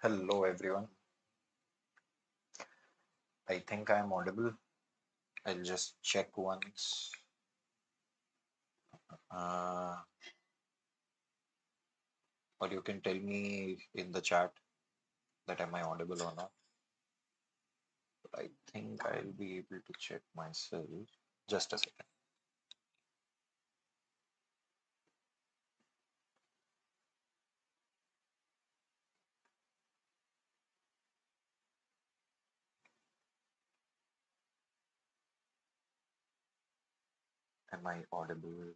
Hello everyone. I think I am audible. I'll just check once. Uh, or you can tell me in the chat that am I audible or not. But I think I'll be able to check myself. Just a second. Am I audible?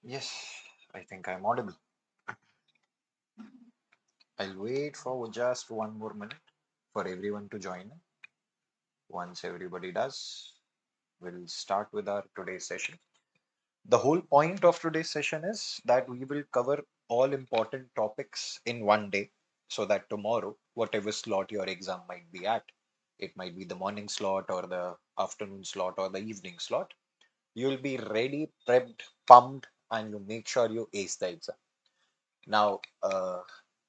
Yes, I think I'm audible. I'll wait for just one more minute for everyone to join in. Once everybody does, we'll start with our today's session. The whole point of today's session is that we will cover all important topics in one day so that tomorrow, whatever slot your exam might be at, it might be the morning slot or the afternoon slot or the evening slot, you'll be ready, prepped, pumped, and you make sure you ace the exam. Now,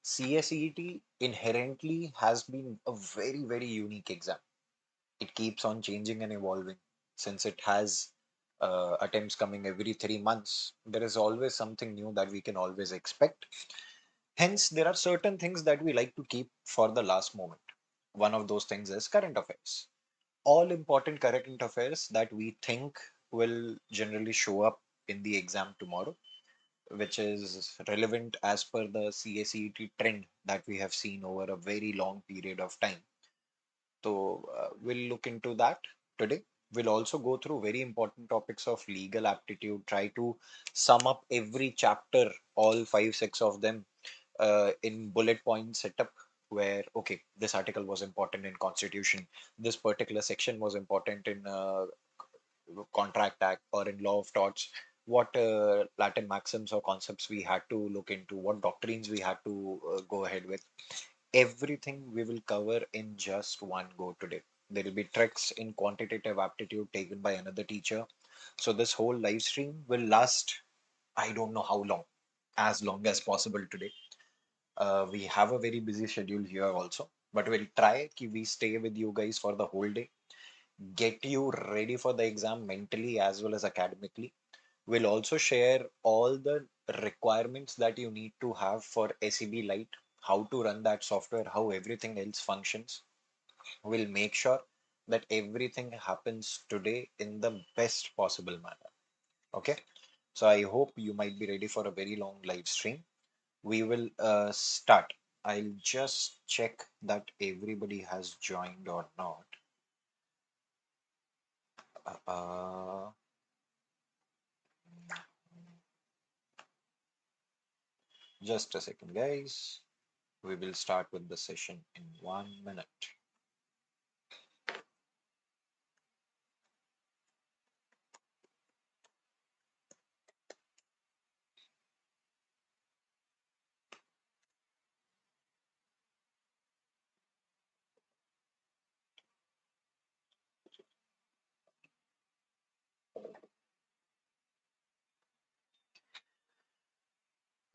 CSEET inherently has been a very, very unique exam. It keeps on changing and evolving since it has attempts coming every 3 months. There is always something new that we can always expect. Hence, there are certain things that we like to keep for the last moment. One of those things is current affairs. All important current affairs that we think will generally show up in the exam tomorrow, which is relevant as per the CSET trend that we have seen over a very long period of time. So we'll look into that today. We'll also go through very important topics of legal aptitude, try to sum up every chapter, all five, six of them, in bullet point setup where, okay, this article was important in Constitution, this particular section was important in Contract Act or in Law of Torts, what Latin maxims or concepts we had to look into, what doctrines we had to go ahead with. Everything we will cover in just one go today. There will be tricks in quantitative aptitude taken by another teacher. So this whole live stream will last, I don't know how long, as long as possible today. We have a very busy schedule here also, but we'll try ki we stay with you guys for the whole day, get you ready for the exam mentally as well as academically. We'll also share all the requirements that you need to have for SEB Lite, how to run that software, how everything else functions. We'll make sure that everything happens today in the best possible manner. Okay. So I hope you might be ready for a very long live stream. We will start. I'll just check that everybody has joined or not. Uh, just a second, guys. We will start with the session in 1 minute.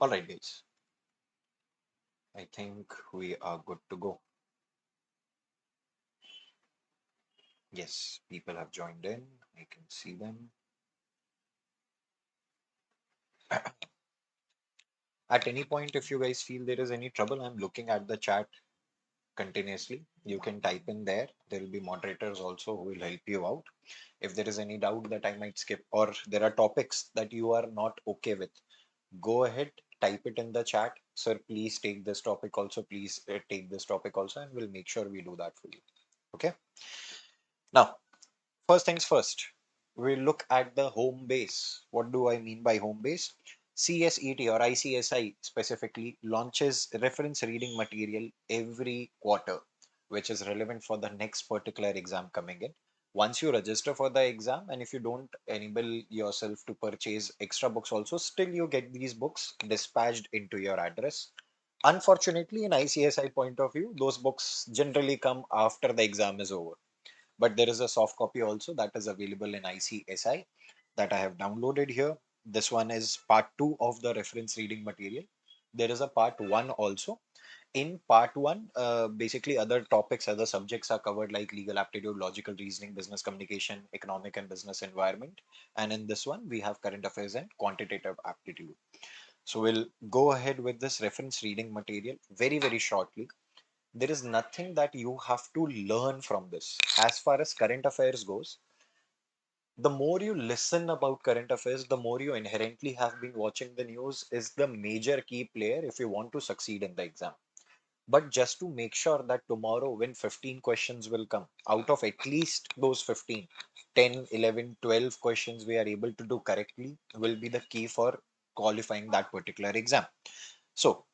All right, guys. I think we are good to go. Yes, people have joined in. I can see them. At any point, if you guys feel there is any trouble, I'm looking at the chat continuously. You can type in there. There will be moderators also who will help you out. If there is any doubt that I might skip, or there are topics that you are not okay with, go ahead, type it in the chat. Sir, please take this topic also. Please take this topic also, and we'll make sure we do that for you. Okay. Now, first things first, we look at the home base. What do I mean by home base? CSET or ICSI specifically launches reference reading material every quarter, which is relevant for the next particular exam coming in. Once you register for the exam, and if you don't enable yourself to purchase extra books, also still you get these books dispatched into your address. Unfortunately, in ICSI point of view, those books generally come after the exam is over, but there is a soft copy also that is available in ICSI. that I have downloaded here. This one is part 2 of the reference reading material. There is a part 1 also. In part 1, basically other topics, other subjects are covered like legal aptitude, logical reasoning, business communication, economic and business environment. And in this one, we have current affairs and quantitative aptitude. So we'll go ahead with this reference reading material very, very shortly. There is nothing that you have to learn from this. As far as current affairs goes, the more you listen about current affairs, the more you inherently have been watching the news is the major key player if you want to succeed in the exam. But just to make sure that tomorrow, when 15 questions will come, out of at least those 15, 10, 11, 12 questions we are able to do correctly will be the key for qualifying that particular exam. So,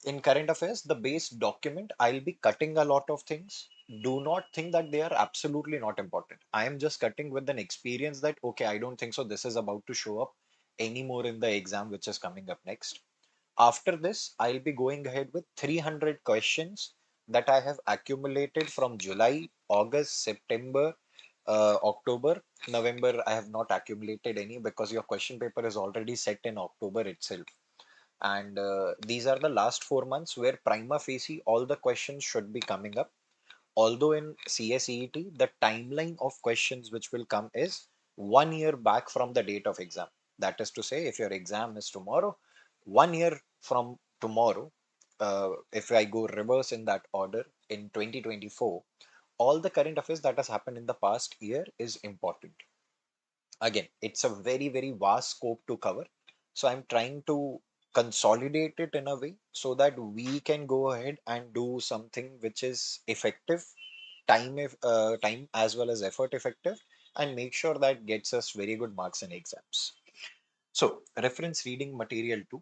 in current affairs, the base document, I'll be cutting a lot of things. Do not think that they are absolutely not important. I am just cutting with an experience that, okay, I don't think so. This is about to show up anymore in the exam, which is coming up next. After this, I'll be going ahead with 300 questions that I have accumulated from July, August, September, October, November. I have not accumulated any because your question paper is already set in October itself. And these are the last 4 months where prima facie all the questions should be coming up. Although in CSEET, the timeline of questions which will come is 1 year back from the date of exam. That is to say, if your exam is tomorrow, 1 year from tomorrow, if I go reverse in that order, in 2024, all the current affairs that has happened in the past year is important. Again, it's a very, very vast scope to cover. So I'm trying to consolidate it in a way so that we can go ahead and do something which is effective, time as well as effort effective, and make sure that gets us very good marks in exams. So reference reading material 2,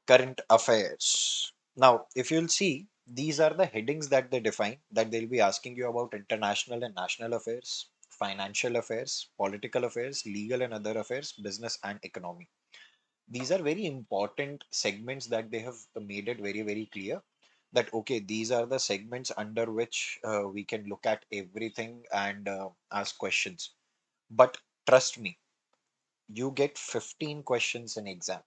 current affairs. Now, if you'll see, these are the headings that they define, that they'll be asking you about international and national affairs, financial affairs, political affairs, legal and other affairs, business and economy. These are very important segments that they have made it very, very clear that, okay, these are the segments under which we can look at everything and ask questions. But trust me, you get 15 questions in exam.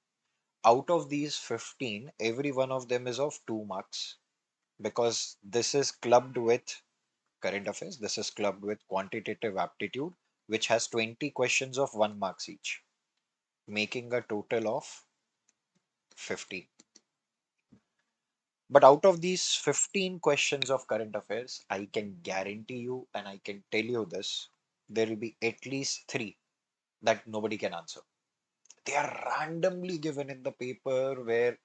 Out of these 15, every one of them is of 2 marks because this is clubbed with current affairs, this is clubbed with quantitative aptitude, which has 20 questions of 1 marks each, making a total of 50. But out of these 15 questions of current affairs, I can guarantee you and I can tell you this, there will be at least 3 that nobody can answer. They are randomly given in the paper where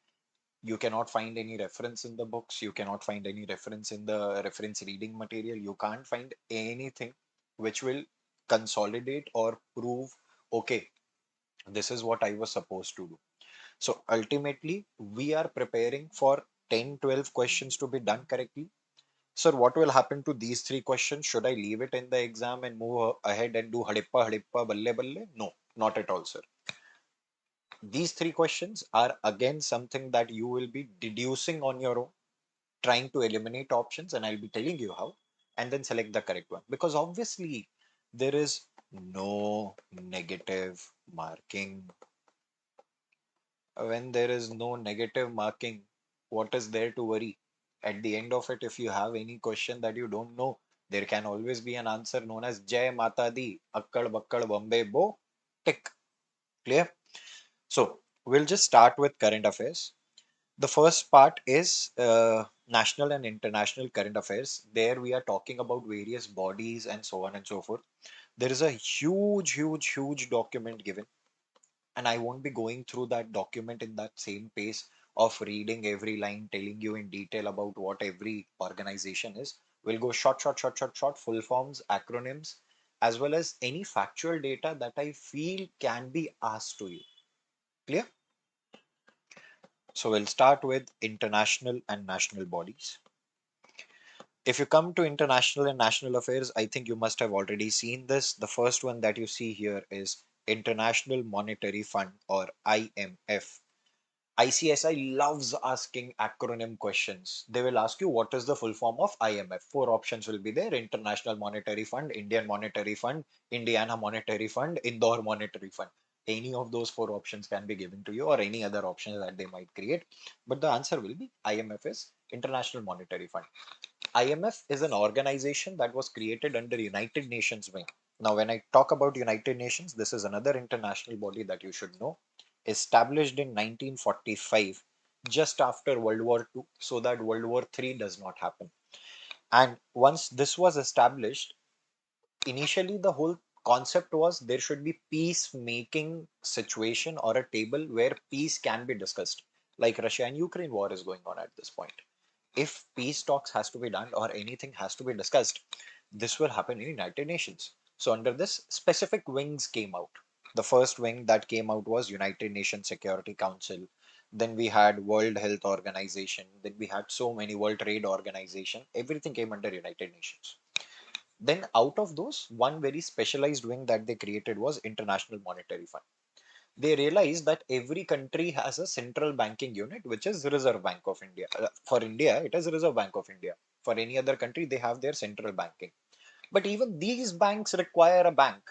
you cannot find any reference in the books, you cannot find any reference in the reference reading material, you can't find anything which will consolidate or prove, okay, this is what I was supposed to do. So ultimately, we are preparing for 10, 12 questions to be done correctly. Sir, what will happen to these 3 questions? Should I leave it in the exam and move ahead and do hadippa, hadippa, balle, balle? No, not at all, sir. These 3 questions are again something that you will be deducing on your own, trying to eliminate options, and I'll be telling you how, and then select the correct one. Because obviously, there is no negative marking. When there is no negative marking, what is there to worry? At the end of it, if you have any question that you don't know, there can always be an answer known as Jai Mata Di, Akkad Bakkad Bombay Bo, tick. Clear? So, we'll just start with current affairs. The first part is national and international current affairs. There we are talking about various bodies and so on and so forth. There is a huge, huge, huge document given, and I won't be going through that document in that same pace of reading every line, telling you in detail about what every organization is. We'll go short, short, short, short, short, full forms, acronyms, as well as any factual data that I feel can be asked to you. Clear? So we'll start with international and national bodies. If you come to international and national affairs, I think you must have already seen this. The first one that you see here is International Monetary Fund, or IMF. ICSI loves asking acronym questions. They will ask you what is the full form of IMF. Four options will be there: International Monetary Fund, Indian Monetary Fund, Indiana Monetary Fund, Indore Monetary Fund. Any of those four options can be given to you, or any other options that they might create. But the answer will be IMF is International Monetary Fund. IMF is an organization that was created under United Nations wing. Now, when I talk about United Nations, this is another international body that you should know, established in 1945, just after World War II, so that World War III does not happen. And once this was established, initially the whole concept was there should be peacemaking situation or a table where peace can be discussed. Like Russia and Ukraine war is going on at this point. If peace talks has to be done or anything has to be discussed, this will happen in United Nations. So under this, specific wings came out. The first wing that came out was United Nations Security Council. Then we had World Health Organization. Then we had so many World Trade Organization. Everything came under United Nations. Then out of those, one very specialized wing that they created was International Monetary Fund. They realized that every country has a central banking unit, which is Reserve Bank of India. For India, it is Reserve Bank of India. For any other country, they have their central banking. But even these banks require a bank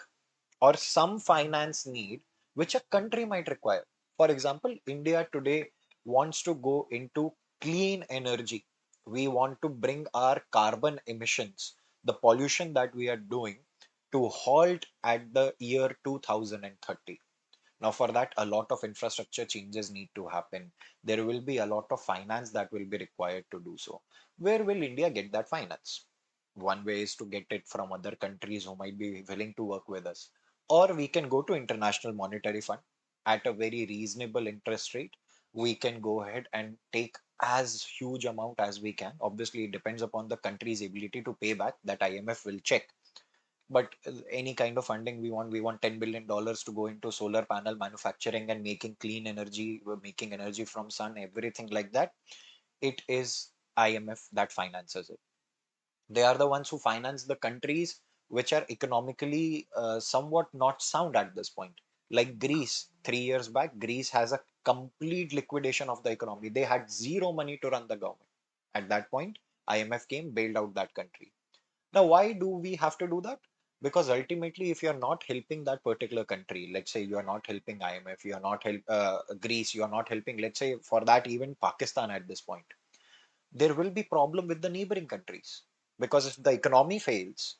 or some finance need which a country might require. For example, India today wants to go into clean energy. We want to bring our carbon emissions, the pollution that we are doing, to halt at the year 2030. Now, for that, a lot of infrastructure changes need to happen. There will be a lot of finance that will be required to do so. Where will India get that finance? One way is to get it from other countries who might be willing to work with us. Or we can go to International Monetary Fund at a very reasonable interest rate. We can go ahead and take as huge amount as we can. Obviously, it depends upon the country's ability to pay back. That IMF will check, but any kind of funding we want $10 billion to go into solar panel manufacturing and making clean energy, we're making energy from sun, everything like that. It is IMF that finances it. They are the ones who finance the countries which are economically somewhat not sound at this point. Like Greece, 3 years back, Greece has a complete liquidation of the economy. They had zero money to run the government. At that point, IMF came, bailed out that country. Now, why do we have to do that? Because ultimately, if you're not helping that particular country, let's say you are not helping IMF, you are not help Greece, you are not helping, let's say for that even Pakistan at this point, there will be problem with the neighboring countries. Because if the economy fails,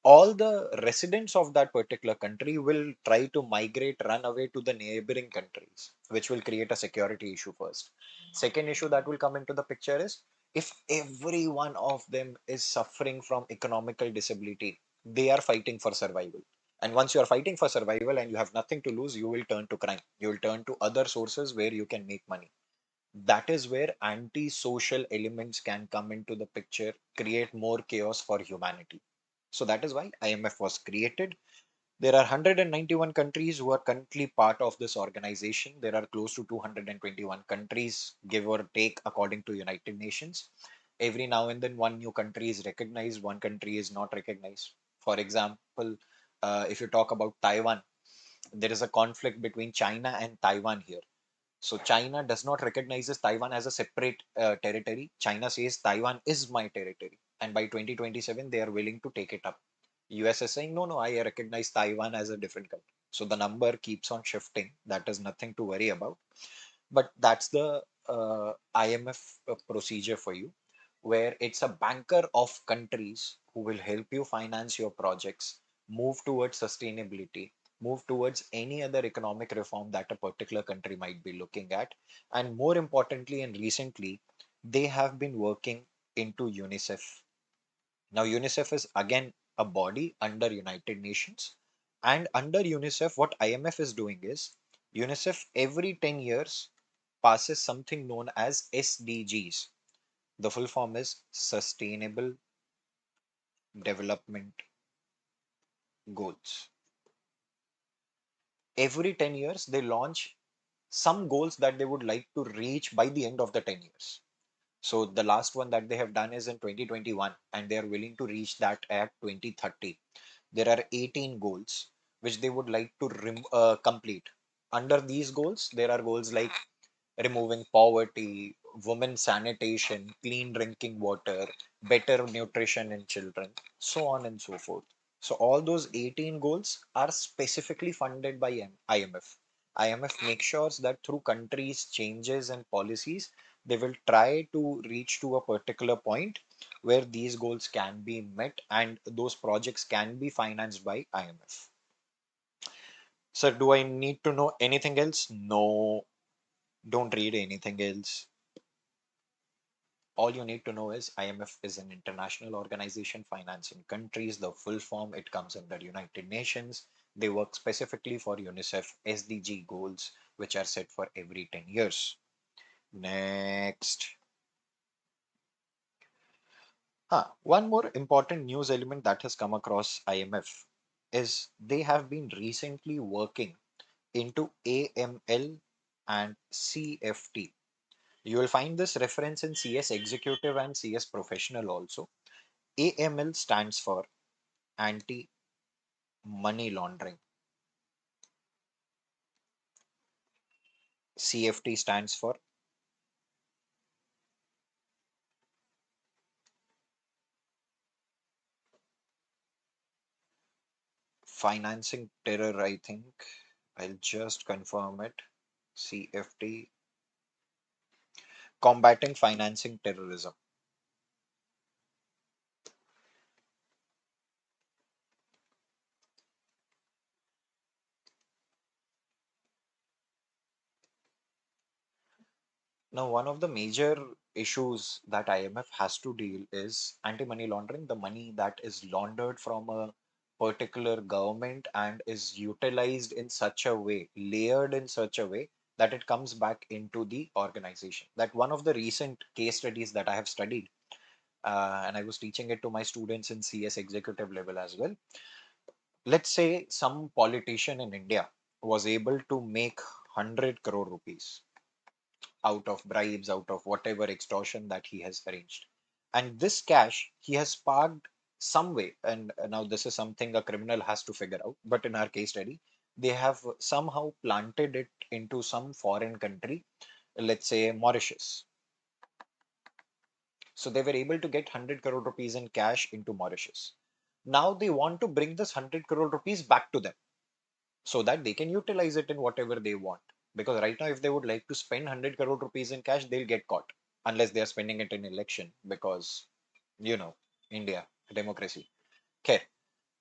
all the residents of that particular country will try to migrate, run away to the neighboring countries, which will create a security issue first. Second issue that will come into the picture is if every one of them is suffering from economical disability, they are fighting for survival. And once you are fighting for survival and you have nothing to lose, you will turn to crime. You will turn to other sources where you can make money. That is where anti-social elements can come into the picture, create more chaos for humanity. So that is why IMF was created. There are 191 countries who are currently part of this organization. There are close to 221 countries, give or take, according to United Nations. Every now and then, one new country is recognized, one country is not recognized. For example, if you talk about Taiwan, there is a conflict between China and Taiwan here. So China does not recognizes Taiwan as a separate territory. China says Taiwan is my territory, and by 2027 they are willing to take it up. US is saying no, no, I recognize Taiwan as a different country. So the number keeps on shifting. That is nothing to worry about. But that's the IMF procedure for you, where it's a banker of countries who will help you finance your projects, move towards sustainability, move towards any other economic reform that a particular country might be looking at. And more importantly, and recently, they have been working into UNICEF. Now, UNICEF is again a body under United Nations. And under UNICEF, what IMF is doing is UNICEF every 10 years passes something known as SDGs. The full form is Sustainable Development Goals. Every 10 years, they launch some goals that they would like to reach by the end of the 10 years. So the last one that they have done is in 2021, and they are willing to reach that at 2030. There are 18 goals which they would like to complete. Under these goals, there are goals like removing poverty, women sanitation, clean drinking water, better nutrition in children, so on and so forth. So all those 18 goals are specifically funded by IMF. IMF makes sure that through countries' changes and policies, they will try to reach to a particular point where these goals can be met and those projects can be financed by IMF. Sir, do I need to know anything else? No, don't read anything else. All you need to know is IMF is an international organization financing countries. The full form, it comes under United Nations. They work specifically for UNICEF SDG goals, which are set for every 10 years. Next. One more important news element that has come across IMF is they have been recently working into AML and CFT. You will find this reference in CS Executive and CS Professional also. AML stands for anti money laundering. CFT stands for financing terror, I think. I'll just confirm it. CFT, combating financing terrorism. Now, one of the major issues that IMF has to deal is anti-money laundering, the money that is laundered from a particular government and is utilized in such a way, layered in such a way that it comes back into the organization. That one of the recent case studies that I have studied, and I was teaching it to my students in CS executive level as well. Let's say some politician in India was able to make 100 crore rupees out of bribes, out of whatever extortion that he has arranged. And this cash he has parked some way. And now this is something a criminal has to figure out. But in our case study, they have somehow planted it into some foreign country, let's say Mauritius. So they were able to get 100 crore rupees in cash into Mauritius. Now they want to bring this 100 crore rupees back to them so that they can utilize it in whatever they want. Because right now, if they would like to spend 100 crore rupees in cash, they'll get caught unless they are spending it in election because, you know, India, democracy. Okay,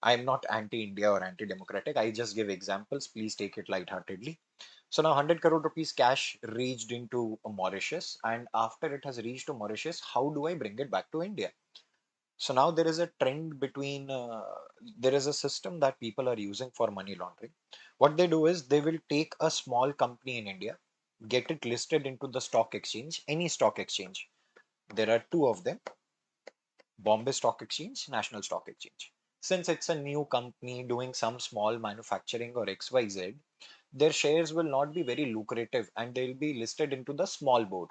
I'm not anti-India or anti-democratic. I just give examples. Please take it lightheartedly. So now 100 crore rupees cash reached into Mauritius, and after it has reached to Mauritius, how do I bring it back to India? So now there is a trend between, there is a system that people are using for money laundering. What they do is they will take a small company in India, get it listed into the stock exchange, any stock exchange. There are two of them, Bombay Stock Exchange, National Stock Exchange. Since it's a new company doing some small manufacturing or XYZ, their shares will not be very lucrative and they'll be listed into the small board.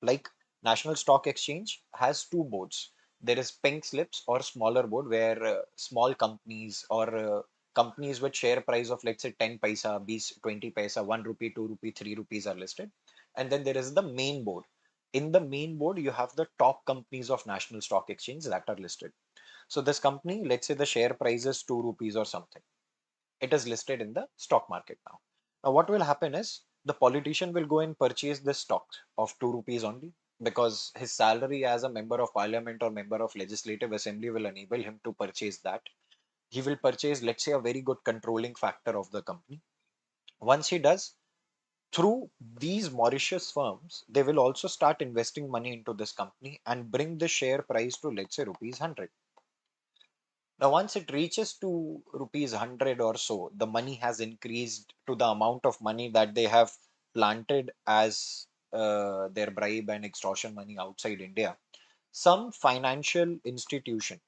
Like National Stock Exchange has two boards. There is pink slips or smaller board where small companies or companies with share price of let's say 10 paisa, 20 paisa, 1 rupee, 2 rupee, 3 rupees are listed. And then there is the main board. In the main board, you have the top companies of National Stock Exchange that are listed. So this company, let's say the share price is 2 rupees or something. It is listed in the stock market now. Now, what will happen is the politician will go and purchase this stock of 2 rupees only because his salary as a member of parliament or member of legislative assembly will enable him to purchase that. He will purchase, let's say, a very good controlling factor of the company. Once he does, through these Mauritius firms, they will also start investing money into this company and bring the share price to, let's say, rupees 100. Now, once it reaches to rupees 100 or so, the money has increased to the amount of money that they have planted as their bribe and extortion money outside India. Some financial institution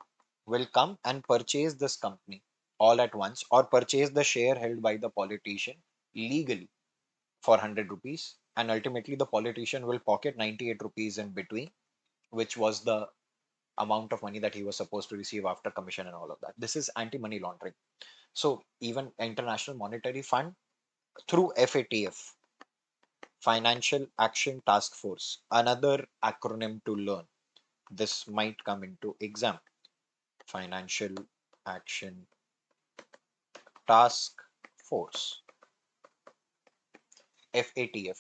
will come and purchase this company all at once or purchase the share held by the politician legally for 100 rupees. And ultimately, the politician will pocket 98 rupees in between, which was the amount of money that he was supposed to receive after commission and all of that. This is anti-money laundering. So even International Monetary Fund through FATF, Financial Action Task Force, another acronym to learn. This might come into exam. Financial Action Task Force, FATF.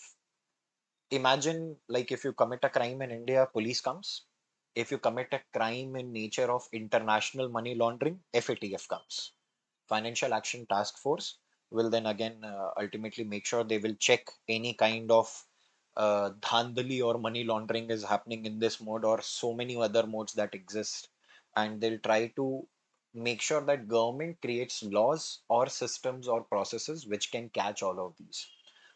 Imagine, like, if you commit a crime in India, police comes. If you commit a crime in nature of international money laundering, FATF comes. Financial Action Task Force will then again ultimately make sure they will check any kind of dhandali or money laundering is happening in this mode or so many other modes that exist, and they'll try to make sure that government creates laws or systems or processes which can catch all of these.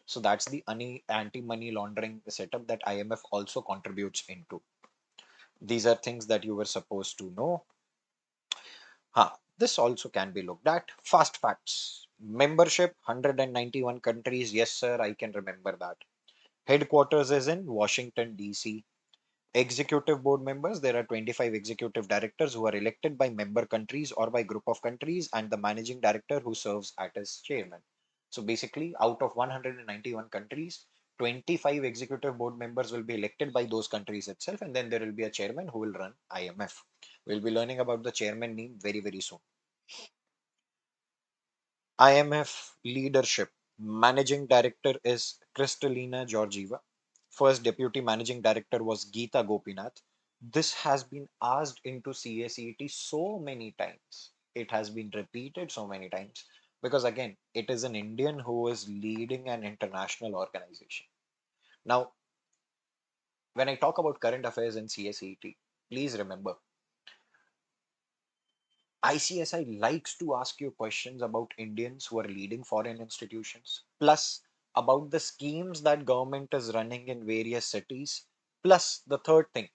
So that's the anti-money laundering setup that IMF also contributes into. These are things that you were supposed to know. This also can be looked at. Fast facts. Membership 191 countries. Yes, sir, I can remember that. Headquarters is in Washington, D.C. Executive board members, there are 25 executive directors who are elected by member countries or by group of countries, and the managing director who serves as chairman. So basically, out of 191 countries, 25 executive board members will be elected by those countries itself, and then there will be a chairman who will run IMF. We'll be learning about the chairman name very, very soon. IMF leadership. Managing director is Kristalina Georgieva. First deputy managing director was Geeta Gopinath. This has been asked into CSEET so many times. It has been repeated so many times because, again, it is an Indian who is leading an international organization. Now, when I talk about current affairs in CSEET, please remember ICSI likes to ask you questions about Indians who are leading foreign institutions, plus about the schemes that government is running in various cities. Plus, the third thing,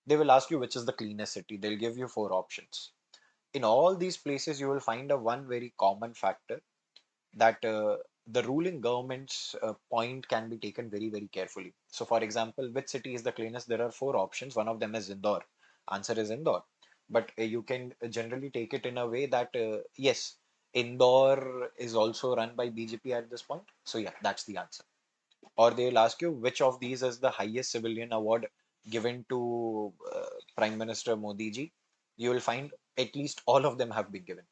they will ask you which is the cleanest city. They'll give you four options. In all these places, you will find a one very common factor that the ruling government's point can be taken very, very carefully. So, for example, which city is the cleanest? There are four options. One of them is Indore. Answer is Indore. But you can generally take it in a way that yes, Indore is also run by BJP at this point. So, yeah, that's the answer. Or they'll ask you which of these is the highest civilian award given to Prime Minister Modi ji. You will find at least all of them have been given.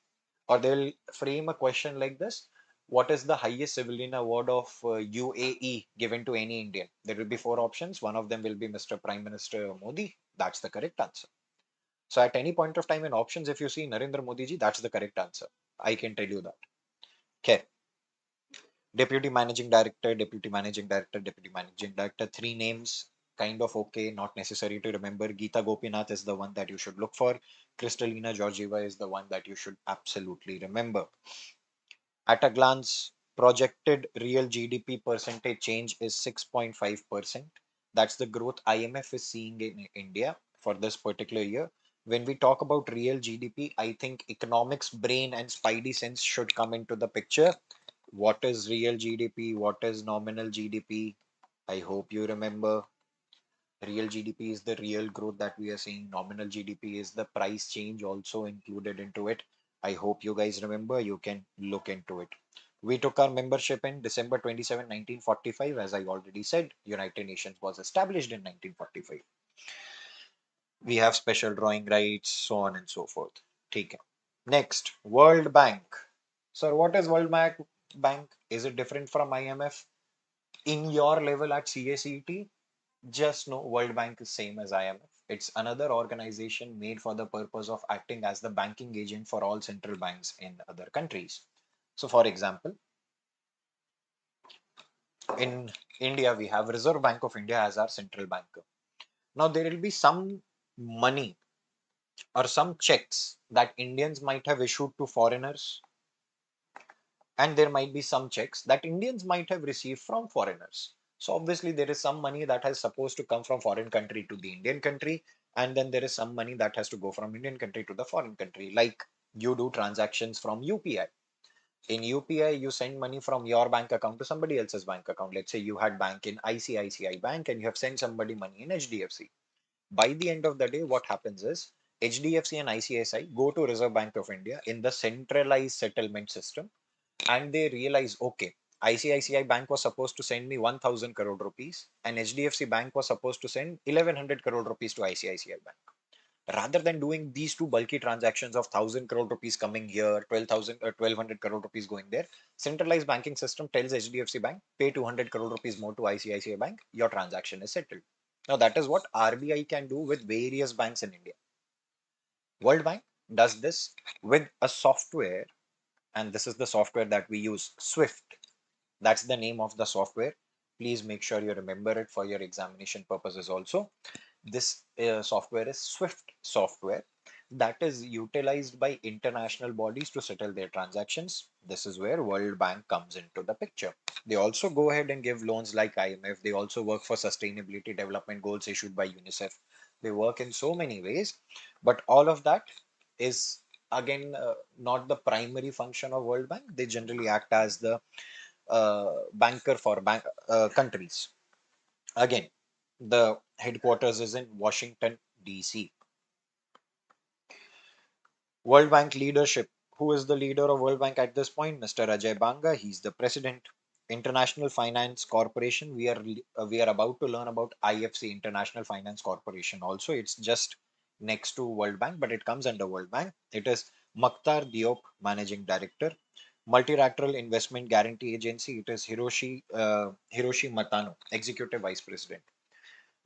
Or they'll frame a question like this: what is the highest civilian award of UAE given to any Indian? There will be four options. One of them will be Mr. Prime Minister Modi. That's the correct answer. So at any point of time in options, if you see Narendra Modi ji, that's the correct answer. I can tell you that. Okay. Deputy Managing Director, Deputy Managing Director, Deputy Managing Director. Three names, kind of okay, not necessary to remember. Geeta Gopinath is the one that you should look for. Kristalina Georgieva is the one that you should absolutely remember. At a glance, projected real GDP percentage change is 6.5%. That's the growth IMF is seeing in India for this particular year. When we talk about real GDP, I think economics brain and spidey sense should come into the picture. What is real GDP? What is nominal GDP? I hope you remember. Real GDP is the real growth that we are seeing. Nominal GDP is the price change also included into it. I hope you guys remember. You can look into it. We took our membership in December 27, 1945. As I already said, United Nations was established in 1945. We have special drawing rights, so on and so forth. Okay. Next, World Bank. Sir, what is World Bank? Is it different from IMF? In your level at CSET, just know World Bank is same as IMF. It's another organization made for the purpose of acting as the banking agent for all central banks in other countries. So, for example, in India, we have Reserve Bank of India as our central bank. Now, there will be some money or some checks that Indians might have issued to foreigners, and there might be some checks that Indians might have received from foreigners. So obviously there is some money that has supposed to come from foreign country to the Indian country, and then there is some money that has to go from Indian country to the foreign country. Like you do transactions from UPI. In UPI, you send money from your bank account to somebody else's bank account. Let's say you had bank in ICICI Bank and you have sent somebody money in HDFC. By the end of the day, what happens is HDFC and ICICI go to Reserve Bank of India in the centralized settlement system, and they realize, okay, ICICI Bank was supposed to send me 1000 crore rupees, and HDFC Bank was supposed to send 1100 crore rupees to ICICI Bank. Rather than doing these two bulky transactions of 1000 crore rupees coming here, 12,000 or 1200 crore rupees going there, centralized banking system tells HDFC Bank, pay 200 crore rupees more to ICICI Bank, your transaction is settled. Now, that is what RBI can do with various banks in India. World Bank does this with a software, and this is the software that we use, Swift. That's the name of the software. Please make sure you remember it for your examination purposes also. This software is Swift software that is utilized by international bodies to settle their transactions. This is where World Bank comes into the picture. They also go ahead and give loans like IMF. They also work for sustainability development goals issued by UNICEF. They work in so many ways, but all of that is again not the primary function of World Bank. They generally act as the banker for countries. Again, the headquarters is in Washington, D.C. World Bank leadership. Who is the leader of World Bank at this point? Mr. Ajay Banga. He's the president. International Finance Corporation. We are about to learn about IFC, International Finance Corporation. Also, it's just next to World Bank, but it comes under World Bank. It is Makhtar Diop, managing director. Multilateral Investment Guarantee Agency. It is Hiroshi Matano, executive vice president.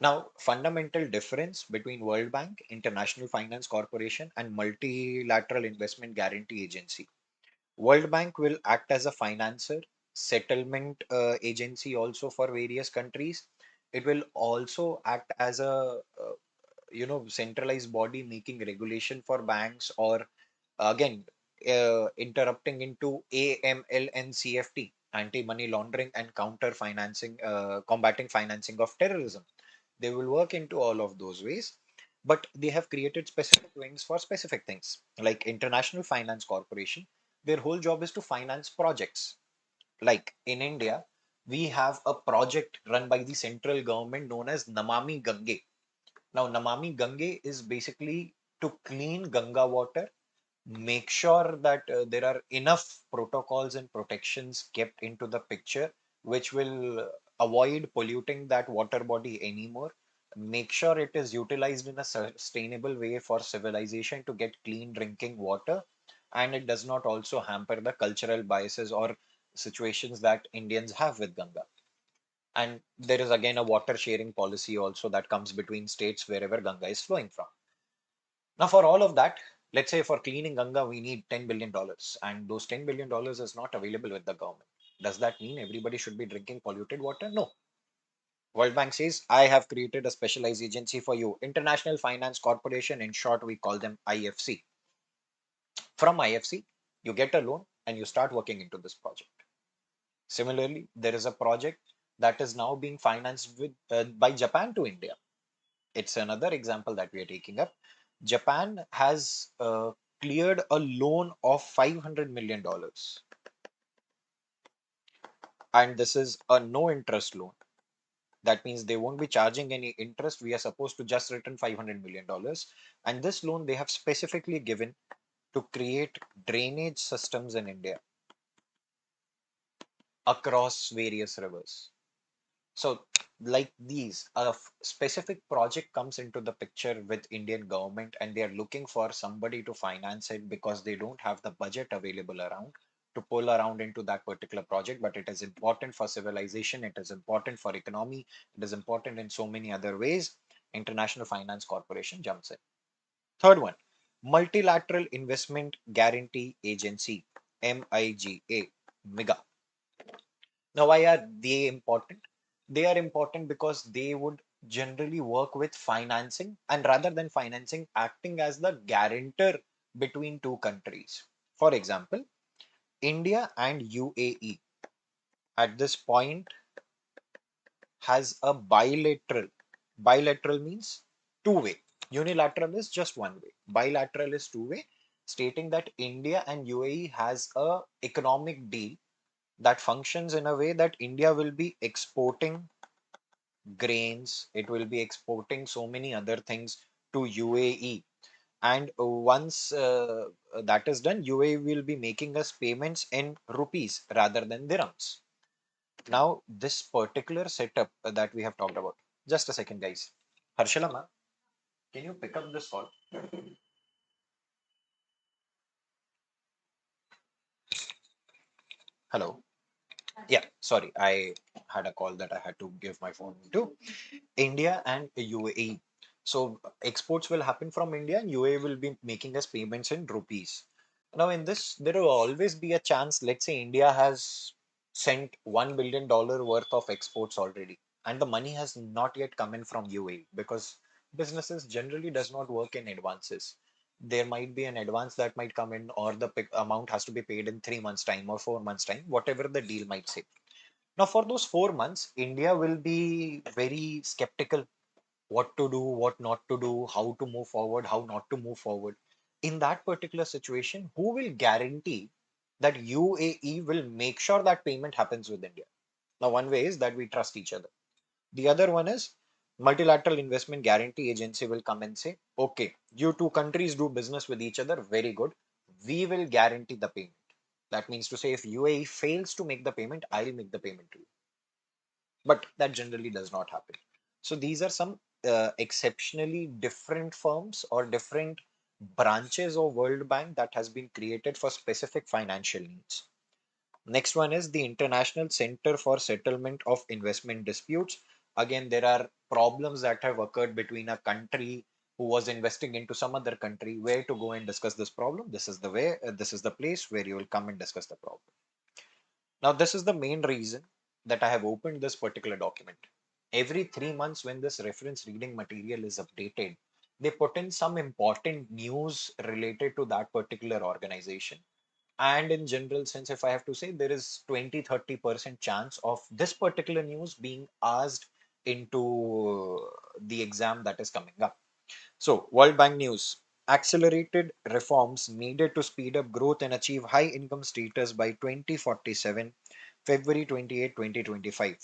Now, fundamental difference between World Bank, International Finance Corporation, and Multilateral Investment Guarantee Agency. World Bank will act as a financer, settlement agency also for various countries. It will also act as a centralized body making regulation for banks, or again interrupting into AML and CFT, anti money laundering and counter financing, combating financing of terrorism. They will work into all of those ways, but they have created specific wings for specific things. Like International Finance Corporation, their whole job is to finance projects. Like in India, we have a project run by the central government known as Namami Gange. Now, Namami Gange is basically to clean Ganga water, make sure that there are enough protocols and protections kept into the picture, which will avoid polluting that water body anymore. Make sure it is utilized in a sustainable way for civilization to get clean drinking water, and it does not also hamper the cultural biases or situations that Indians have with Ganga. And there is again a water sharing policy also that comes between states wherever Ganga is flowing from. Now, for all of that, let's say for cleaning Ganga, we need $10 billion, and those $10 billion is not available with the government. Does that mean everybody should be drinking polluted water? No. World Bank says, I have created a specialized agency for you, International Finance Corporation. In short, we call them IFC. From IFC, you get a loan and you start working into this project. Similarly, there is a project that is now being financed by Japan to India. It's another example that we are taking up. Japan has cleared a loan of $500 million, and this is a no interest loan. That means they won't be charging any interest. We are supposed to just return $500 million. And this loan they have specifically given to create drainage systems in India across various rivers. So, like these, a specific project comes into the picture with Indian government, and they are looking for somebody to finance it because they don't have the budget available around to pull around into that particular project. But it is important for civilization, it is important for economy, it is important in so many other ways. International Finance Corporation jumps in. Third one, Multilateral Investment Guarantee Agency, MIGA, MIGA. Now, why are they important? They are important because they would generally work with financing, and rather than financing, acting as the guarantor between two countries. For example, India and UAE at this point has a bilateral. Bilateral means two-way. Unilateral is just one way. Bilateral is two-way, stating that India and UAE has a economic deal that functions in a way that India will be exporting grains, it will be exporting so many other things to UAE. And once that is done, UAE will be making us payments in rupees rather than dirhams. Now, this particular setup that we have talked about. Just a second, guys. Harshalama, can you pick up this call? Hello. Yeah, sorry, I had a call that I had to give my phone to. India and UAE. So exports will happen from India and UAE will be making us payments in rupees. Now in this, there will always be a chance. Let's say India has sent $1 billion worth of exports already, and the money has not yet come in from UAE because businesses generally does not work in advances. There might be an advance that might come in, or the amount has to be paid in 3 months' time or 4 months' time, whatever the deal might say. Now, for those 4 months, India will be very skeptical what to do, what not to do, how to move forward, how not to move forward. In that particular situation, who will guarantee that UAE will make sure that payment happens with India? Now, one way is that we trust each other. The other one is multilateral investment guarantee agency will come and say, okay, you two countries do business with each other, very good. We will guarantee the payment. That means to say, if UAE fails to make the payment, I'll make the payment to you, but that generally does not happen. So these are some exceptionally different firms or different branches of World Bank that has been created for specific financial needs. Next one is the International Center for Settlement of Investment Disputes. Again, there are problems that have occurred between a country who was investing into some other country. Where to go and discuss this problem? This is the way, this is the place where you will come and discuss the problem. Now, this is the main reason that I have opened this particular document. Every 3 months, when this reference reading material is updated, they put in some important news related to that particular organization. And in general sense, if I have to say, there is 20-30% chance of this particular news being asked into the exam that is coming up. So, World Bank news: accelerated reforms needed to speed up growth and achieve high income status by 2047, February 28, 2025.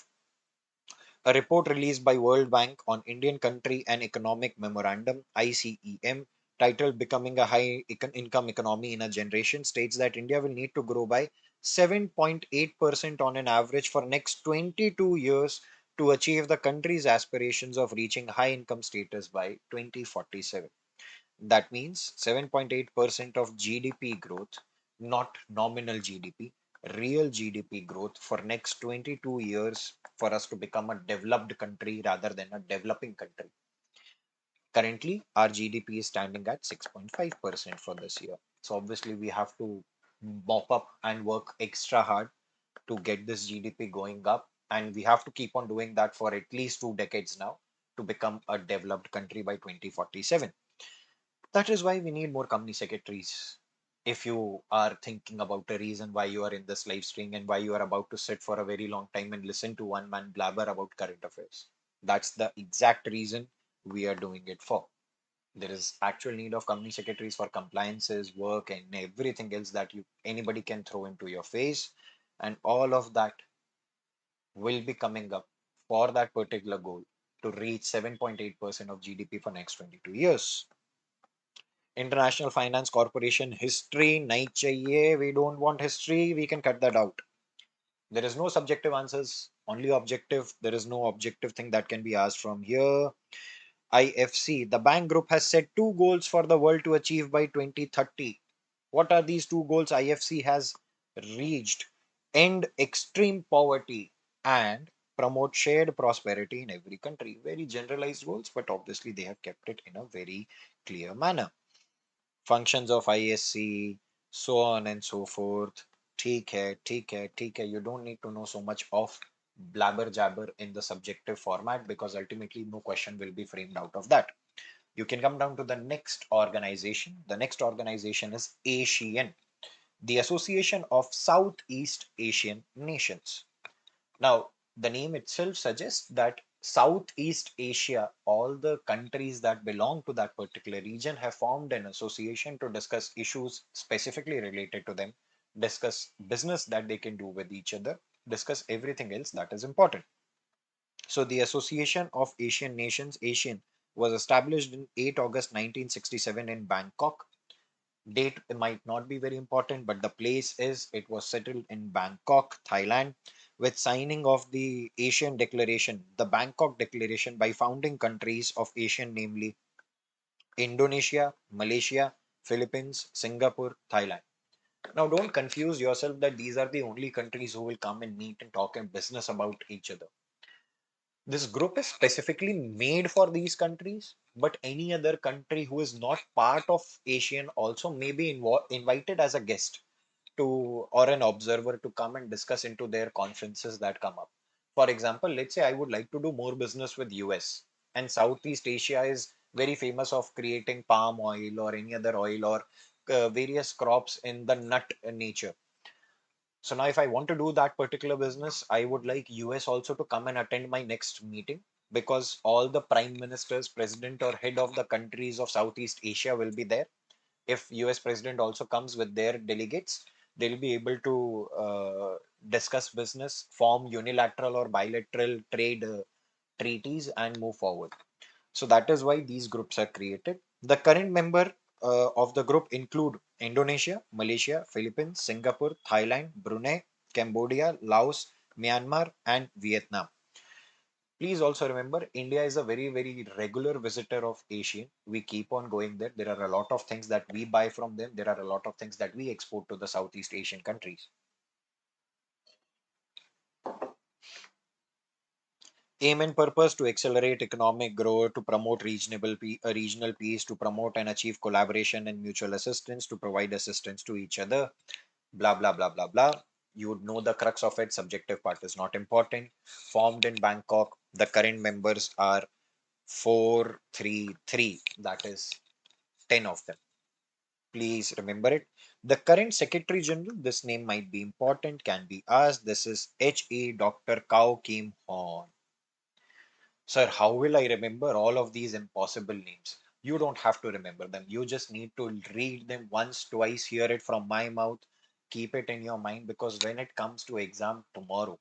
A report released by World Bank on Indian Country and Economic Memorandum (ICEM) titled Becoming a High Income Economy in a Generation states that India will need to grow by 7.8% on an average for next 22 years to achieve the country's aspirations of reaching high income status by 2047. That means 7.8% of GDP growth, not nominal GDP, real GDP growth for next 22 years for us to become a developed country rather than a developing country. Currently, our GDP is standing at 6.5% for this year. So obviously we have to mop up and work extra hard to get this GDP going up. And we have to keep on doing that for at least 2 decades now to become a developed country by 2047. That is why we need more company secretaries. If you are thinking about a reason why you are in this live stream and why you are about to sit for a very long time and listen to one man blabber about current affairs, that's the exact reason we are doing it for. There is actual need of company secretaries for compliances, work, and everything else that you anybody can throw into your face, and all of that will be coming up for that particular goal to reach 7.8% of GDP for next 22 years. International Finance Corporation history nahi chahiye. We don't want history. We can cut that out. There is no subjective answers, only objective. There is no objective thing that can be asked from here. IFC, the bank group, has set two goals for the world to achieve by 2030. What are these two goals IFC has reached? End extreme poverty and promote shared prosperity in every country. Very generalized goals, but obviously they have kept it in a very clear manner. Functions of ISC, so on and so forth. ठीक है. You don't need to know so much of blabber jabber in the subjective format because ultimately no question will be framed out of that. You can come down to the next organization. The next organization is ASEAN, the Association of Southeast Asian Nations. Now, the name itself suggests that Southeast Asia, all the countries that belong to that particular region have formed an association to discuss issues specifically related to them, discuss business that they can do with each other, discuss everything else that is important. So, the Association of Asian Nations, ASEAN, was established in 8 August 1967 in Bangkok. Date might not be very important, but the place is, it was settled in Bangkok, Thailand. with signing of the Asian Declaration, the Bangkok Declaration by founding countries of Asian, namely Indonesia, Malaysia, Philippines, Singapore, Thailand. Now, don't confuse yourself that these are the only countries who will come and meet and talk and business about each other. This group is specifically made for these countries, but any other country who is not part of ASEAN also may be invited as a guest to or an observer to come and discuss into their conferences that come up. For example, let's say I would like to do more business with US, and Southeast Asia is very famous of creating palm oil or any other oil or various crops in the nut nature. So now if I want to do that particular business, I would like US also to come and attend my next meeting, because all the prime ministers, president or head of the countries of Southeast Asia will be there. If US president also comes with their delegates, they'll be able to discuss business, form unilateral or bilateral trade treaties and move forward. So that is why these groups are created. The current member of the group include Indonesia, Malaysia, Philippines, Singapore, Thailand, Brunei, Cambodia, Laos, Myanmar, and Vietnam. Please also remember, India is a very, very regular visitor of Asia. We keep on going there. There are a lot of things that we buy from them. There are a lot of things that we export to the Southeast Asian countries. Aim and purpose to accelerate economic growth, to promote regional peace, to promote and achieve collaboration and mutual assistance, to provide assistance to each other, blah, blah, blah, blah, blah. You would know the crux of it. Subjective part is not important. Formed in Bangkok, the current members are 433. That is 10 of them. Please remember it. The current Secretary General, this name might be important, can be asked. This is H.E. Dr. Kao Kim Hon. Sir, how will I remember all of these impossible names? You don't have to remember them. You just need to read them once, twice, hear it from my mouth, keep it in your mind, because when it comes to exam tomorrow,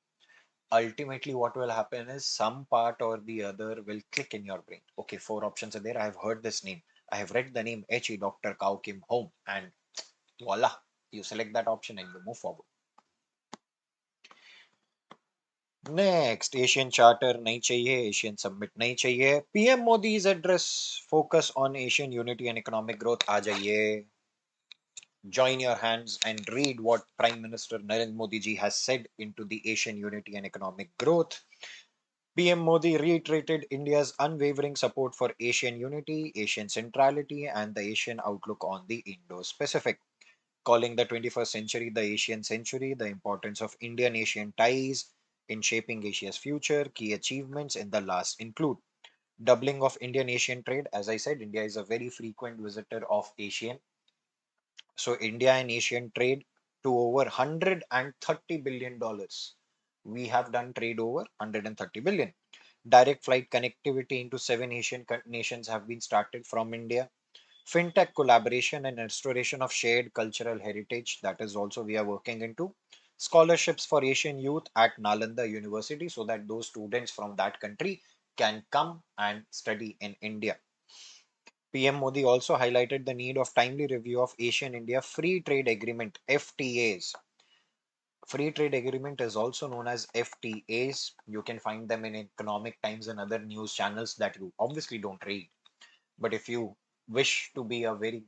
ultimately what will happen is some part or the other will click in your brain. Okay, four options are there. I have heard this name. I have read the name H.E. Dr. Kao Kim Home, and voila, you select that option and you move forward. Next, Asian Charter nahi chahiye, Asian Summit nahi chahiye. PM Modi's address focus on Asian unity and economic growth. aa jaiye. Join your hands and read what Prime Minister Narendra Modi ji has said into the Asian unity and economic growth. PM Modi reiterated India's unwavering support for Asian unity, Asian centrality, and the Asian outlook on the Indo-Pacific, calling the 21st century the Asian century, the importance of Indian Asian ties in shaping Asia's future. Key achievements in the last include doubling of Indian Asian trade. As I said, India is a very frequent visitor of Asian. So, India and Asian trade to over $130 billion. We have done trade over 130 billion. Direct flight connectivity into seven Asian nations have been started from India. Fintech collaboration and restoration of shared cultural heritage, that is also we are working into. Scholarships for Asian youth at Nalanda University, so that those students from that country can come and study in India. PM Modi also highlighted the need of timely review of Asian India Free Trade Agreement FTAs. Free Trade Agreement is also known as FTAs. You can find them in Economic Times and other news channels that you obviously don't read. But if you wish to be a very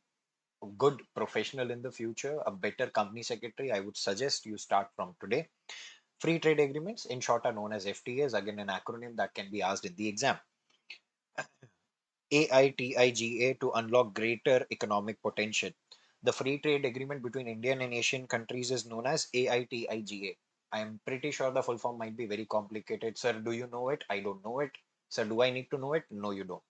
good professional in the future, a better company secretary, I would suggest you start from today. Free trade agreements, in short, are known as FTAs, again, an acronym that can be asked in the exam. AITIGA to unlock greater economic potential. The free trade agreement between Indian and Asian countries is known as AITIGA. I am pretty sure the full form might be very complicated. Sir, do you know it? I don't know it. Sir, do I need to know it? No, you don't.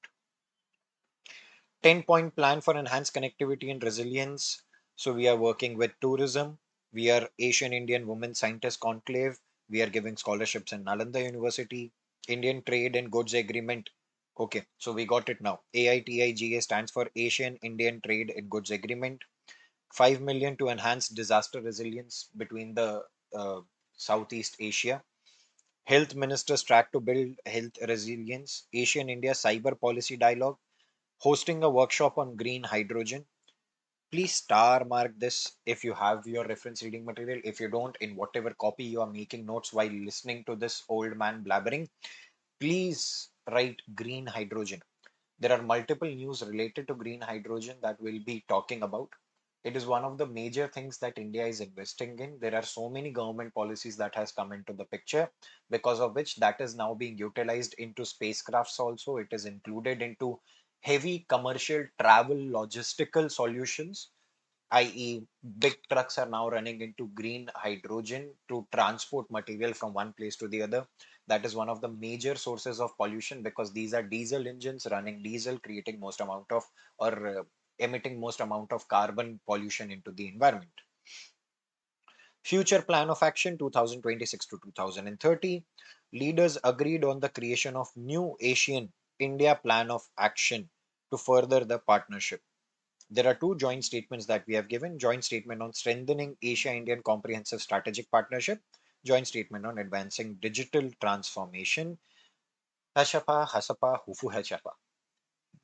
10-point plan for enhanced connectivity and resilience. So we are working with tourism. We are Asian Indian Women Scientist Conclave. We are giving scholarships in Nalanda University. Indian Trade and Goods Agreement. Okay, so we got it now. AITIGA stands for Asian Indian Trade and Goods Agreement. 5 million to enhance disaster resilience between the Southeast Asia. Health Ministers track to build health resilience. Asian India Cyber Policy Dialogue, hosting a workshop on green hydrogen. Please star mark this if you have your reference reading material. If you don't, in whatever copy you are making notes while listening to this old man blabbering, please write green hydrogen. There are multiple news related to green hydrogen that we'll be talking about. It is one of the major things that India is investing in. There are so many government policies that has come into the picture, because of which that is now being utilized into spacecrafts also. It is included into heavy commercial travel logistical solutions, i.e., big trucks are now running into green hydrogen to transport material from one place to the other. That is one of the major sources of pollution, because these are diesel engines running diesel, creating most amount of, or emitting most amount of carbon pollution into the environment. Future Plan of Action 2026 to 2030. Leaders agreed on the creation of new Asian India Plan of Action to further the partnership. There are two joint statements that we have given: joint statement on strengthening Asia-Indian comprehensive strategic partnership, joint statement on advancing digital transformation. Hashapa, hasapa, hufu hachapa.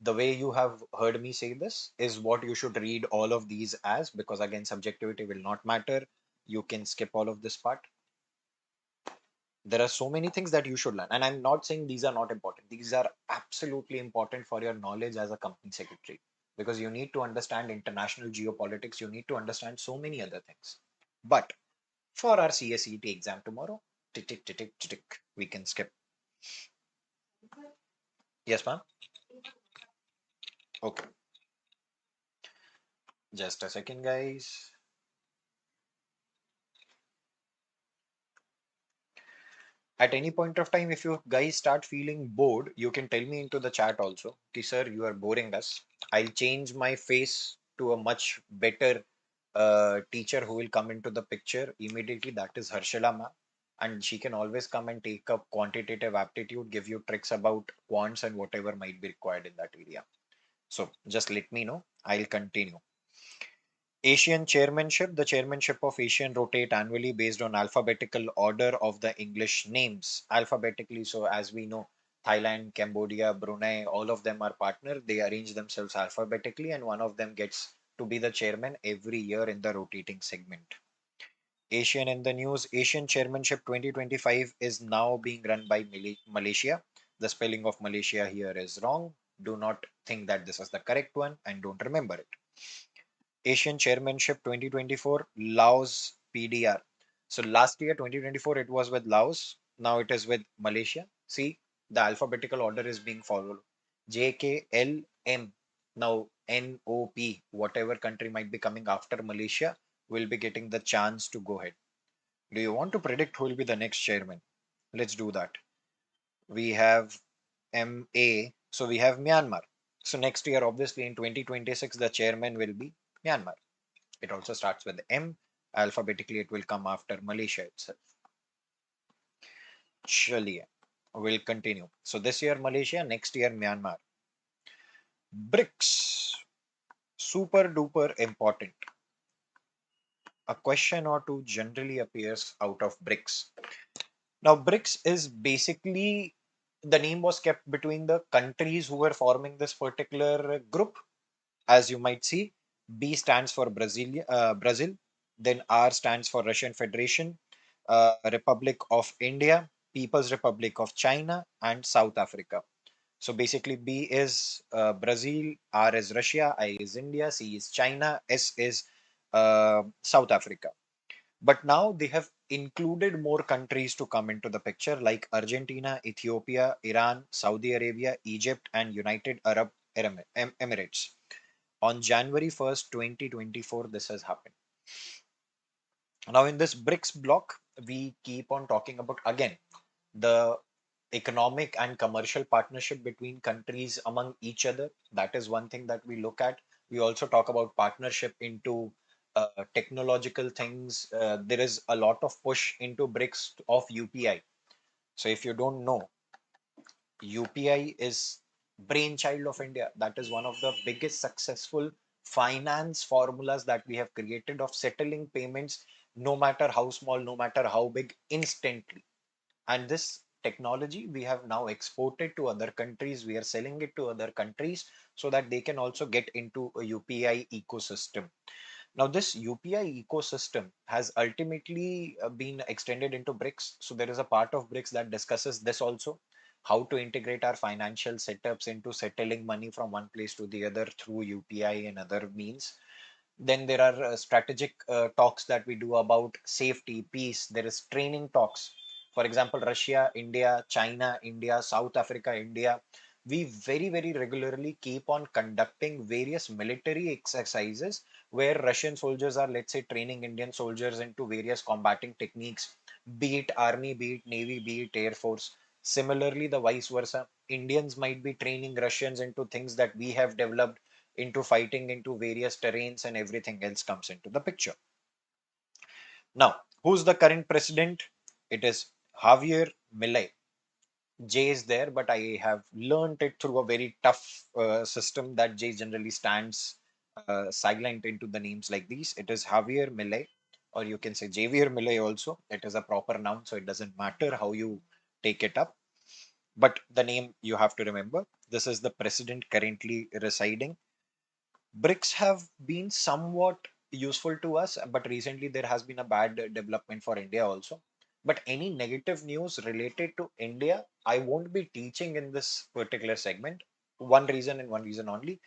The way you have heard me say this is what you should read all of these as, because again, subjectivity will not matter. You can skip all of this part. There are so many things that you should learn, and I'm not saying these are not important. These are absolutely important for your knowledge as a company secretary, because you need to understand international geopolitics, you need to understand so many other things. But for our CSET exam tomorrow, tick tick tick tick tick, we can skip. Yes, ma'am. Okay, just a second, guys. At any point of time, if you guys start feeling bored, you can tell me into the chat also. Okay, sir, you are boring us. I'll change my face to a much better teacher who will come into the picture immediately. That is Harshila ma'am. And she can always come and take up quantitative aptitude, give you tricks about quants and whatever might be required in that area. So just let me know. I'll continue. Asian chairmanship. The chairmanship of Asian rotate annually based on alphabetical order of the English names. Alphabetically, so as we know, Thailand, Cambodia, Brunei, all of them are partner. They arrange themselves alphabetically, and one of them gets to be the chairman every year in the rotating segment. Asian in the news. Asian chairmanship 2025 is now being run by Malaysia. The spelling of Malaysia here is wrong. Do not think that this is the correct one and don't remember it. Asian Chairmanship 2024, Laos PDR. So last year, 2024, it was with Laos. Now it is with Malaysia. See, the alphabetical order is being followed. JKLM. Now NOP, whatever country might be coming after Malaysia, will be getting the chance to go ahead. Do you want to predict who will be the next chairman? Let's do that. We have MA. So we have Myanmar. So next year, obviously in 2026, the chairman will be Myanmar. It also starts with M. Alphabetically, it will come after Malaysia itself. Chaliye. We'll continue. So this year Malaysia, next year Myanmar. BRICS. Super duper important. A question or two generally appears out of BRICS. Now, BRICS is basically, the name was kept between the countries who were forming this particular group. As you might see, B stands for Brazil, then R stands for Russian Federation, Republic of India, People's Republic of China, and South Africa. So basically, B is Brazil, R is Russia, I is India, C is China, S is South Africa. But now they have included more countries to come into the picture, like Argentina, Ethiopia, Iran, Saudi Arabia, Egypt, and United Arab Emirates. On January 1st, 2024, this has happened. Now, in this BRICS block, we keep on talking about again the economic and commercial partnership between countries among each other. That is one thing that we look at. We also talk about partnership into technological things. There is a lot of push into BRICS of UPI. So, if you don't know, UPI is brainchild of India. That is one of the biggest successful finance formulas that we have created of settling payments, no matter how small, no matter how big, instantly. And this technology we have now exported to other countries. We are selling it to other countries so that they can also get into a UPI ecosystem. Now, this UPI ecosystem has ultimately been extended into BRICS. So there is a part of BRICS that discusses this also, how to integrate our financial setups into settling money from one place to the other through UPI and other means. Then there are strategic talks that we do about safety, peace. There is training talks. For example, Russia, India, China, India, South Africa, India. We very, very regularly keep on conducting various military exercises where Russian soldiers are, let's say, training Indian soldiers into various combating techniques, be it army, be it navy, be it air force. Similarly, the vice versa. Indians might be training Russians into things that we have developed into fighting into various terrains, and everything else comes into the picture. Now, who's the current president? It is Javier Milei. J is there, but I have learned it through a very tough system that J generally stands silent into the names like these. It is Javier Milei, or you can say Javier Milei also. It is a proper noun, so it doesn't matter how you take it up. But the name you have to remember. This is the president currently residing. Bricks have been somewhat useful to us, but recently there has been a bad development for India also. But any negative news related to India, I won't be teaching in this particular segment. One reason and one reason only.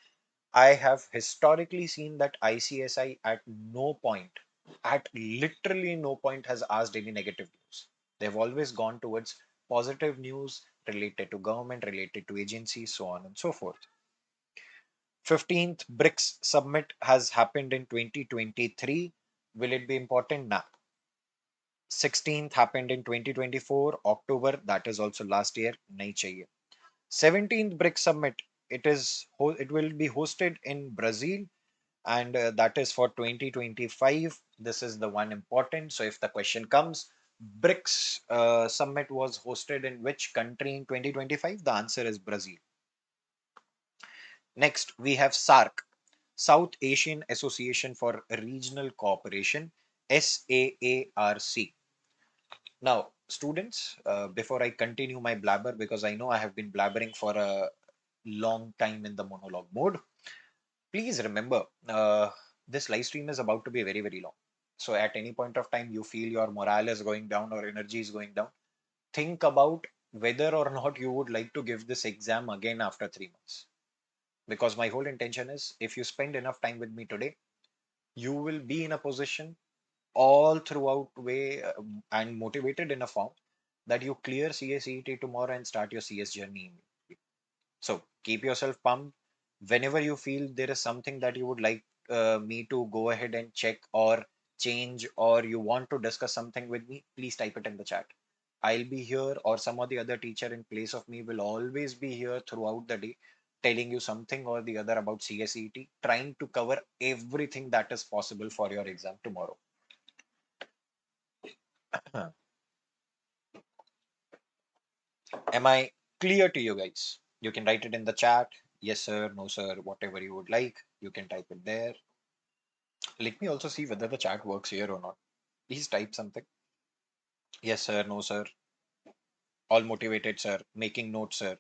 I have historically seen that ICSI at literally no point, has asked any negative news. They've always gone towards positive news related to government, related to agencies, so on and so forth. 15th BRICS summit has happened in 2023. Will it be important? Nah. 16th happened in 2024, October. That is also last year. Nahi chahiye. 17th BRICS summit. It will be hosted in Brazil, and that is for 2025. This is the one important. So if the question comes, BRICS summit was hosted in which country in 2025? The answer is Brazil. Next, we have SAARC, South Asian Association for Regional Cooperation, SAARC. Now, students, before I continue my blabber, because I know I have been blabbering for a long time in the monologue mode, please remember this live stream is about to be very, very long. So, at any point of time, you feel your morale is going down or energy is going down, think about whether or not you would like to give this exam again after 3 months. Because my whole intention is if you spend enough time with me today, you will be in a position all throughout way and motivated in a form that you clear CSEET tomorrow and start your CS journey immediately. So keep yourself pumped. Whenever you feel there is something that you would like me to go ahead and check or change, or you want to discuss something with me, please type it in the chat. I'll be here, or some of the other teacher in place of me will always be here throughout the day, telling you something or the other about CSET, trying to cover everything that is possible for your exam tomorrow. Am I clear to you guys? You can write it in the chat. Yes, sir. No, sir. Whatever you would like, you can type it there. Let me also see whether the chat works here or not. Please type something. Yes, sir. No, sir. All motivated, sir. Making notes, sir.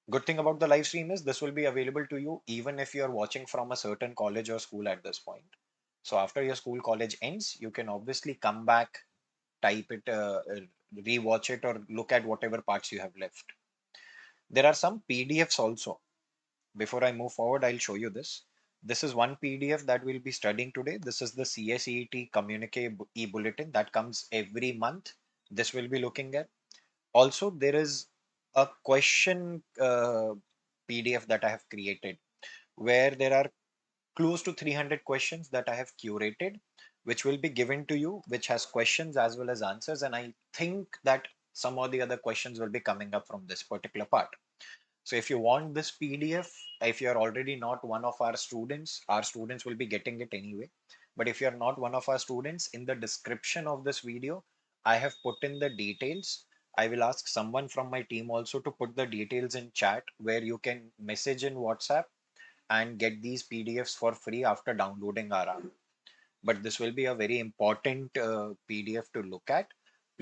Good thing about the live stream is this will be available to you even if you're watching from a certain college or school at this point. So after your school college ends, you can obviously come back, type it, rewatch it, or look at whatever parts you have left. There are some PDFs also. Before I move forward, I'll show you this. This is one PDF that we'll be studying today. This is the CSEET Communique e-bulletin that comes every month. This will be looking at. Also, there is a question PDF that I have created where there are close to 300 questions that I have curated, which will be given to you, which has questions as well as answers. And I think that some of the other questions will be coming up from this particular part. So if you want this PDF, if you're already not one of our students will be getting it anyway. But if you're not one of our students, in the description of this video, I have put in the details. I will ask someone from my team also to put the details in chat where you can message in WhatsApp and get these PDFs for free after downloading our app. But this will be a very important PDF to look at.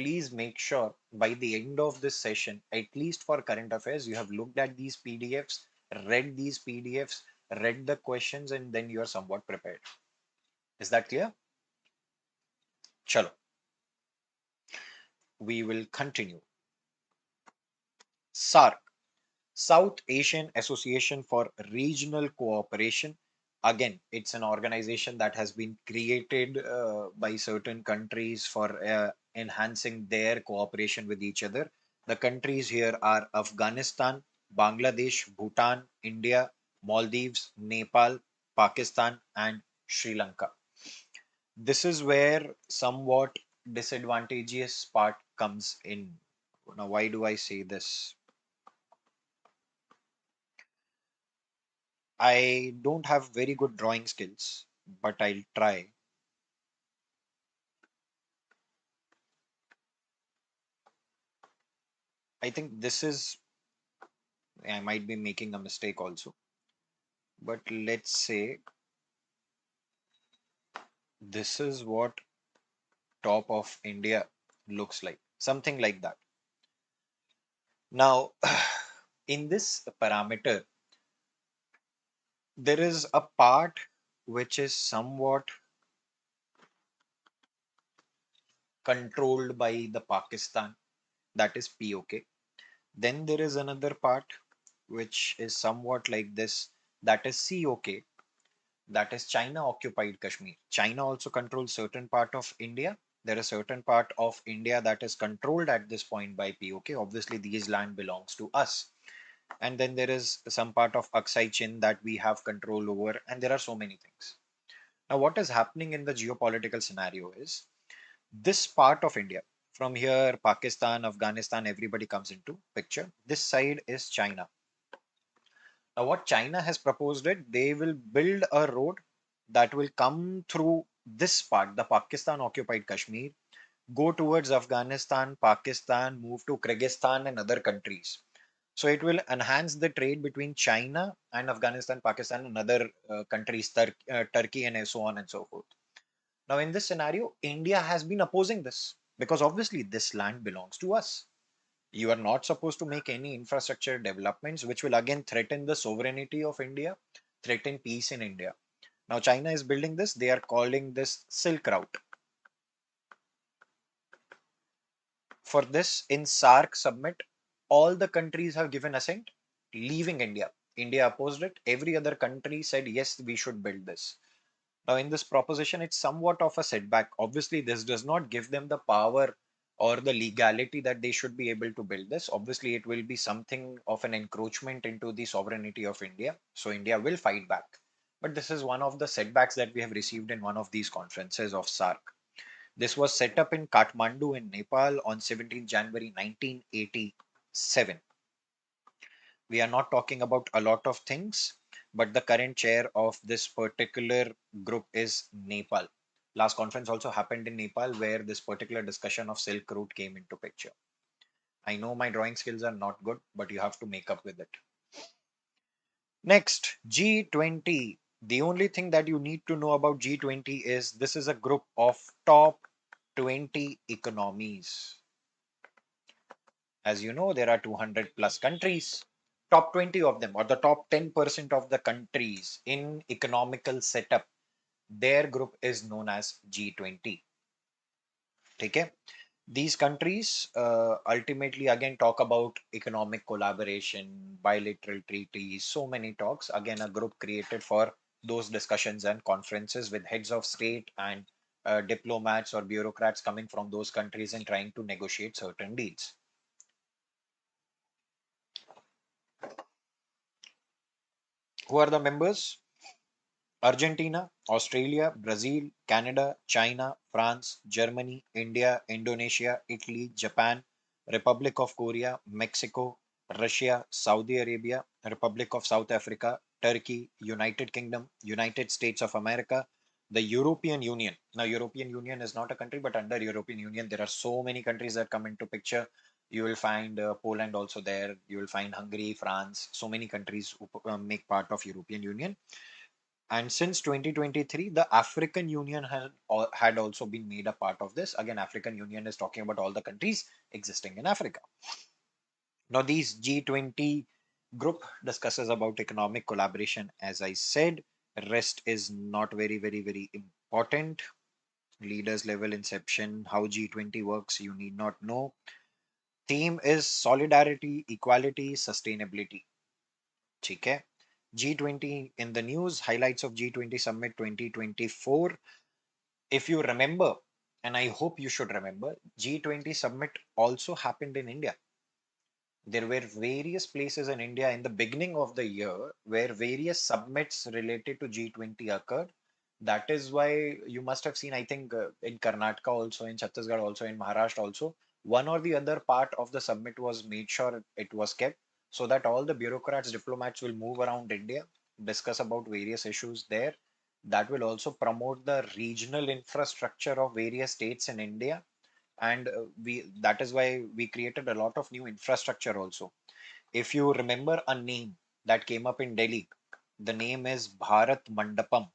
please make sure by the end of this session, at least for current affairs, you have looked at these PDFs, read these PDFs, read the questions, and then you are somewhat prepared. Is that clear? Chalo, we will continue. SARC, South Asian Association for Regional Cooperation. Again, it's an organization that has been created by certain countries for enhancing their cooperation with each other. The countries here are Afghanistan, Bangladesh, Bhutan, India, Maldives, Nepal, Pakistan, and Sri Lanka. This is where somewhat disadvantageous part comes in. Now, why do I say this? I don't have very good drawing skills, but I'll try. I think this is, I might be making a mistake also, but let's say this is what top of India looks like, something like that. Now, in this parameter, there is a part which is somewhat controlled by the Pakistan, that is POK. Then there is another part which is somewhat like this, that is COK, that is China occupied Kashmir. China also controls certain part of India. There is certain part of India that is controlled at this point by POK. Obviously, these land belongs to us. And then there is some part of Aksai Chin that we have control over, and there are so many things. Now, what is happening in the geopolitical scenario is this part of India, from here, Pakistan, Afghanistan, everybody comes into picture. This side is China. Now, what China has proposed it, they will build a road that will come through this part, the Pakistan occupied Kashmir, go towards Afghanistan, Pakistan, move to Kyrgyzstan and other countries. So it will enhance the trade between China and Afghanistan, Pakistan, and other countries, Turkey, and so on and so forth. Now, in this scenario, India has been opposing this because obviously this land belongs to us. You are not supposed to make any infrastructure developments which will again threaten the sovereignty of India, threaten peace in India. Now, China is building this, they are calling this Silk Route. For this, in SARC summit, all the countries have given assent, leaving India. India opposed it. Every other country said, yes, we should build this. Now, in this proposition, it's somewhat of a setback. Obviously, this does not give them the power or the legality that they should be able to build this. Obviously, it will be something of an encroachment into the sovereignty of India. So, India will fight back. But this is one of the setbacks that we have received in one of these conferences of SARC. This was set up in Kathmandu in Nepal on 17 January 1987. We are not talking about a lot of things, but the current chair of this particular group is Nepal. Last conference also happened in Nepal where this particular discussion of Silk Route came into picture. I know my drawing skills are not good, but you have to make up with it. Next, G20. The only thing that you need to know about G20 is this is a group of top 20 economies. As you know, there are 200 plus countries. Top 20 of them, or the top 10% of the countries in economical setup, their group is known as G20. Okay. These countries ultimately again talk about economic collaboration, bilateral treaties, so many talks. Again, a group created for those discussions and conferences with heads of state and diplomats or bureaucrats coming from those countries and trying to negotiate certain deals. Who are the members? Argentina, Australia, Brazil, Canada, China, France, Germany, India, Indonesia, Italy, Japan, Republic of Korea, Mexico, Russia, Saudi Arabia, Republic of South Africa, Turkey, United Kingdom, United States of America, the European Union. Now, European Union is not a country, but under European Union, there are so many countries that come into picture. You will find Poland also there. You will find Hungary, France, so many countries who make part of European Union. And since 2023, the African Union had also been made a part of this. Again, African Union is talking about all the countries existing in Africa. Now, these G20 group discusses about economic collaboration. As I said, rest is not very important. Leaders level inception, how G20 works, you need not know. Theme is solidarity, equality, sustainability. ठीक है. G20 in the news, highlights of G20 Summit 2024. If you remember, and I hope you should remember, G20 Summit also happened in India. There were various places in India in the beginning of the year where various summits related to G20 occurred. That is why you must have seen, I think, in Karnataka also, in Chhattisgarh also, in Maharashtra also, one or the other part of the summit was made sure it was kept so that all the bureaucrats, diplomats will move around India, discuss about various issues there. That will also promote the regional infrastructure of various states in India, and we that is why we created a lot of new infrastructure also. If you remember a name that came up in Delhi, the name is Bharat Mandapam.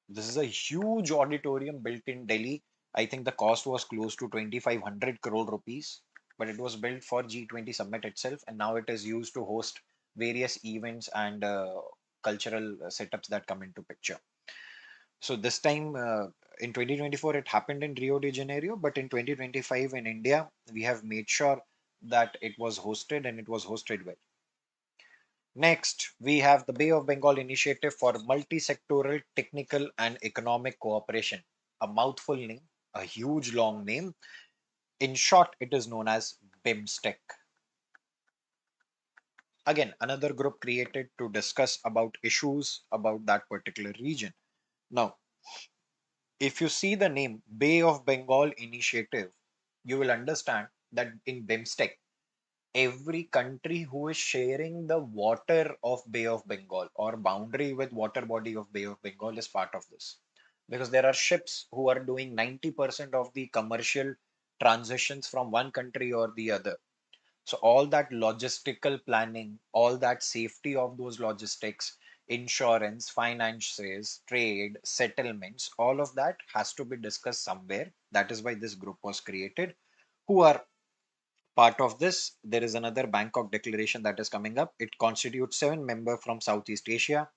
This is a huge auditorium built in Delhi. I think the cost was close to 2500 crore rupees, but it was built for G20 summit itself, and now it is used to host various events and cultural setups that come into picture. So this time in 2024, it happened in Rio de Janeiro, but in 2025 in India, we have made sure that it was hosted and it was hosted well. Next, we have the Bay of Bengal Initiative for Multi-Sectoral Technical and Economic Cooperation. A mouthful name, a huge long name. In short, it is known as BIMSTEC. Again, another group created to discuss about issues about that particular region. Now, if you see the name Bay of Bengal Initiative, you will understand that in BIMSTEC, every country who is sharing the water of Bay of Bengal or boundary with water body of Bay of Bengal is part of this. Because there are ships who are doing 90% of the commercial transitions from one country or the other. So all that logistical planning, all that safety of those logistics, insurance, finances, trade, settlements, all of that has to be discussed somewhere. That is why this group was created. Who are part of this? There is another Bangkok Declaration that is coming up. It constitutes 7 members from Southeast Asia,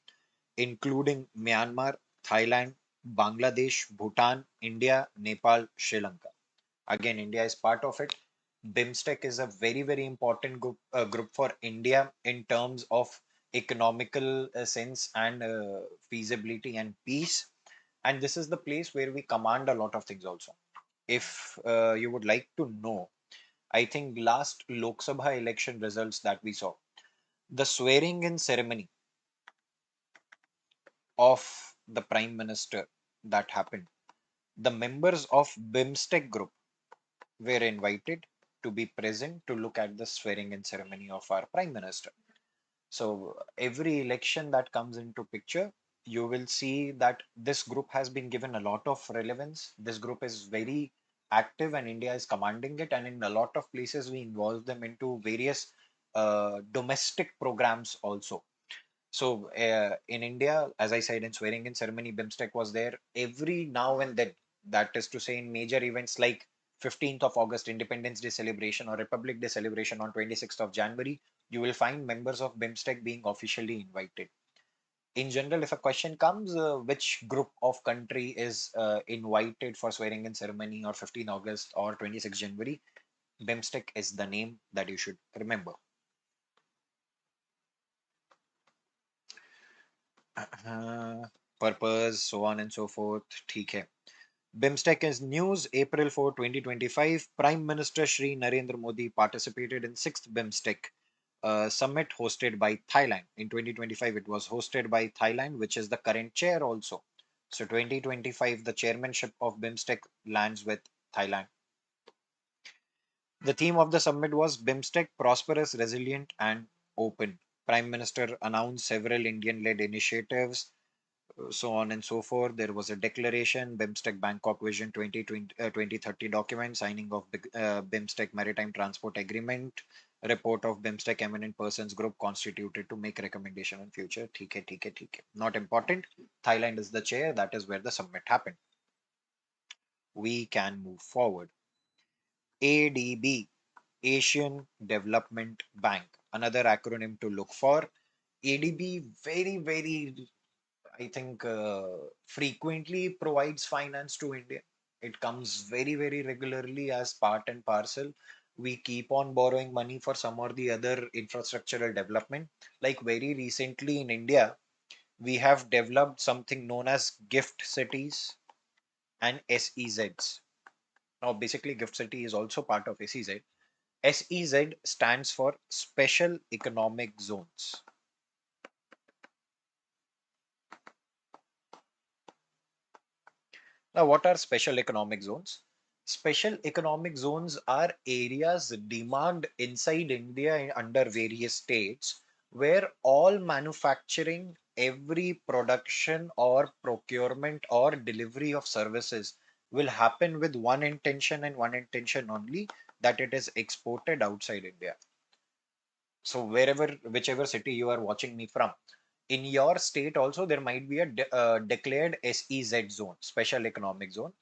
including Myanmar, Thailand, Bangladesh, Bhutan, India, Nepal, Sri Lanka. Again, India is part of it. BIMSTEC is a very important group for India in terms of economical sense and feasibility and peace. And this is the place where we command a lot of things also. If you would like to know, I think last Lok Sabha election results that we saw, the swearing in ceremony of the Prime Minister that happened, the members of BIMSTEC group were invited to be present to look at the swearing in ceremony of our Prime Minister. So every election that comes into picture, you will see that this group has been given a lot of relevance. This group is very active and India is commanding it. And in a lot of places, we involve them into various domestic programs also. So in India, as I said, in swearing in ceremony, BIMSTEC was there every now and then. That is to say, in major events like 15th of August, Independence Day celebration, or Republic Day celebration on 26th of January, you will find members of BIMSTEC being officially invited. In general, if a question comes, which group of country is invited for swearing in ceremony or 15 August or 26 January, BIMSTEC is the name that you should remember. Purpose, so on and so forth. ठीक है. BIMSTEC is news. April 4, 2025. Prime Minister Shri Narendra Modi participated in 6th BIMSTEC summit hosted by Thailand. In 2025, it was hosted by Thailand, which is the current chair also. So 2025, the chairmanship of BIMSTEC lands with Thailand. The theme of the summit was BIMSTEC prosperous, resilient, and open. Prime Minister announced several Indian-led initiatives, so on and so forth. There was a declaration, BIMSTEC Bangkok Vision 2020, 2030 document, signing of BIMSTEC Maritime Transport Agreement. report of BIMSTEC eminent persons group constituted to make recommendation in future. ठीक है, ठीक है, ठीक है. Not important. Thailand is the chair. That is where the summit happened. We can move forward. ADB, Asian Development Bank, another acronym to look for. ADB very, I think, frequently provides finance to India. It comes very regularly as part and parcel. We keep on borrowing money for some or the other infrastructural development. Like very recently in India, we have developed something known as gift cities and SEZs. Now, basically, gift city is also part of SEZ. SEZ stands for Special Economic Zones. Now, what are special economic zones? Special economic zones are areas demarked inside India under various states where all manufacturing, every production or procurement or delivery of services will happen with one intention and one intention only, that it is exported outside India. So wherever, whichever city you are watching me from, in your state also there might be a declared SEZ zone, special economic zone,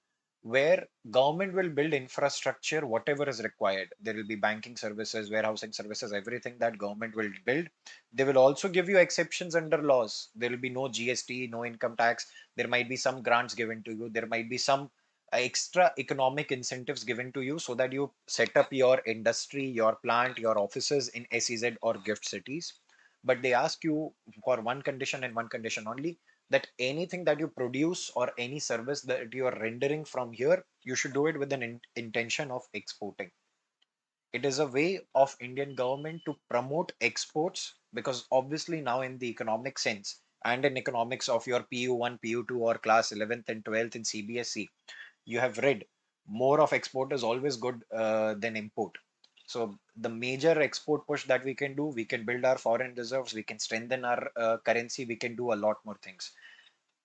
where government will build infrastructure, whatever is required. There will be banking services, warehousing services, everything that government will build. They will also give you exceptions under laws. There will be no GST, no income tax. There might be some grants given to you. There might be some extra economic incentives given to you so that you set up your industry, your plant, your offices in SEZ or gift cities. But they ask you for one condition and one condition only, that anything that you produce or any service that you are rendering from here, you should do it with an intention of exporting. It is a way of Indian government to promote exports, because obviously now in the economic sense and in economics of your PU1, PU2 or class 11th and 12th in CBSE, you have read more of export is always good than import. So the major export push that we can do, we can build our foreign reserves, we can strengthen our currency, we can do a lot more things.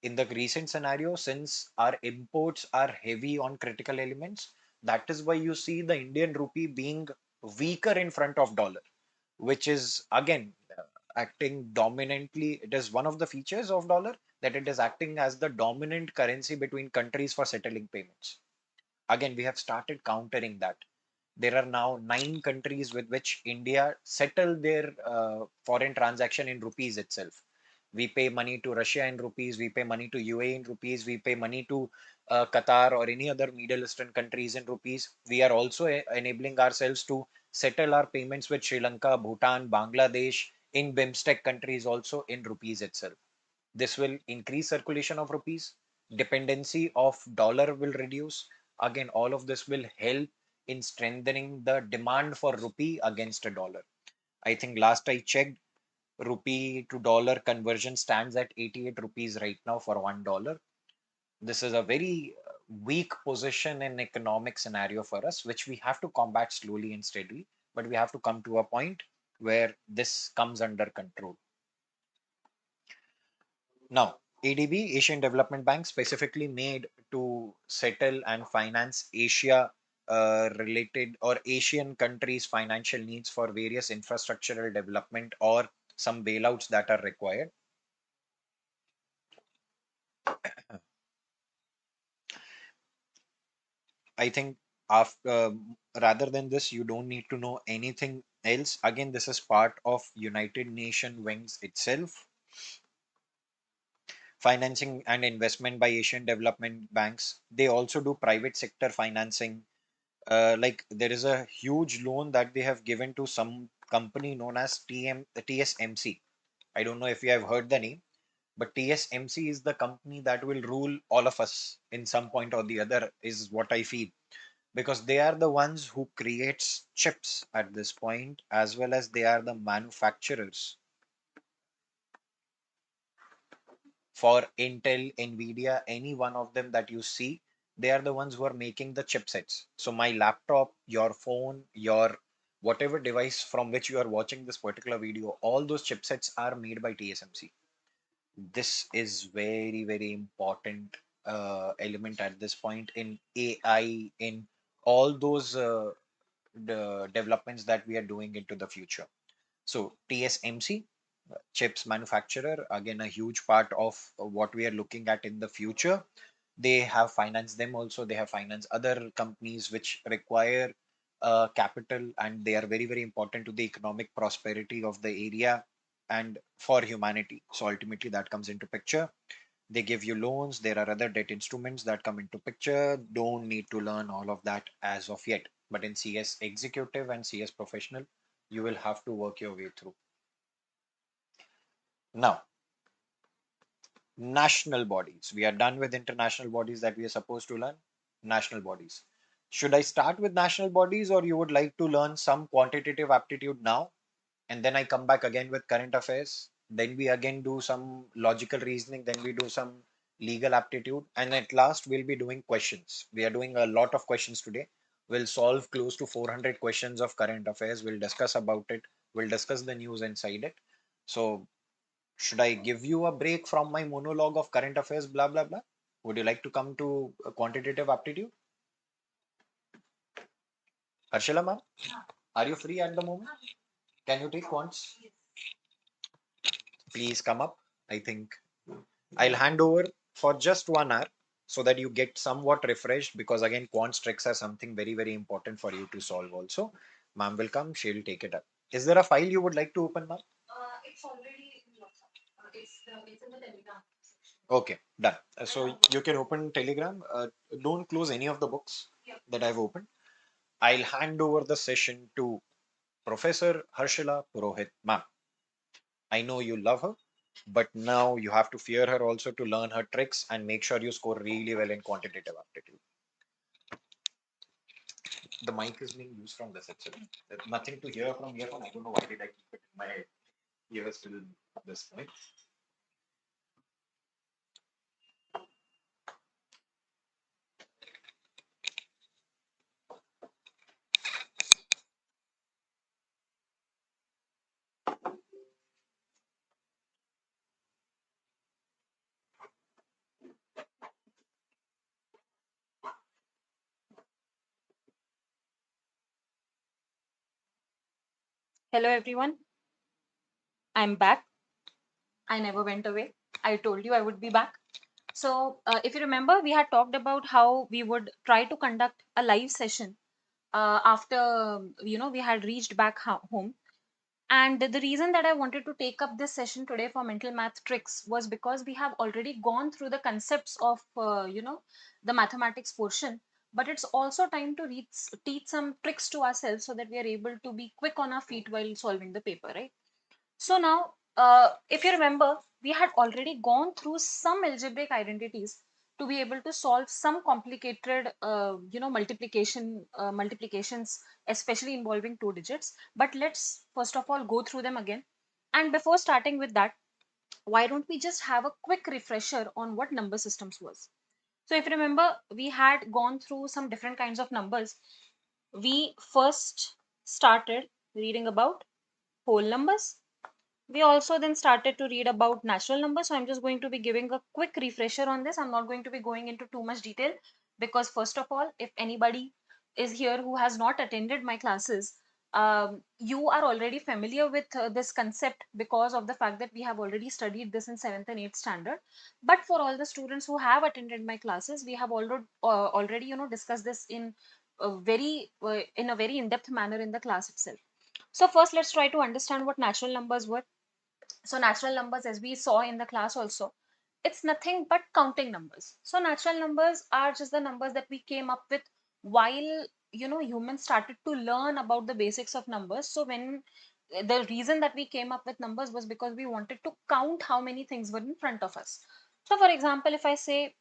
In the recent scenario, since our imports are heavy on critical elements, that is why you see the Indian rupee being weaker in front of dollar, which is again acting dominantly. It is one of the features of dollar, that it is acting as the dominant currency between countries for settling payments. Again, we have started countering that. There are now 9 countries with which India settle their foreign transaction in rupees itself. We pay money to Russia in rupees, we pay money to UAE in rupees, we pay money to Qatar or any other Middle Eastern countries in rupees. We are also enabling ourselves to settle our payments with Sri Lanka, Bhutan, Bangladesh, in BIMSTEC countries also in rupees itself. This will increase circulation of rupees. Dependency of dollar will reduce. Again, all of this will help in strengthening the demand for rupee against a dollar. I think last I checked, rupee to dollar conversion stands at 88 rupees right now for $1. This is a very weak position in economic scenario for us, which we have to combat slowly and steadily. But we have to come to a point where this comes under control. Now, ADB, Asian Development Bank, specifically made to settle and finance Asia related or Asian countries' financial needs for various infrastructural development or some bailouts that are required. I think after, rather than this, you don't need to know anything else. Again, this is part of United Nation wings itself. Financing and investment by Asian development banks. They also do private sector financing. Like there is a huge loan that they have given to some company known as TSMC. I don't know if you have heard the name, but TSMC is the company that will rule all of us in some point or the other, is what I feel, because they are the ones who creates chips at this point, as well as they are the manufacturers for Intel, Nvidia, any one of them that you see, they are the ones who are making the chipsets. So my laptop, your phone, your whatever device from which you are watching this particular video, all those chipsets are made by TSMC. This is very important element at this point in AI, in all those the developments that we are doing into the future. So TSMC, chips manufacturer, again a huge part of what we are looking at in the future. They have financed them also. They have financed other companies which require capital, and they are very, very important to the economic prosperity of the area and for humanity. So ultimately, that comes into picture. They give you loans. There are other debt instruments that come into picture. Don't need to learn all of that as of yet. But in CS executive and CS professional, you will have to work your way through. Now, national bodies. We are done with international bodies that we are supposed to learn. National bodies. Should I start with national bodies, or you would like to learn some quantitative aptitude now, and then I come back again with current affairs? Then we again do some logical reasoning. Then we do some legal aptitude, and at last we'll be doing questions. We are doing a lot of questions today. We'll solve close to 400 questions of current affairs. We'll discuss about it. We'll discuss the news inside it. So should I give you a break from my monologue of current affairs, blah, blah, blah? Would you like to come to a quantitative aptitude? Harshila ma'am, are you free at the moment? Can you take quants? Please come up. I think I'll hand over for just 1 hour so that you get somewhat refreshed, because again, quants tricks are something very, very important for you to solve also. Ma'am will come, she'll take it up. Is there a file you would like to open, ma'am? Okay, done. So you can open Telegram. Don't close any of the books that I've opened. I'll hand over the session to Professor Harshila Purohit. Ma'am, I know you love her, but now you have to fear her also to learn her tricks and make sure you score really well in quantitative aptitude. The mic is being used from this itself. There's nothing to hear from earphone. I don't know why did I keep it in my ears till this point. Hello everyone, I'm back. I never went away. I told you I would be back. So, if you remember, we had talked about how we would try to conduct a live session after we had reached back home. And the reason that I wanted to take up this session today for mental math tricks was because we have already gone through the concepts of the mathematics portion. But it's also time to teach some tricks to ourselves so that we are able to be quick on our feet while solving the paper, right? So now, if you remember, we had already gone through some algebraic identities to be able to solve some complicated, multiplications, especially involving two digits. But let's first of all go through them again. And before starting with that, why don't we just have a quick refresher on what number systems was? So if you remember, we had gone through some different kinds of numbers. We first started reading about whole numbers. We also then started to read about natural numbers. So I'm just going to be giving a quick refresher on this. I'm not going to be going into too much detail because, first of all, if anybody is here who has not attended my classes, you are already familiar with this concept because of the fact that we have already studied this in 7th and 8th standard. But for all the students who have attended my classes, we have already discussed this in a very in-depth manner in the class itself. So first, let's try to understand what natural numbers were. So natural numbers, as we saw in the class also, it's nothing but counting numbers. So natural numbers are just the numbers that we came up with while humans started to learn about the basics of numbers. So when the reason that we came up with numbers was because we wanted to count how many things were in front of us. So for example, if I say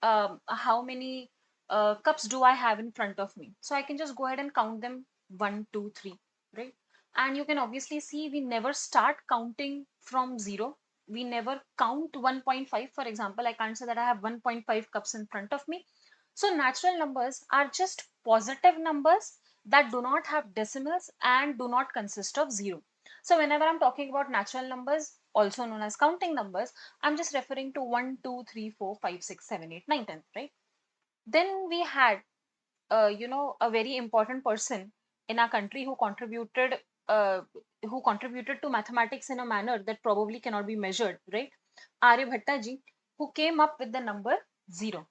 how many cups do I have in front of me, so I can just go ahead and count them, one, two, three, right? And you can obviously see we never start counting from zero. We never count 1.5. For example, I can't say that I have 1.5 cups in front of me. So natural numbers are just positive numbers that do not have decimals and do not consist of zero. So whenever I'm talking about natural numbers, also known as counting numbers, I'm just referring to 1, 2, 3, 4, 5, 6, 7, 8, 9, 10, 10, 9, 10, 9, 10, 9, 10, 9, 10, 9, 10, 9, 10. Right? Then we had, a very important person in our country uh, who contributed to mathematics in a manner that probably cannot be measured, right? Aryabhatta ji, who came up with the number 0.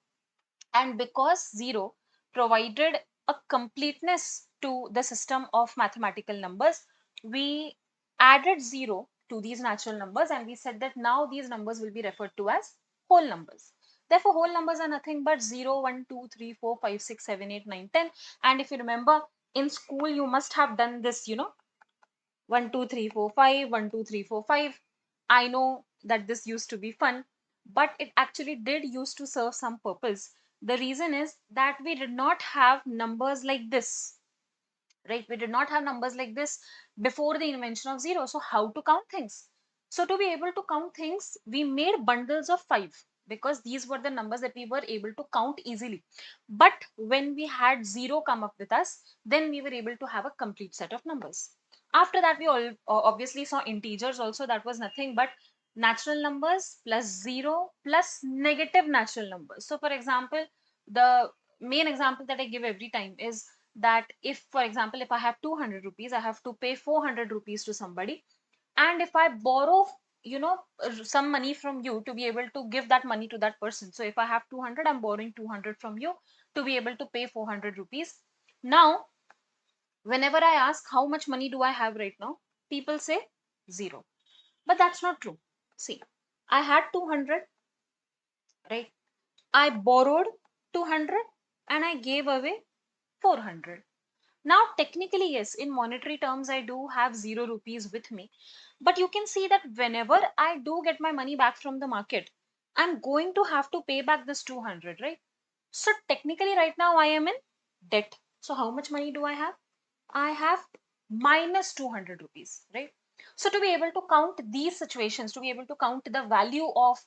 And because 0 provided a completeness to the system of mathematical numbers, we added 0 to these natural numbers and we said that now these numbers will be referred to as whole numbers. Therefore, whole numbers are nothing but 0, 1, 2, 3, 4, 5, 6, 7, 8, 9, 10. And if you remember, in school, you must have done this, 1, 2, 3, 4, 5, 1, 2, 3, 4, 5. I know that this used to be fun, but it actually did used to serve some purpose. The reason is that we did not have numbers like this, right? We did not have numbers like this before the invention of 0. So how to count things? So to be able to count things, we made bundles of 5 because these were the numbers that we were able to count easily. But when we had 0 come up with us, then we were able to have a complete set of numbers. After that, we all obviously saw integers also. That was nothing but natural numbers plus 0 plus negative natural numbers. So for example, the main example that I give every time is that if, for example, if I have 200 rupees, I have to pay 400 rupees to somebody. And if I borrow, some money from you to be able to give that money to that person. So if I have 200, I'm borrowing 200 from you to be able to pay 400 rupees. Now, whenever I ask how much money do I have right now, people say 0. But that's not true. See, I had 200, right? I borrowed 200 and I gave away 400. Now, technically, yes, in monetary terms, I do have 0 rupees with me. But you can see that whenever I do get my money back from the market, I'm going to have to pay back this 200, right? So, technically, right now, I am in debt. So, how much money do I have? I have minus 200 rupees, right? So to be able to count these situations, to be able to count the value of,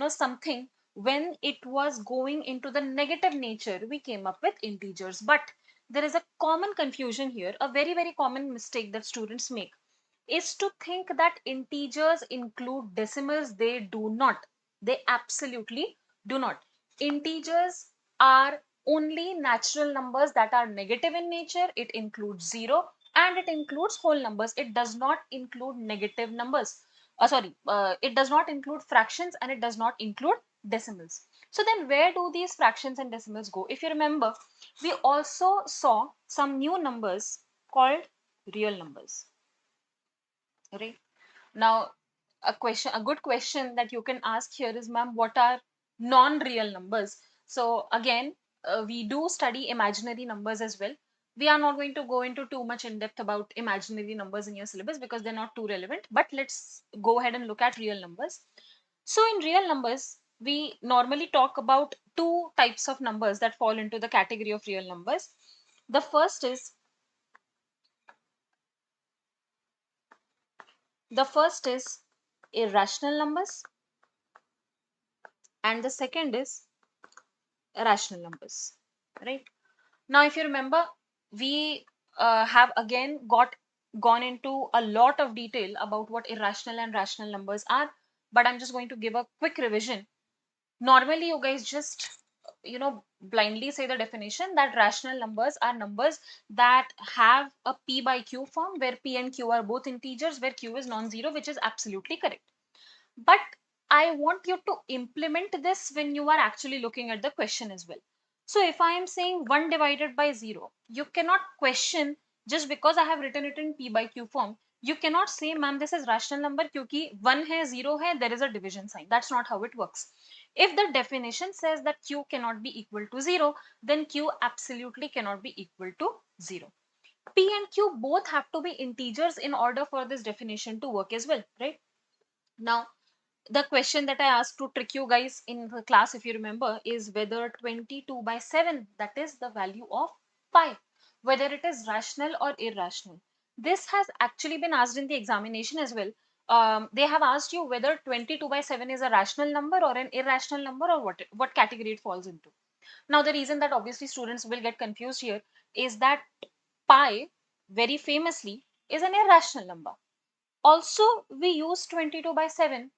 something when it was going into the negative nature, we came up with integers. But there is a common confusion here, a very, very common mistake that students make is to think that integers include decimals. They do not. They absolutely do not. Integers are only natural numbers that are negative in nature. It includes 0 and it includes whole numbers. It does not include negative numbers. It does not include fractions and it does not include decimals. So then where do these fractions and decimals go? If you remember, we also saw some new numbers called real numbers, right? Now, a good question that you can ask here is, ma'am, what are non-real numbers? So again, we do study imaginary numbers as well. We are not going to go into too much in depth about imaginary numbers in your syllabus because they're not too relevant. But let's go ahead and look at real numbers. So in real numbers, we normally talk about two types of numbers that fall into the category of real numbers. The first is the first is irrational numbers, and the second is rational numbers, right? Now, if you remember, we have again gone into a lot of detail about what irrational and rational numbers are, but I'm just going to give a quick revision. Normally, you guys just blindly say the definition that rational numbers are numbers that have a p by q form where p and q are both integers, where q is non-zero, which is absolutely correct. But I want you to implement this when you are actually looking at the question as well. So if I am saying 1 divided by 0, you cannot question just because I have written it in p by q form. You cannot say, ma'am, this is rational number क्योंकि 1 है 0 है, there is a division sign. That's not how it works. If the definition says that q cannot be equal to 0, then q absolutely cannot be equal to 0. P and q both have to be integers in order for this definition to work as well, right? Now, the question that I asked to trick you guys in the class, if you remember, is whether 22 by 7, that is the value of pi, whether it is rational or irrational. This has actually been asked in the examination as well. They have asked you whether 22 by 7 is a rational number or an irrational number, or what category it falls into. Now, the reason that obviously students will get confused here is that pi, very famously, is an irrational number. Also, we use 22 by 7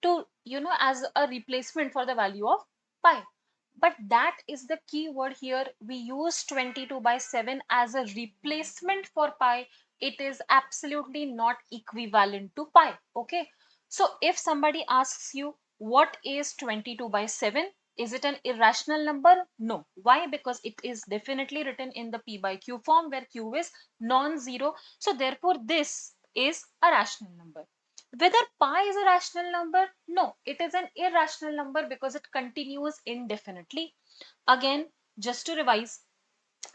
to, as a replacement for the value of pi. But that is the key word here. We use 22 by 7 as a replacement for pi. It is absolutely not equivalent to pi. Okay. So if somebody asks you what is 22 by 7, is it an irrational number? No. Why? Because it is definitely written in the p by q form where q is non-zero. So therefore this is a rational number. Whether pi is a rational number? No, it is an irrational number because it continues indefinitely. Again, just to revise,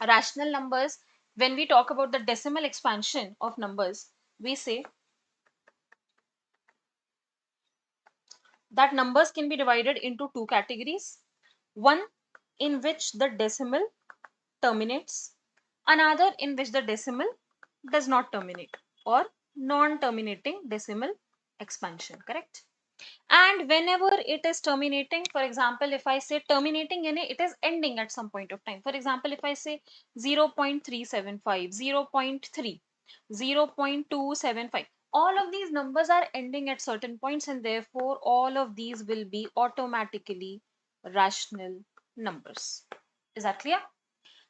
rational numbers, when we talk about the decimal expansion of numbers, we say that numbers can be divided into two categories. One in which the decimal terminates, another in which the decimal does not terminate, or non-terminating decimal expansion, correct? And whenever it is terminating, for example, if I say terminating, it is ending at some point of time. For example, if I say 0.375, 0.3, 0.275, all of these numbers are ending at certain points, and therefore all of these will be automatically rational numbers. Is that clear?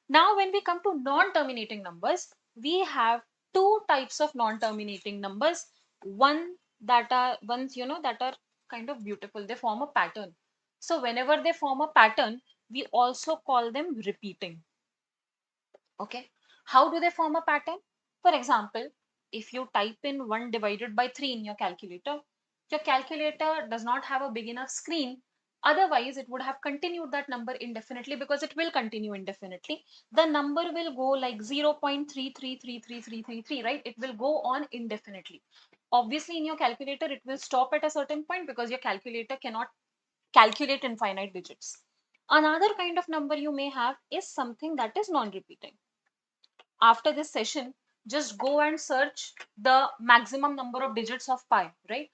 Now, when we come to non-terminating numbers, we have two types of non-terminating numbers. One that are ones, that are kind of beautiful. They form a pattern. So whenever they form a pattern, we also call them repeating. Okay. How do they form a pattern? For example, if you type in 1 divided by 3 in your calculator does not have a big enough screen. Otherwise, it would have continued that number indefinitely, because it will continue indefinitely. The number will go like 0.333333, right? It will go on indefinitely. Obviously, in your calculator, it will stop at a certain point because your calculator cannot calculate infinite digits. Another kind of number you may have is something that is non-repeating. After this session, just go and search the maximum number of digits of pi, right?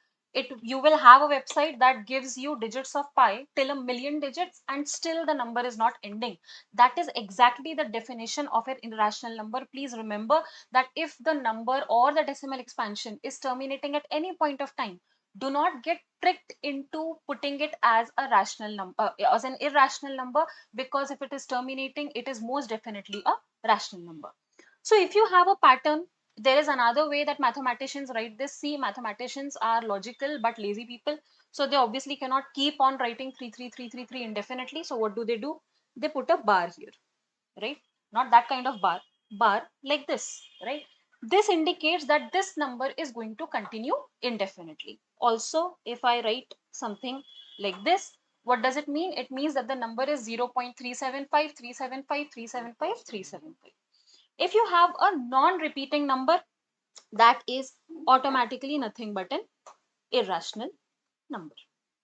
You will have a website that gives you digits of pi till a million digits, and still the number is not ending. That is exactly the definition of an irrational number. Please remember that if the number or the decimal expansion is terminating at any point of time, do not get tricked into putting it as a rational number, as an irrational number, because if it is terminating, it is most definitely a rational number. So if you have a pattern, there is another way that mathematicians write this. See, mathematicians are logical but lazy people. So they obviously cannot keep on writing 33333 indefinitely. So what do? They put a bar here, right? Not that kind of bar like this, right? This indicates that this number is going to continue indefinitely. Also, if I write something like this, what does it mean? It means that the number is 0.375, 375, 375, 375. If you have a non-repeating number, that is automatically nothing but an irrational number.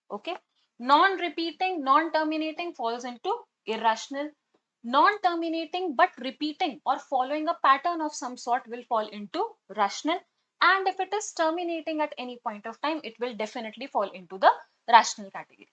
Okay. Non-repeating, non-terminating falls into irrational. Non-terminating but repeating or following a pattern of some sort will fall into rational. And if it is terminating at any point of time, it will definitely fall into the rational category.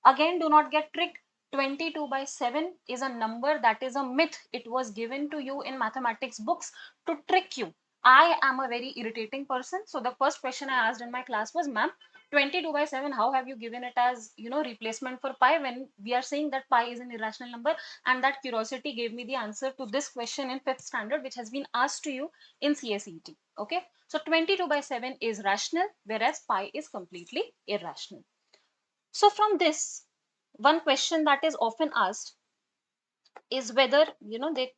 Again, do not get tricked. 22 by 7 is a number that is a myth. It was given to you in mathematics books to trick you. I am a very irritating person. So the first question I asked in my class was, ma'am, 22 by 7, how have you given it as, replacement for pi, when we are saying that pi is an irrational number? And that curiosity gave me the answer to this question in 5th standard, which has been asked to you in CSEET. Okay. So 22 by 7 is rational, whereas pi is completely irrational. So from this, one question that is often asked is whether, they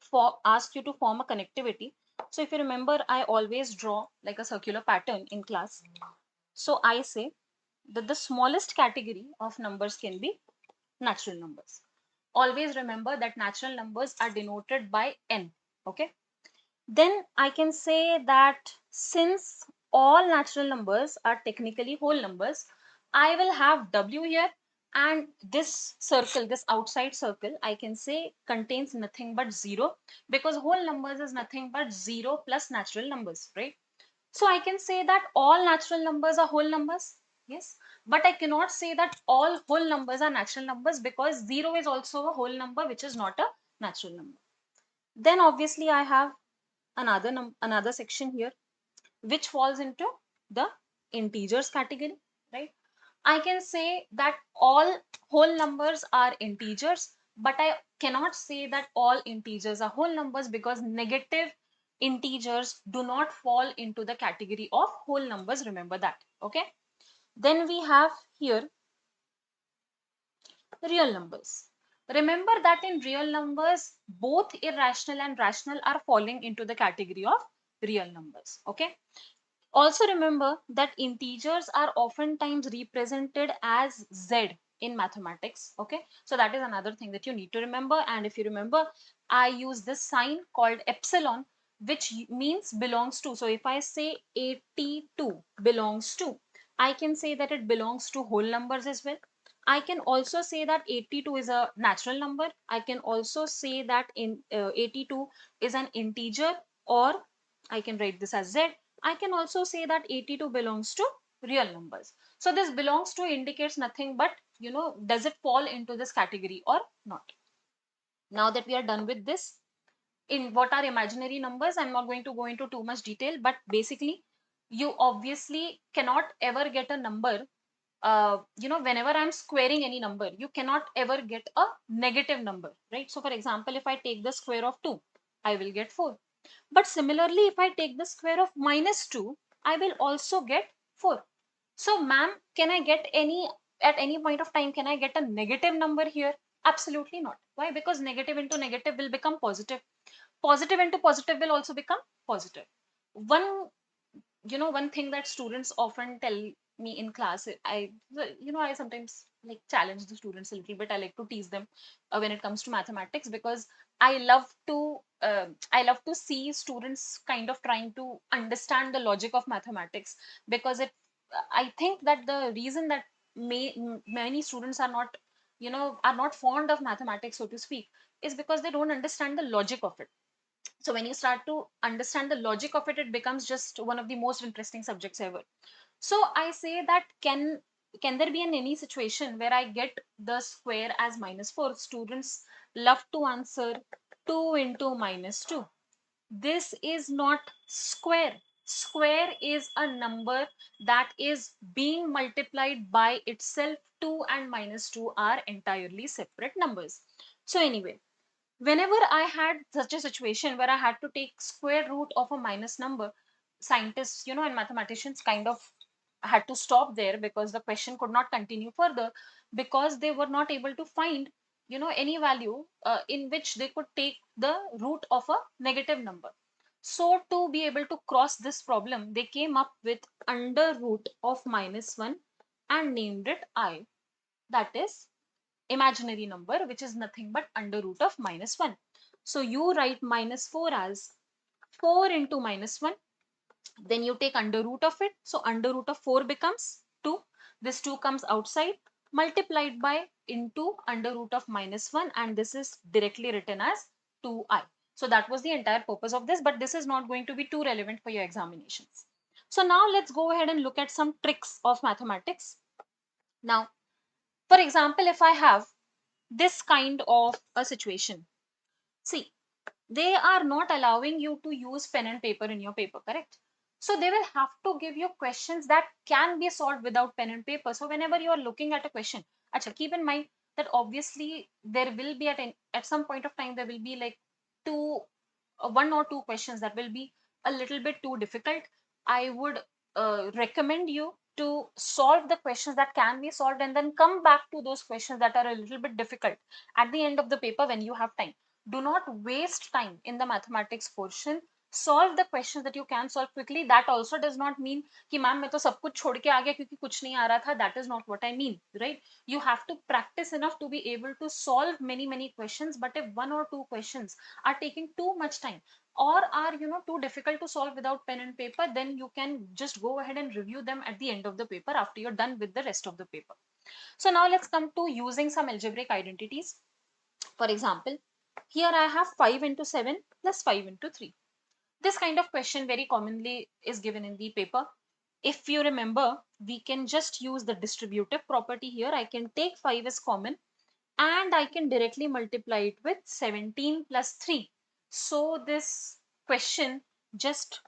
ask you to form a connectivity. So if you remember, I always draw like a circular pattern in class. So I say that the smallest category of numbers can be natural numbers. Always remember that natural numbers are denoted by n. Okay. Then I can say that since all natural numbers are technically whole numbers, I will have W here, and this circle, this outside circle, I can say contains nothing but 0, because whole numbers is nothing but 0 plus natural numbers, right? So I can say that all natural numbers are whole numbers. Yes, but I cannot say that all whole numbers are natural numbers, because 0 is also a whole number, which is not a natural number. Then obviously I have another section here which falls into the integers category, right? I can say that all whole numbers are integers, but I cannot say that all integers are whole numbers, because negative integers do not fall into the category of whole numbers. Remember that. Okay. Then we have here real numbers. Remember that in real numbers, both irrational and rational are falling into the category of real numbers. Okay. Also remember that integers are oftentimes represented as z in mathematics. Okay, so that is another thing that you need to remember. And if you remember, I use this sign called epsilon, which means belongs to. So if I say 82 belongs to, I can say that it belongs to whole numbers as well. I can also say that 82 is a natural number. I can also say that 82 is an integer, or I can write this as z. I can also say that 82 belongs to real numbers. So this belongs to indicates nothing but, does it fall into this category or not? Now that we are done with this, in what are imaginary numbers, I'm not going to go into too much detail, but basically, you obviously cannot ever get a number. Whenever I'm squaring any number, you cannot ever get a negative number, right? So, for example, if I take the square of 2, I will get 4. But similarly, if I take the square of minus 2, I will also get 4. So, ma'am, can I get at any point of time, can I get a negative number here? Absolutely not. Why? Because negative into negative will become positive. Positive into positive will also become positive. One one thing that students often tell me in class, I sometimes like challenge the students a little bit. I like to tease them when it comes to mathematics, because I love to see students kind of trying to understand the logic of mathematics, because I think that the reason that many students are not are not fond of mathematics, so to speak, is because they don't understand the logic of it. So when you start to understand the logic of it, it becomes just one of the most interesting subjects ever. So I say that, can there be in any situation where I get the square as minus 4? Students love to answer 2 into minus 2. This is not square. Square is a number that is being multiplied by itself. 2 and minus 2 are entirely separate numbers. So anyway, whenever I had such a situation where I had to take square root of a minus number, scientists, and mathematicians kind of had to stop there, because the question could not continue further, because they were not able to find, any value in which they could take the root of a negative number. So to be able to cross this problem, they came up with under root of minus 1 and named it I. That is imaginary number, which is nothing but under root of minus 1. So you write minus 4 as 4 into minus 1. Then you take under root of it. So under root of 4 becomes 2. This 2 comes outside, multiplied by into under root of minus 1. And this is directly written as 2i. So that was the entire purpose of this. But this is not going to be too relevant for your examinations. So now let's go ahead and look at some tricks of mathematics. Now, for example, if I have this kind of a situation. See, they are not allowing you to use pen and paper in your paper, correct? So they will have to give you questions that can be solved without pen and paper. So whenever you are looking at a question, actually keep in mind that obviously there will be at some point of time, there will be like two one or two questions that will be a little bit too difficult. I would recommend you to solve the questions that can be solved, and then come back to those questions that are a little bit difficult at the end of the paper when you have time. Do not waste time in the mathematics portion. Solve the questions that you can solve quickly. That also does not mean कि ma'am मैं तो सब कुछ छोड़ के आ गया क्योंकि कुछ नहीं आ रहा था. That is not what I mean, right? You have to practice enough to be able to solve many questions. But if one or two questions are taking too much time, or are too difficult to solve without pen and paper, then you can just go ahead and review them at the end of the paper after you're done with the rest of the paper. So now let's come to using some algebraic identities. For example, here I have 5 into 7 plus 5 into 3. This kind of question very commonly is given in the paper. If you remember, we can just use the distributive property here. I can take 5 as common, and I can directly multiply it with 17 plus 3. So this question just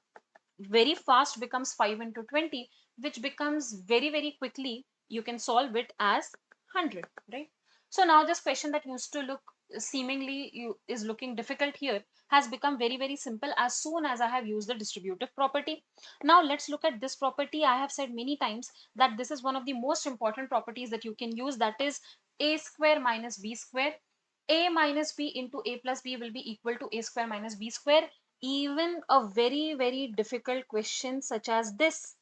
very fast becomes 5 into 20, which becomes very quickly, you can solve it as 100, right? So now this question that used to look seemingly is looking difficult here has become very very simple as soon as I have used the distributive property. Now let's look at this property. I have said many times that this is one of the most important properties that you can use, that is a square minus b square. A minus b into a plus b will be equal to a square minus b square. Even a very very difficult question such as this,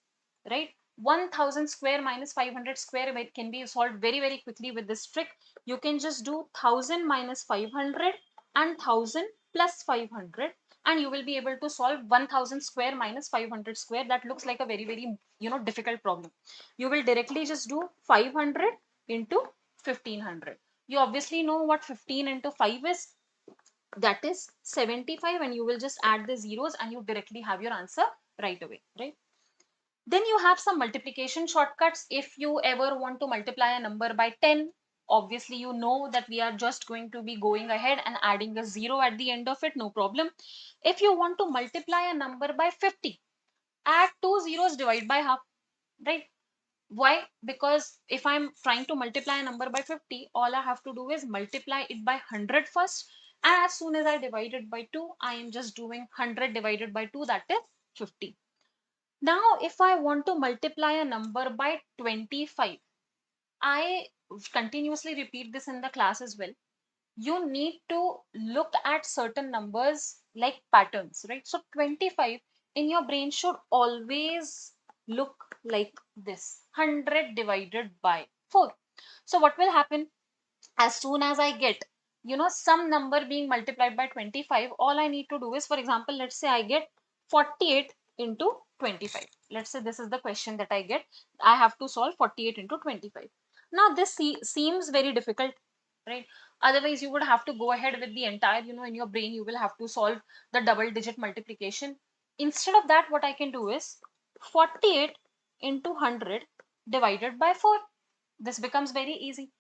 right, 1000 square minus 500 square can be solved very very quickly with this trick. You can just do 1000 minus 500 and 1000 plus 500, and you will be able to solve 1000 square minus 500 square. That looks like a very very difficult problem. You will directly just do 500 into 1500. You obviously know what 15 into 5 is, that is 75, and you will just add the zeros and you directly have your answer right away, right? Then you have some multiplication shortcuts. If you ever want to multiply a number by 10, obviously you know that we are just going to be going ahead and adding a zero at the end of it, no problem. If you want to multiply a number by 50, add two zeros, divide by half, right? Why? Because if I'm trying to multiply a number by 50, all I have to do is multiply it by 100 first. And as soon as I divide it by 2, I am just doing 100 divided by 2, that is 50. Now, if I want to multiply a number by 25, I continuously repeat this in the class as well. You need to look at certain numbers like patterns, right? So 25 in your brain should always look like this: 100 divided by 4. So what will happen? As soon as I get, some number being multiplied by 25, all I need to do is, for example, let's say I get 48 into 25. Let's say this is the question that I get. I have to solve 48 into 25. Now this seems very difficult, right? Otherwise you would have to go ahead with the entire, in your brain you will have to solve the double digit multiplication. Instead of that, what I can do is 48 into 100 divided by 4. This becomes very easy.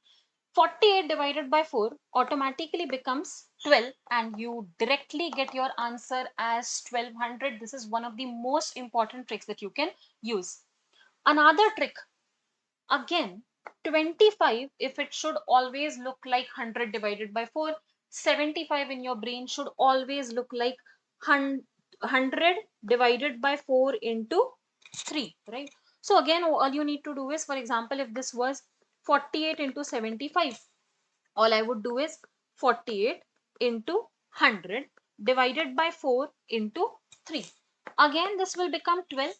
48 divided by 4 automatically becomes 12, and you directly get your answer as 1200. This is one of the most important tricks that you can use. Another trick, again, 25, if it should always look like 100 divided by 4, 75 in your brain should always look like 100 divided by 4 into 3, right? So again, all you need to do is, for example, if this was 48 into 75, all I would do is 48 into 100 divided by 4 into 3. Again, this will become 12.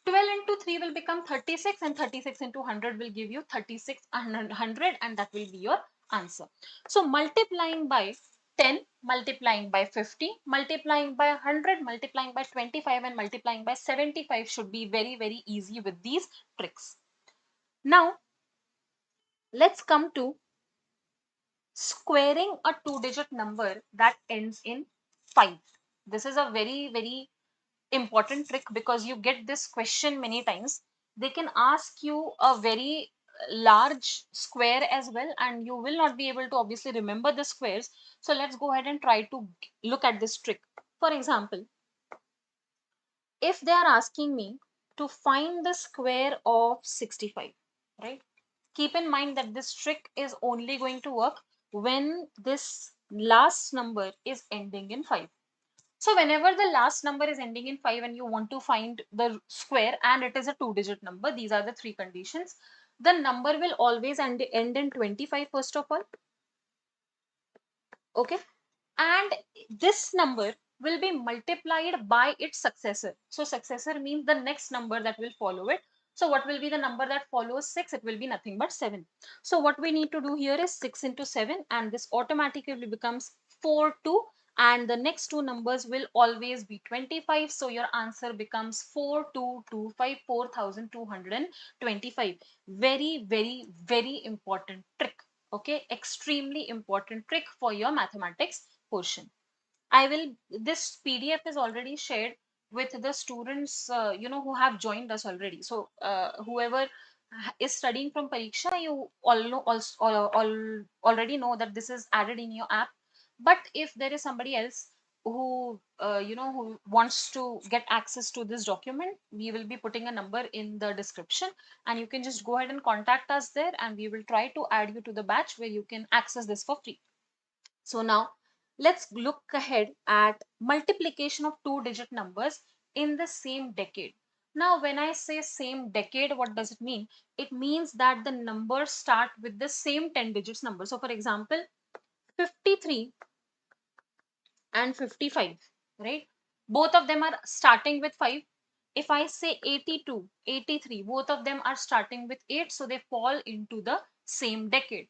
12 into 3 will become 36, and 36 into 100 will give you 36 and 100, and that will be your answer. So multiplying by 10, multiplying by 50, multiplying by 100, multiplying by 25, and multiplying by 75 should be very very easy with these tricks. Now let's come to squaring a two-digit number that ends in 5. This is a very, very important trick because you get this question many times. They can ask you a very large square as well, and you will not be able to obviously remember the squares. So let's go ahead and try to look at this trick. For example, if they are asking me to find the square of 65, right? Keep in mind that this trick is only going to work when this last number is ending in 5. So whenever the last number is ending in 5 and you want to find the square and it is a two-digit number, these are the three conditions. The number will always end in 25 first of all. Okay. And this number will be multiplied by its successor. So successor means the next number that will follow it. So what will be the number that follows 6? It will be nothing but 7. So what we need to do here is 6 into 7, and this automatically becomes 4 2, and the next two numbers will always be 25. So your answer becomes 4225, 4225. Very very very important trick. Okay, extremely important trick for your mathematics portion. I will, this PDF is already shared with the students, who have joined us already. So whoever is studying from Pariksha, you all know, already know that this is added in your app. But if there is somebody else who, who wants to get access to this document, we will be putting a number in the description, and you can just go ahead and contact us there, and we will try to add you to the batch where you can access this for free. So now let's look ahead at multiplication of two-digit numbers in the same decade. Now, when I say same decade, what does it mean? It means that the numbers start with the same 10 digits number. So, for example, 53 and 55, right? Both of them are starting with 5. If I say 82, 83, both of them are starting with 8, so they fall into the same decade.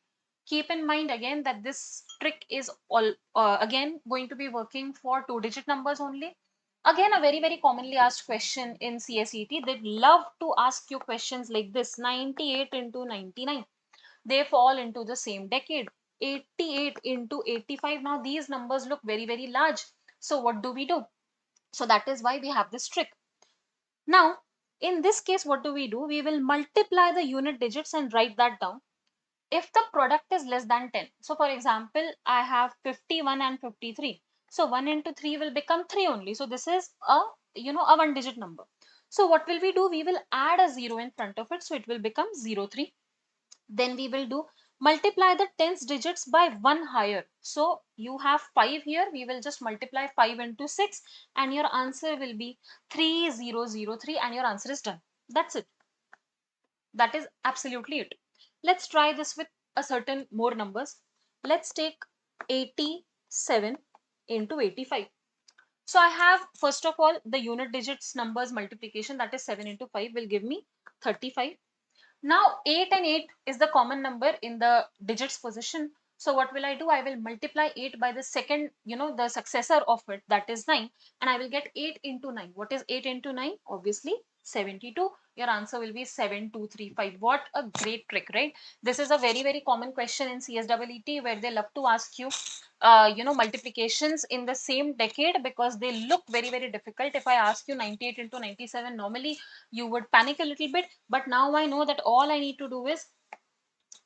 Keep in mind again that this trick is all again going to be working for two-digit numbers only. Again, a very, very commonly asked question in CSET. They love to ask you questions like this: 98 into 99. They fall into the same decade. 88 into 85. Now these numbers look very, very large. So what do we do? So that is why we have this trick. Now, in this case, what do? We will multiply the unit digits and write that down. If the product is less than 10, so for example, I have 51 and 53. So 1 into 3 will become 3 only. So this is a one digit number. So what will we do? We will add a 0 in front of it. So it will become 03. Then we will do multiply the tens digits by one higher. So you have 5 here. We will just multiply 5 into 6 and your answer will be 3003 and your answer is done. That's it. That is absolutely it. Let's try this with a certain more numbers. Let's take 87 into 85. So I have, first of all, the unit digits numbers multiplication, that is 7 into 5 will give me 35. Now 8 and 8 is the common number in the digits position. So what will I do? I will multiply 8 by the second, the successor of it, that is 9, and I will get 8 into 9. What is 8 into 9? Obviously 72. Your answer will be 7235. What a great trick, right? This is a very, very common question in CSEET where they love to ask you multiplications in the same decade because they look very, very difficult. If I ask you 98 into 97, normally you would panic a little bit, but now I know that all I need to do is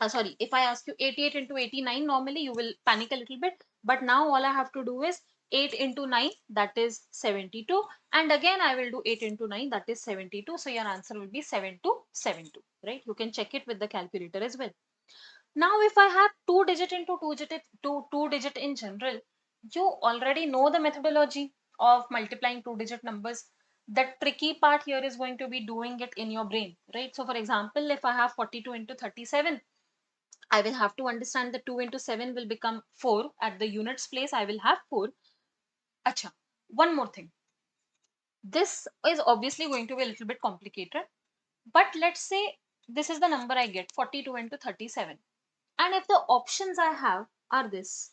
sorry, if I ask you 88 into 89, normally you will panic a little bit, but now all I have to do is 8 into 9, that is 72, and again I will do 8 into 9, that is 72. So your answer will be 7272, right? You can check it with the calculator as well. Now if I have two digit into two digit in general, you already know the methodology of multiplying two digit numbers. The tricky part here is going to be doing it in your brain, right? So for example, if I have 42 into 37, I will have to understand the 2 into 7 will become 4. At the units place, I will have 4. Acha, one more thing. This is obviously going to be a little bit complicated, but let's say this is the number I get, 42 into 37. And if the options I have are this,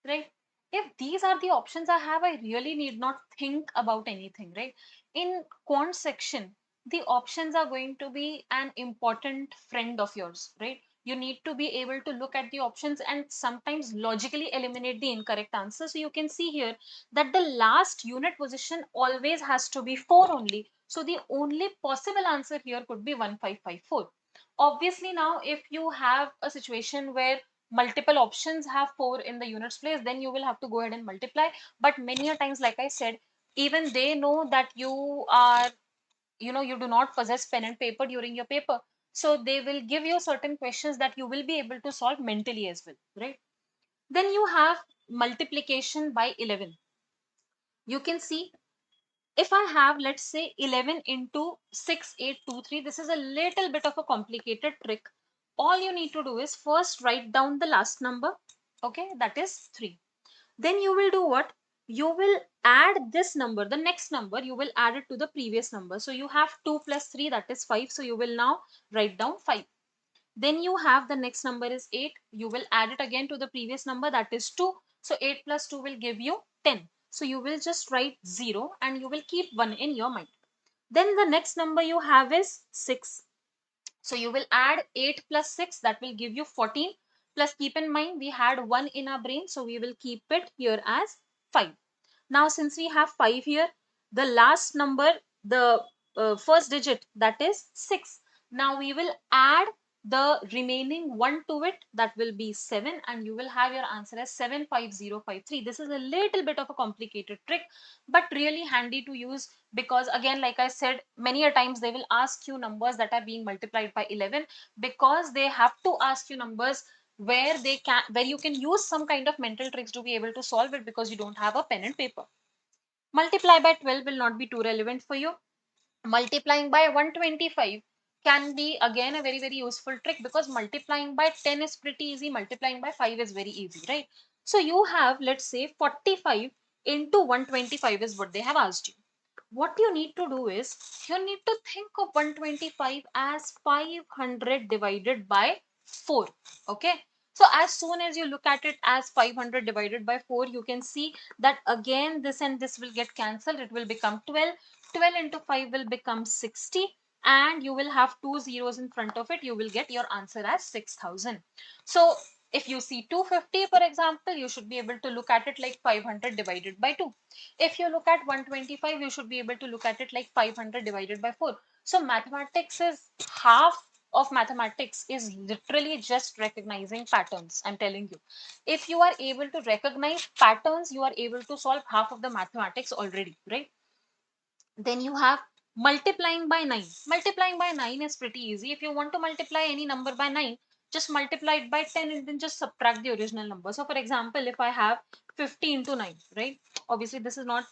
right? If these are the options I have, I really need not think about anything, right? In quant section, the options are going to be an important friend of yours, right? You need to be able to look at the options and sometimes logically eliminate the incorrect answer. So you can see here that the last unit position always has to be 4 only. So the only possible answer here could be 1554. Obviously, now if you have a situation where multiple options have 4 in the units place, then you will have to go ahead and multiply. But many a times, like I said, even they know that you are, you do not possess pen and paper during your paper. So they will give you certain questions that you will be able to solve mentally as well, right? Then you have multiplication by 11. You can see if I have, let's say, 11 into 6823, this is a little bit of a complicated trick. All you need to do is first write down the last number, okay, that is 3. Then you will do what? You will add this number, the next number, you will add it to the previous number. So you have 2 plus 3, that is 5. So you will now write down 5. Then you have the next number is 8. You will add it again to the previous number, that is 2. So 8 plus 2 will give you 10. So you will just write 0 and you will keep 1 in your mind. Then the next number you have is 6. So you will add 8 plus 6, that will give you 14. Plus keep in mind we had 1 in our brain, so we will keep it here as 5. Now since we have 5 here, the last number, the first digit, that is 6. Now we will add the remaining 1 to it, that will be 7, and you will have your answer as 75053. This is a little bit of a complicated trick, but really handy to use, because again, like I said, many a times they will ask you numbers that are being multiplied by 11, because they have to ask you numbers where you can use some kind of mental tricks to be able to solve it, because you don't have a pen and paper. Multiply by 12 will not be too relevant for you. Multiplying by 125 can be again a very useful trick, because multiplying by 10 is pretty easy, multiplying by 5 is very easy, right? So you have, let's say, 45 into 125 is what they have asked you. What you need to do is, you need to think of 125 as 500 divided by 4. Okay, so as soon as you look at it as 500 divided by 4, you can see that again this and this will get cancelled, it will become 12. 12 into 5 will become 60, and you will have two zeros in front of it. You will get your answer as 6000. So if you see 250, for example, you should be able to look at it like 500 divided by 2. If you look at 125, you should be able to look at it like 500 divided by 4. So mathematics is half of mathematics is literally just recognizing patterns. I'm telling you, if you are able to recognize patterns, you are able to solve half of the mathematics already, right? Then you have multiplying by 9. Multiplying by 9 is pretty easy. If you want to multiply any number by 9, just multiply it by 10 and then just subtract the original number. So for example, if I have 50 into 9, right? Obviously this is not,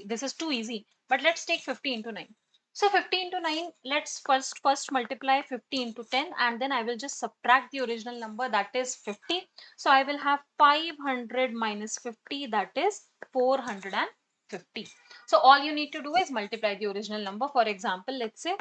this is too easy, but let's take 50 into 9. So 50 into 9, let's first multiply 50 into 10, and then I will just subtract the original number, that is 50. So I will have 500 minus 50, that is 450. So all you need to do is multiply the original number. For example, let's say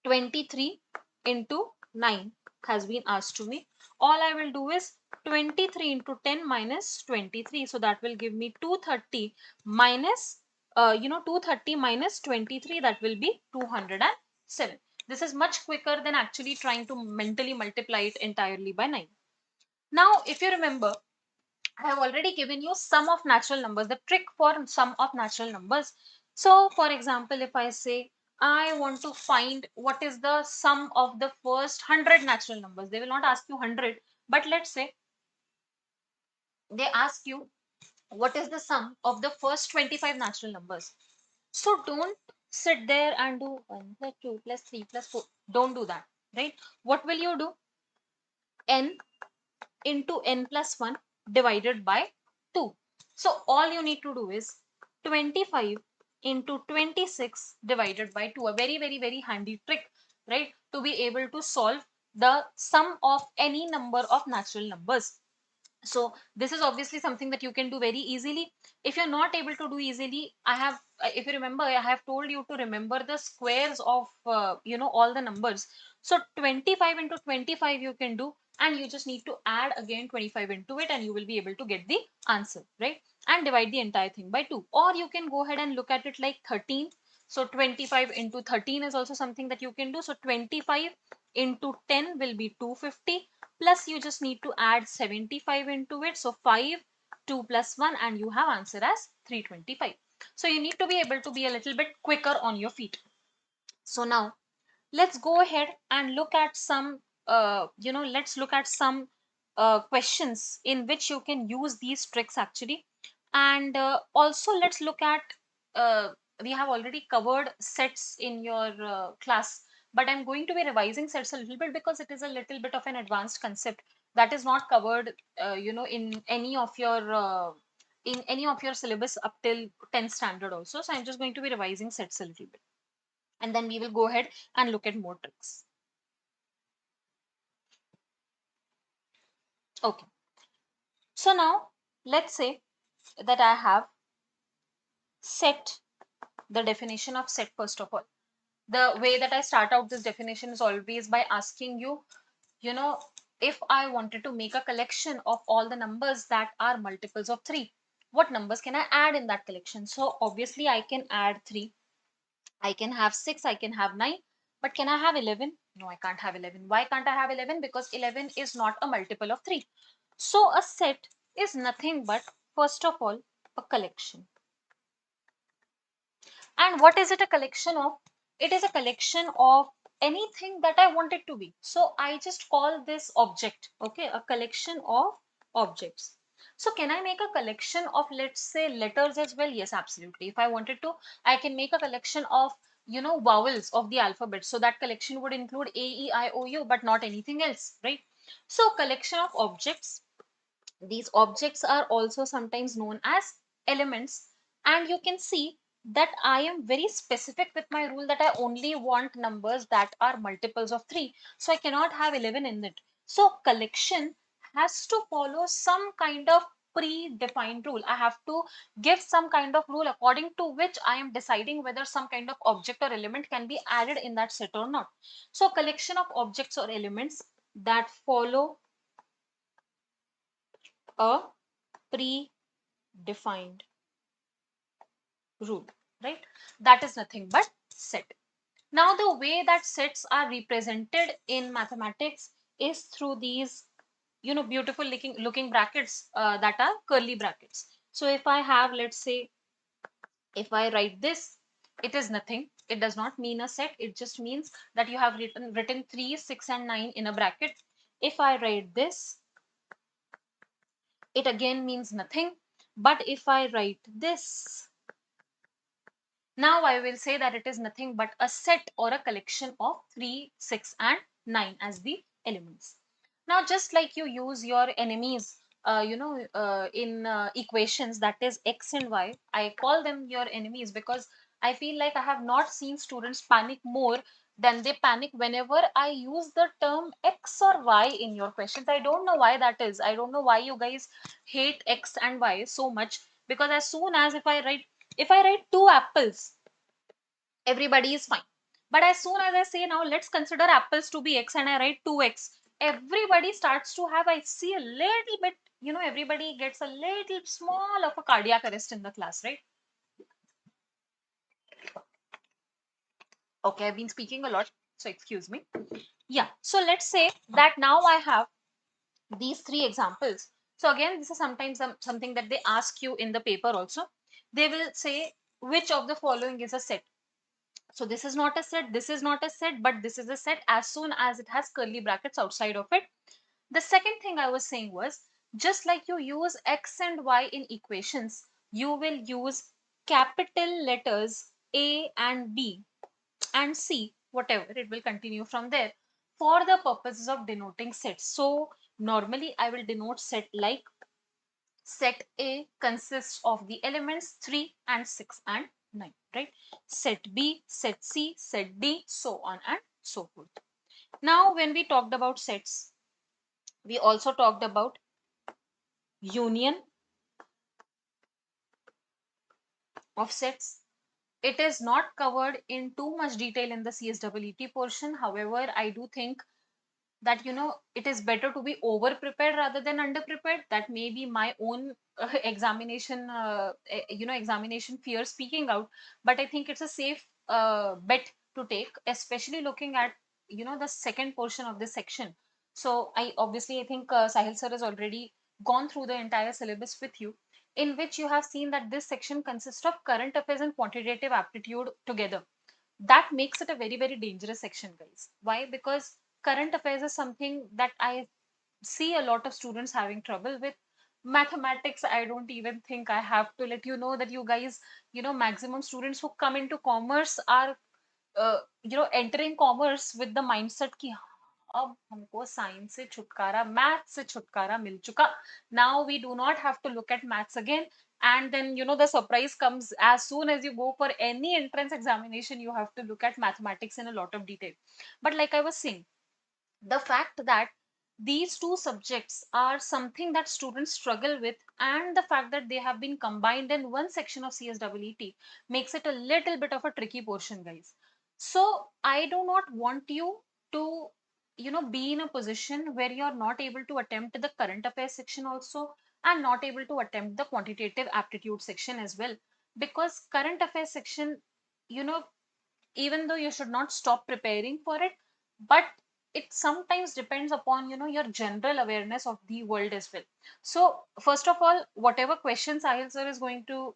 23 into 9 has been asked to me. All I will do is 23 into 10 minus 23. So that will give me 230 minus, 230 minus 23, that will be 207. This is much quicker than actually trying to mentally multiply it entirely by 9. Now, if you remember, I have already given you sum of natural numbers, the trick for sum of natural numbers. So, for example, if I say I want to find what is the sum of the first 100 natural numbers, they will not ask you 100, but let's say they ask you what is the sum of the first 25 natural numbers. So, don't sit there and do 1 plus 2 plus 3 plus 4. Don't do that, right? What will you do? N into n plus 1 divided by 2. So all you need to do is 25 into 26 divided by 2. A very handy trick, right? To be able to solve the sum of any number of natural numbers. So this is obviously something that you can do very easily. If you're not able to do easily, if you remember, I have told you to remember the squares of all the numbers. So 25 into 25 you can do, and you just need to add again 25 into it, and you will be able to get the answer, right? And divide the entire thing by 2. Or you can go ahead and look at it like 13. So 25 into 13 is also something that you can do. So 25 into 10 will be 250, plus you just need to add 75 into it. So 5, 2 plus 1, and you have answer as 325. So you need to be able to be a little bit quicker on your feet. So now let's go ahead and look at some, let's look at some questions in which you can use these tricks actually. And also let's look at, we have already covered sets in your class, but I'm going to be revising sets a little bit, because it is a little bit of an advanced concept that is not covered, in any of your syllabus up till 10th standard also. So I'm just going to be revising sets a little bit, and then we will go ahead and look at more tricks. Okay, so now let's say that I have set the definition of set. First of all, the way that I start out this definition is always by asking you, you know, if I wanted to make a collection of all the numbers that are multiples of 3, what numbers can I add in that collection? So obviously I can add 3, I can have 6, I can have 9, but can I have 11? No, I can't have 11. Why can't I have 11? Because 11 is not a multiple of 3. So a set is nothing but, first of all, a collection. And what is it a collection of? It is a collection of anything that I want it to be. So I just call this object, okay, a collection of objects. So can I make a collection of, let's say, letters as well? Yes, absolutely. If I wanted to, I can make a collection of, vowels of the alphabet. So that collection would include A, E, I, O, U, but not anything else, right? So collection of objects, these objects are also sometimes known as elements, and you can see that I am very specific with my rule that I only want numbers that are multiples of 3. So I cannot have 11 in it. So collection has to follow some kind of predefined rule. I have to give some kind of rule according to which I am deciding whether some kind of object or element can be added in that set or not. So collection of objects or elements that follow a predefined rule, right? That is nothing but set. Now, the way that sets are represented in mathematics is through these, beautiful looking brackets that are curly brackets. So if I have, let's say, if I write this, it is nothing. It does not mean a set. It just means that you have written 3, 6, and 9 in a bracket. If I write this, it again means nothing. But if I write this, now I will say that it is nothing but a set or a collection of 3, 6, and 9 as the elements. Now, just like you use your enemies, in equations, that is x and y, I call them your enemies because I feel like I have not seen students panic more than they panic whenever I use the term x or y in your questions. I don't know why that is. I don't know why you guys hate x and y so much, because as soon as if I write two apples, everybody is fine. But as soon as I say, now let's consider apples to be x, and I write 2x, everybody starts to have, I see a little bit, everybody gets a little small of a cardiac arrest in the class, right? Okay, I've been speaking a lot, so excuse me. Yeah, so let's say that now I have these three examples. So again, this is sometimes something that they ask you in the paper also. They will say, which of the following is a set? So this is not a set, this is not a set, but this is a set as soon as it has curly brackets outside of it. The second thing I was saying was, just like you use x and y in equations, you will use capital letters A and B and C, whatever, it will continue from there for the purposes of denoting sets. So normally I will denote set like set A consists of the elements 3 and 6 and 9, right? Set B, set C, set D, so on and so forth. Now, when we talked about sets, we also talked about union of sets. It is not covered in too much detail in the CSEET portion. However, I do think that it is better to be over prepared rather than under prepared. That may be my own examination fear speaking out, but I think it's a safe bet to take, especially looking at the second portion of this section. So I think Sahil sir has already gone through the entire syllabus with you, in which you have seen that this section consists of current affairs and quantitative aptitude together. That makes it a very, very dangerous section, guys. Why? Because current affairs is something that I see a lot of students having trouble with. Mathematics, I don't even think I have to let you know that you guys, maximum students who come into commerce are entering commerce with the mindset कि अब हमको science से छुटकारा, math से छुटकारा मिल चुका. Now we do not have to look at maths again. And then the surprise comes as soon as you go for any entrance examination. You have to look at mathematics in a lot of detail. But like I was saying, the fact that these two subjects are something that students struggle with, and the fact that they have been combined in one section of CSEET makes it a little bit of a tricky portion, guys. So I do not want you to be in a position where you're not able to attempt the current affairs section also, and not able to attempt the quantitative aptitude section as well, because current affairs section, you know even though you should not stop preparing for it, but it sometimes depends upon your general awareness of the world as well. So first of all, whatever questions Sahil sir is going to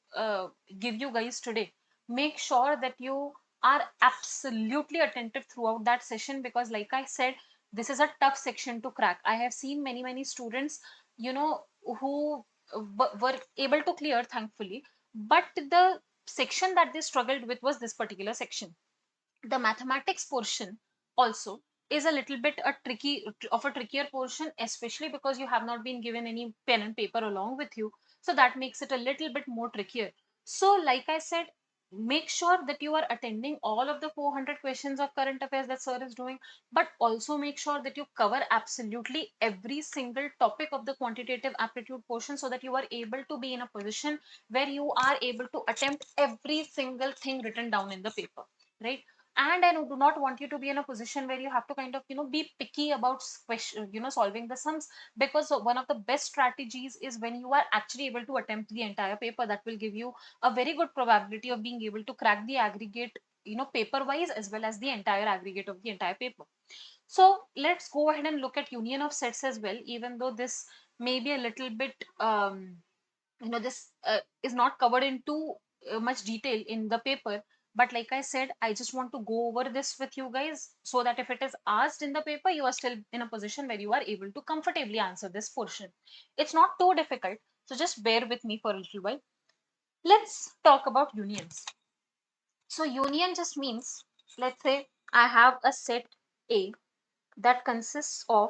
give you guys today, make sure that you are absolutely attentive throughout that session, because like I said, this is a tough section to crack. I have seen many students, you know, who were able to clear, thankfully, but the section that they struggled with was this particular section. The mathematics portion also is a little bit a trickier portion, especially because you have not been given any pen and paper along with you, so that makes it a little bit more trickier. So like I said, make sure that you are attending all of the 400 questions of current affairs that sir is doing, but also make sure that you cover absolutely every single topic of the quantitative aptitude portion, so that you are able to be in a position where you are able to attempt every single thing written down in the paper, right? And I do not want you to be in a position where you have to kind of, you know, be picky about question, you know, solving the sums, because one of the best strategies is when you are actually able to attempt the entire paper. That will give you a very good probability of being able to crack the aggregate, you know, paper wise, as well as the entire aggregate of the entire paper. So let's go ahead and look at union of sets as well, even though this may be a little bit you know, this is not covered in too much detail in the paper, but like I said, I just want to go over this with you guys, so that if it is asked in the paper, you are still in a position where you are able to comfortably answer this portion. It's not too difficult, so just bear with me for a little while. Let's talk about unions. So union just means, let's say I have a set A that consists of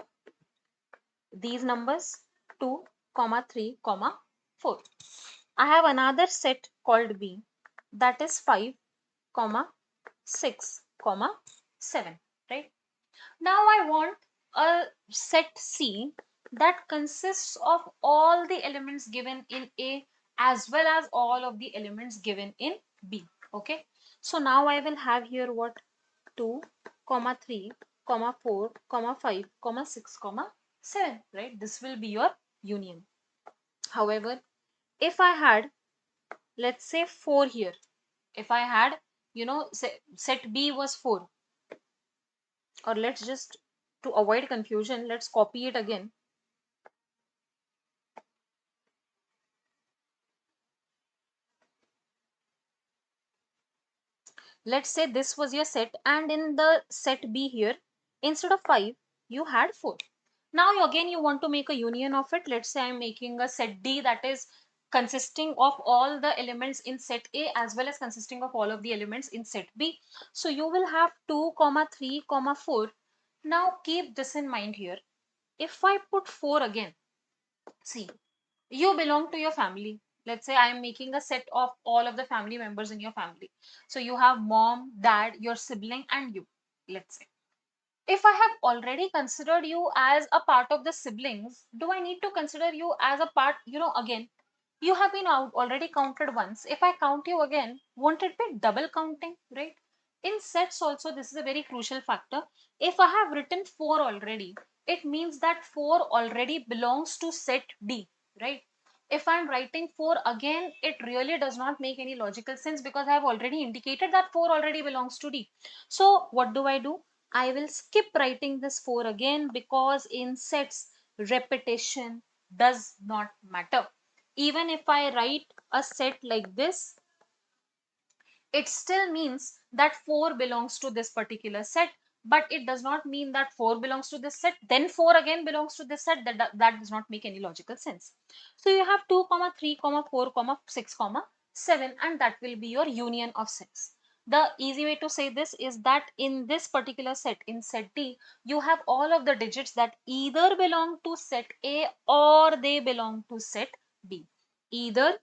these numbers 2, comma 3, comma 4. I have another set called B that is 5, comma 6, comma 7, right? Now I want a set C that consists of all the elements given in A as well as all of the elements given in B, okay? So now I will have here what? 2, comma 3, comma 4, comma 5, comma 6, comma 7, right? This will be your union. However, if I had, let's say 4 here, if I had, you know, set B was 4, or let's just, to avoid confusion, let's copy it again. Let's say this was your set, and in the set B here, instead of 5, you had 4. Now again you want to make a union of it. Let's say I'm making a set D that is consisting of all the elements in set A as well as consisting of all of the elements in set B. So you will have 2, comma 3, comma 4. Now keep this in mind here. If I put 4 again, see, you belong to your family. Let's say I'm making a set of all of the family members in your family. So you have mom, dad, your sibling, and you, let's say. If I have already considered you as a part of the siblings, do I need to consider you as a part, you know, again? You have been out already counted once. If I count you again, won't it be double counting, right? In sets also, this is a very crucial factor. If I have written 4 already, it means that 4 already belongs to set D, right? If I'm writing 4 again, it really does not make any logical sense, because I have already indicated that 4 already belongs to D. So what do? I will skip writing this 4 again, because in sets, repetition does not matter. Even if I write a set like this, it still means that 4 belongs to this particular set, but it does not mean that 4 belongs to this set, then 4 again belongs to this set. That does not make any logical sense. So you have 2, comma 3, comma 4, comma 6, comma 7, and that will be your union of sets. The easy way to say this is that in this particular set, in set D, you have all of the digits that either belong to set A or they belong to set B. Either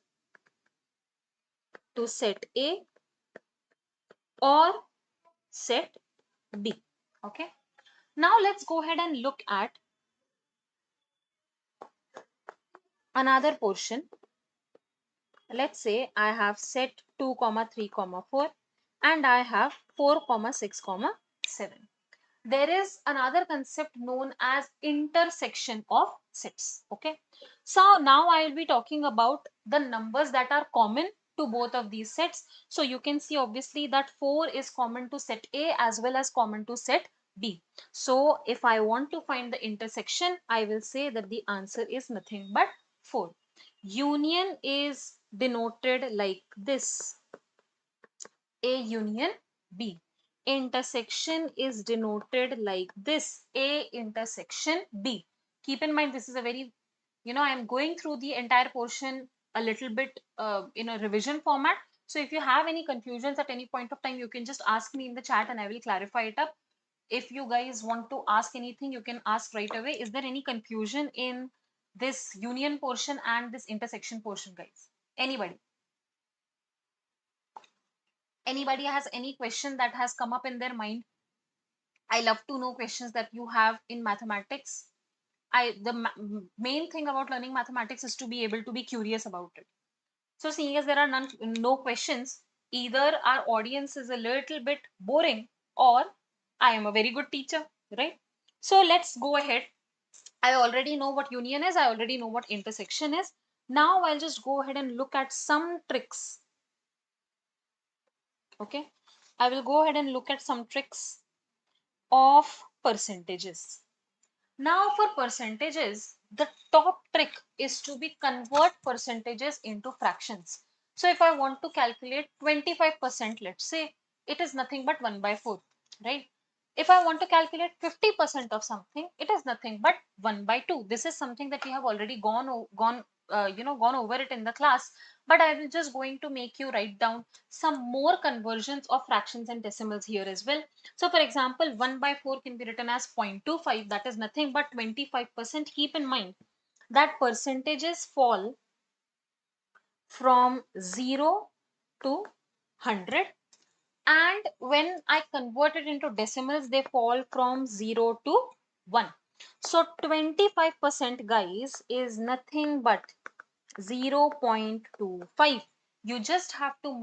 to set A or set B. Okay. Now let's go ahead and look at another portion. Let's say I have set 2, comma 3, comma 4, and I have 4, comma 6, comma 7. There is another concept known as intersection of sets. Okay. So now I will be talking about the numbers that are common to both of these sets. So you can see obviously that 4 is common to set A as well as common to set B. So if I want to find the intersection, I will say that the answer is nothing but 4. Union is denoted like this. A union B. Intersection is denoted like this, A intersection B. Keep in mind, this is a very, I'm going through the entire portion a little bit in a revision format. So if you have any confusions at any point of time, you can just ask me in the chat and I will clarify it up. If you guys want to ask anything, you can ask right away. Is there any confusion in this union portion and this intersection portion, guys? Anybody has any question that has come up in their mind? I love to know questions that you have in mathematics. Main thing about learning mathematics is to be able to be curious about it. So seeing as there are no questions, either our audience is a little bit boring or I am a very good teacher, right? So let's go ahead. I already know what union is. I already know what intersection is. Now I'll just go ahead and look at some tricks. Okay. I will go ahead and look at some tricks of percentages. Now for percentages, the top trick is to be convert percentages into fractions. So if I want to calculate 25%, let's say, it is nothing but 1 by 4, right? If I want to calculate 50% of something, it is nothing but 1 by 2. This is something that we have already gone over it in the class, but I will just going to make you write down some more conversions of fractions and decimals here as well. So for example, 1 by 4 can be written as 0.25, that is nothing but 25%. Keep in mind that percentages fall from 0 to 100, and when I convert it into decimals, they fall from 0 to 1. So 25%, guys, is nothing but 0.25. You just have to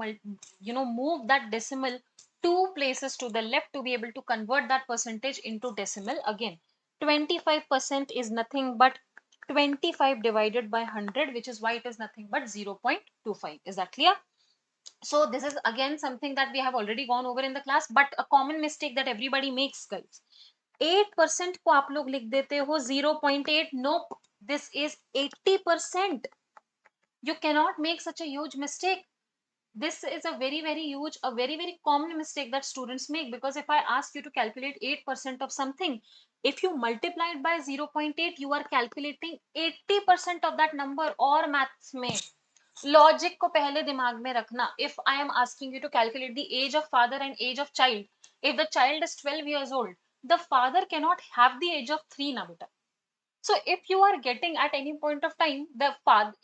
move that decimal two places to the left to be able to convert that percentage into decimal. Again, 25% is nothing but 25 divided by 100, which is why it is nothing but 0.25. Is that clear? So this is again something that we have already gone over in the class, but a common mistake that everybody makes, guys. 8% को आप लोग लिख देते हो 0.8. Nope, this is 80%. You cannot make such a huge mistake. This is a very huge, a very common mistake that students make, because if I ask you to calculate 8% of something, if you multiply it by 0.8, you are calculating 80% of that number. और maths में logic को पहले दिमाग में रखना. If I am asking you to calculate the age of father and age of child, if the child is 12 years old, the father cannot have the age of 3 na beta. So if you are getting at any point of time the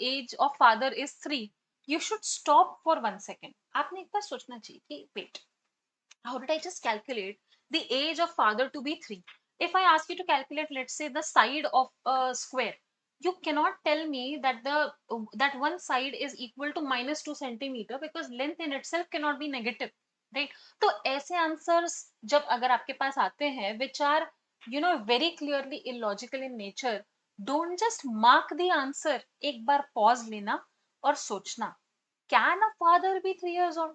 age of father is 3, you should stop for 1 second. आपने एक बार सोचना चाहिए कि wait, how did I just calculate the age of father to be 3? If I ask you to calculate, let's say, the side of a square, you cannot tell me that that one side is equal to -2 centimeter, because length in itself cannot be negative, right? तो ऐसे answers जब अगर आपके पास आते हैं which are very clearly illogical in nature, don't just mark the answer. एक बार pause लेना और सोचना, can a father be 3 years old?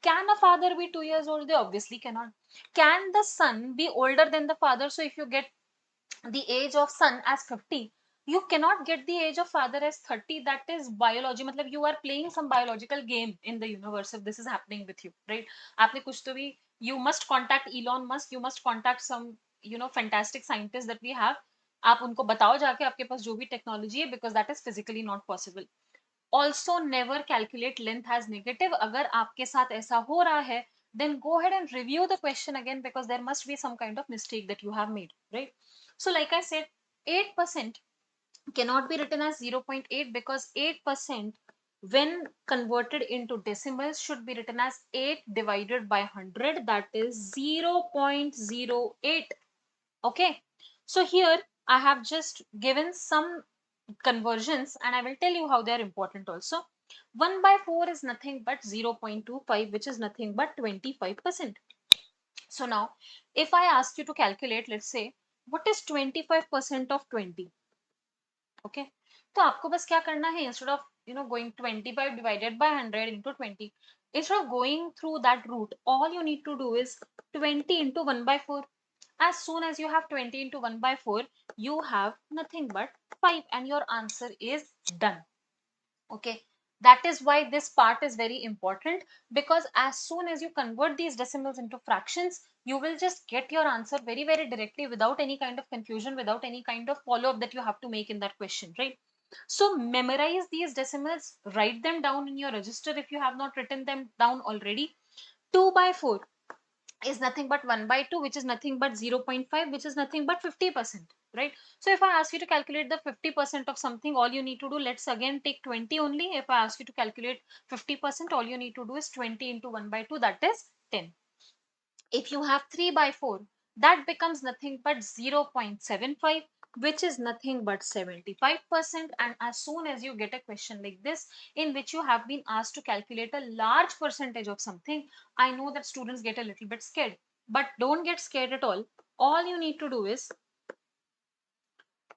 Can a father be 2 years old? They obviously cannot. Can the son be older than the father? So if you get the age of son as 50, you cannot get the age of father as 30. That is biology. मतलब you are playing some biological game in the universe if this is happening with you, right? आपने कुछ तो भी, you must contact Elon Musk, you must contact some fantastic scientists that we have. आप उनको बताओ जाके आपके पास जो भी टेक्नोलॉजी है, because that is physically not possible. Also never calculate length as negative. अगर आपके साथ ऐसा हो रहा है, then go ahead and review the question again, because there must be some kind of mistake that you have made, right? So like I said, 8% cannot be written as 0.8, because 8% when converted into decimals should be written as 8 divided by 100, that is 0.08. Okay, so here I have just given some conversions and I will tell you how they are important also. 1 by 4 is nothing but 0.25, which is nothing but 25%. So now if I ask you to calculate, let's say, what is 25% of 20? Okay, तो आपको बस क्या करना है, instead of going 25 divided by 100 into 20, instead of going through that route, all you need to do is 20 into 1 by 4. As soon as you have 20 into 1 by 4, you have nothing but 5 and your answer is done. Okay, That is why this part is very important, because as soon as you convert these decimals into fractions, you will just get your answer very, very directly without any kind of confusion, without any kind of follow up that you have to make in that question, right? So memorize these decimals, write them down in your register if you have not written them down already. 2 by 4 is nothing but 1 by 2, which is nothing but 0.5, which is nothing but 50%, right? So if I ask you to calculate the 50% of something, all you need to do, let's again take 20 only. If I ask you to calculate 50%, all you need to do is 20 into 1 by 2, that is 10. If you have 3 by 4, that becomes nothing but 0.75, which is nothing but 75%. And as soon as you get a question like this, in which you have been asked to calculate a large percentage of something, I know that students get a little bit scared, but don't get scared at all. All you need to do is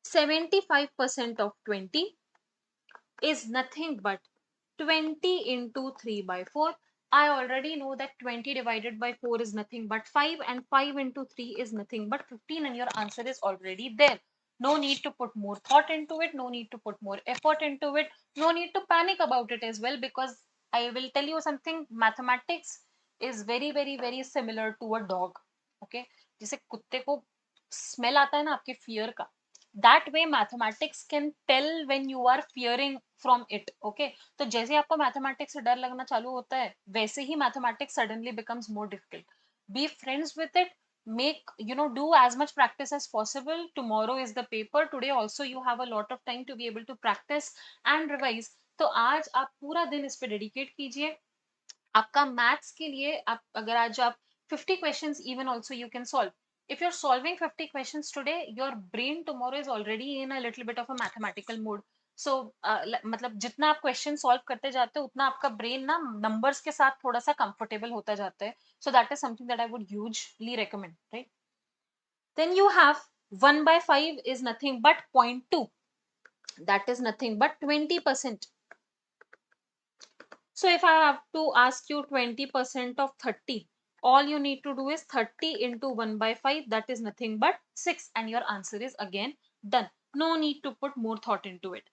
75% of 20 is nothing but 20 into 3 by 4. I already know that 20 divided by 4 is nothing but 5, and 5 into 3 is nothing but 15, and your answer is already there. No need to put more thought into it, no need to put more effort into it, no need to panic about it as well, because I will tell you something, mathematics is very, very, very similar to a dog. Okay, जैसे कुत्ते को smell आता है ना आपके fear का, that way mathematics can tell when you are fearing from it. Okay, तो जैसे आपको मैथमेटिक्स से डर लगना चालू होता है, वैसे ही mathematics suddenly becomes more difficult. Be friends with it, make, do as much practice as possible. Tomorrow is the paper, today also you have a lot of time to be able to practice and revise. तो आज आप पूरा दिन इस पे dedicate कीजिए. आपका maths के लिए, आप अगर आज आप 50 questions even also you can solve. if you're solving 50 questions today, your brain tomorrow is already in a little bit of a mathematical mode. So मतलब जितना आप क्वेश्चन सॉल्व करते जाते हो, उतना आपका ब्रेन ना नंबर्स के साथ थोड़ा सा कंफर्टेबल होता जाता है. So that is something that I would hugely recommend, right? Then you have 1 by 5 is nothing but 0.2, that is nothing but 20%. So if I have to ask you 20% of 30, all you need to do is 30 into 1 by 5, that is nothing but 6, and your answer is again done. No need to put more thought into it.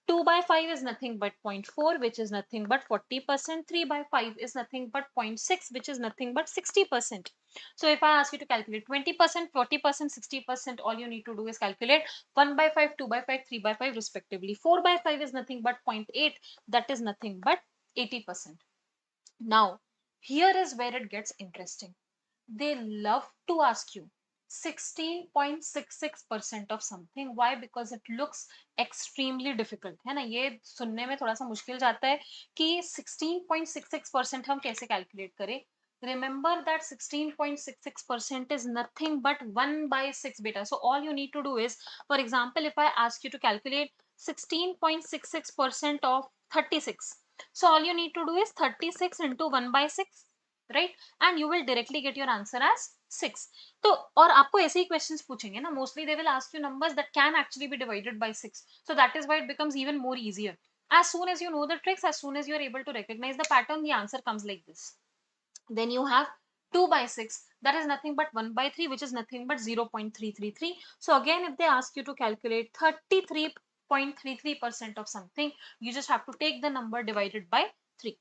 2 by 5 is nothing but 0.4, which is nothing but 40%. 3 by 5 is nothing but 0.6, which is nothing but 60%. So if I ask you to calculate 20%, 40%, 60%, all you need to do is calculate 1 by 5, 2 by 5, 3 by 5 respectively. 4 by 5 is nothing but 0.8, that is nothing but 80%. Now, here is where it gets interesting. They love to ask you 16.66% of something. Why? Because it looks extremely difficult. है ना, ये सुनने में थोड़ा सा मुश्किल जाता है कि 16.66% हम कैसे कैलकुलेट करें. Remember that 16.66% is nothing but 1 by 6 beta. So all you need to do is, for example, if I ask you to calculate 16.66% of 36, so all you need to do is 36 into 1 by 6, right? And you will directly get your answer as 6. तो और आपको ऐसे ही questions पूछेंगे ना, mostly they will ask you numbers that can actually be divided by 6. So that is why it becomes even more easier. As soon as you know the tricks, as soon as you are able to recognize the pattern, the answer comes like this. Then you have 2 by 6, that is nothing but 1 by 3, which is nothing but 0.333. So again, if they ask you to calculate 33.33% of something, you just have to take the number divided by 3.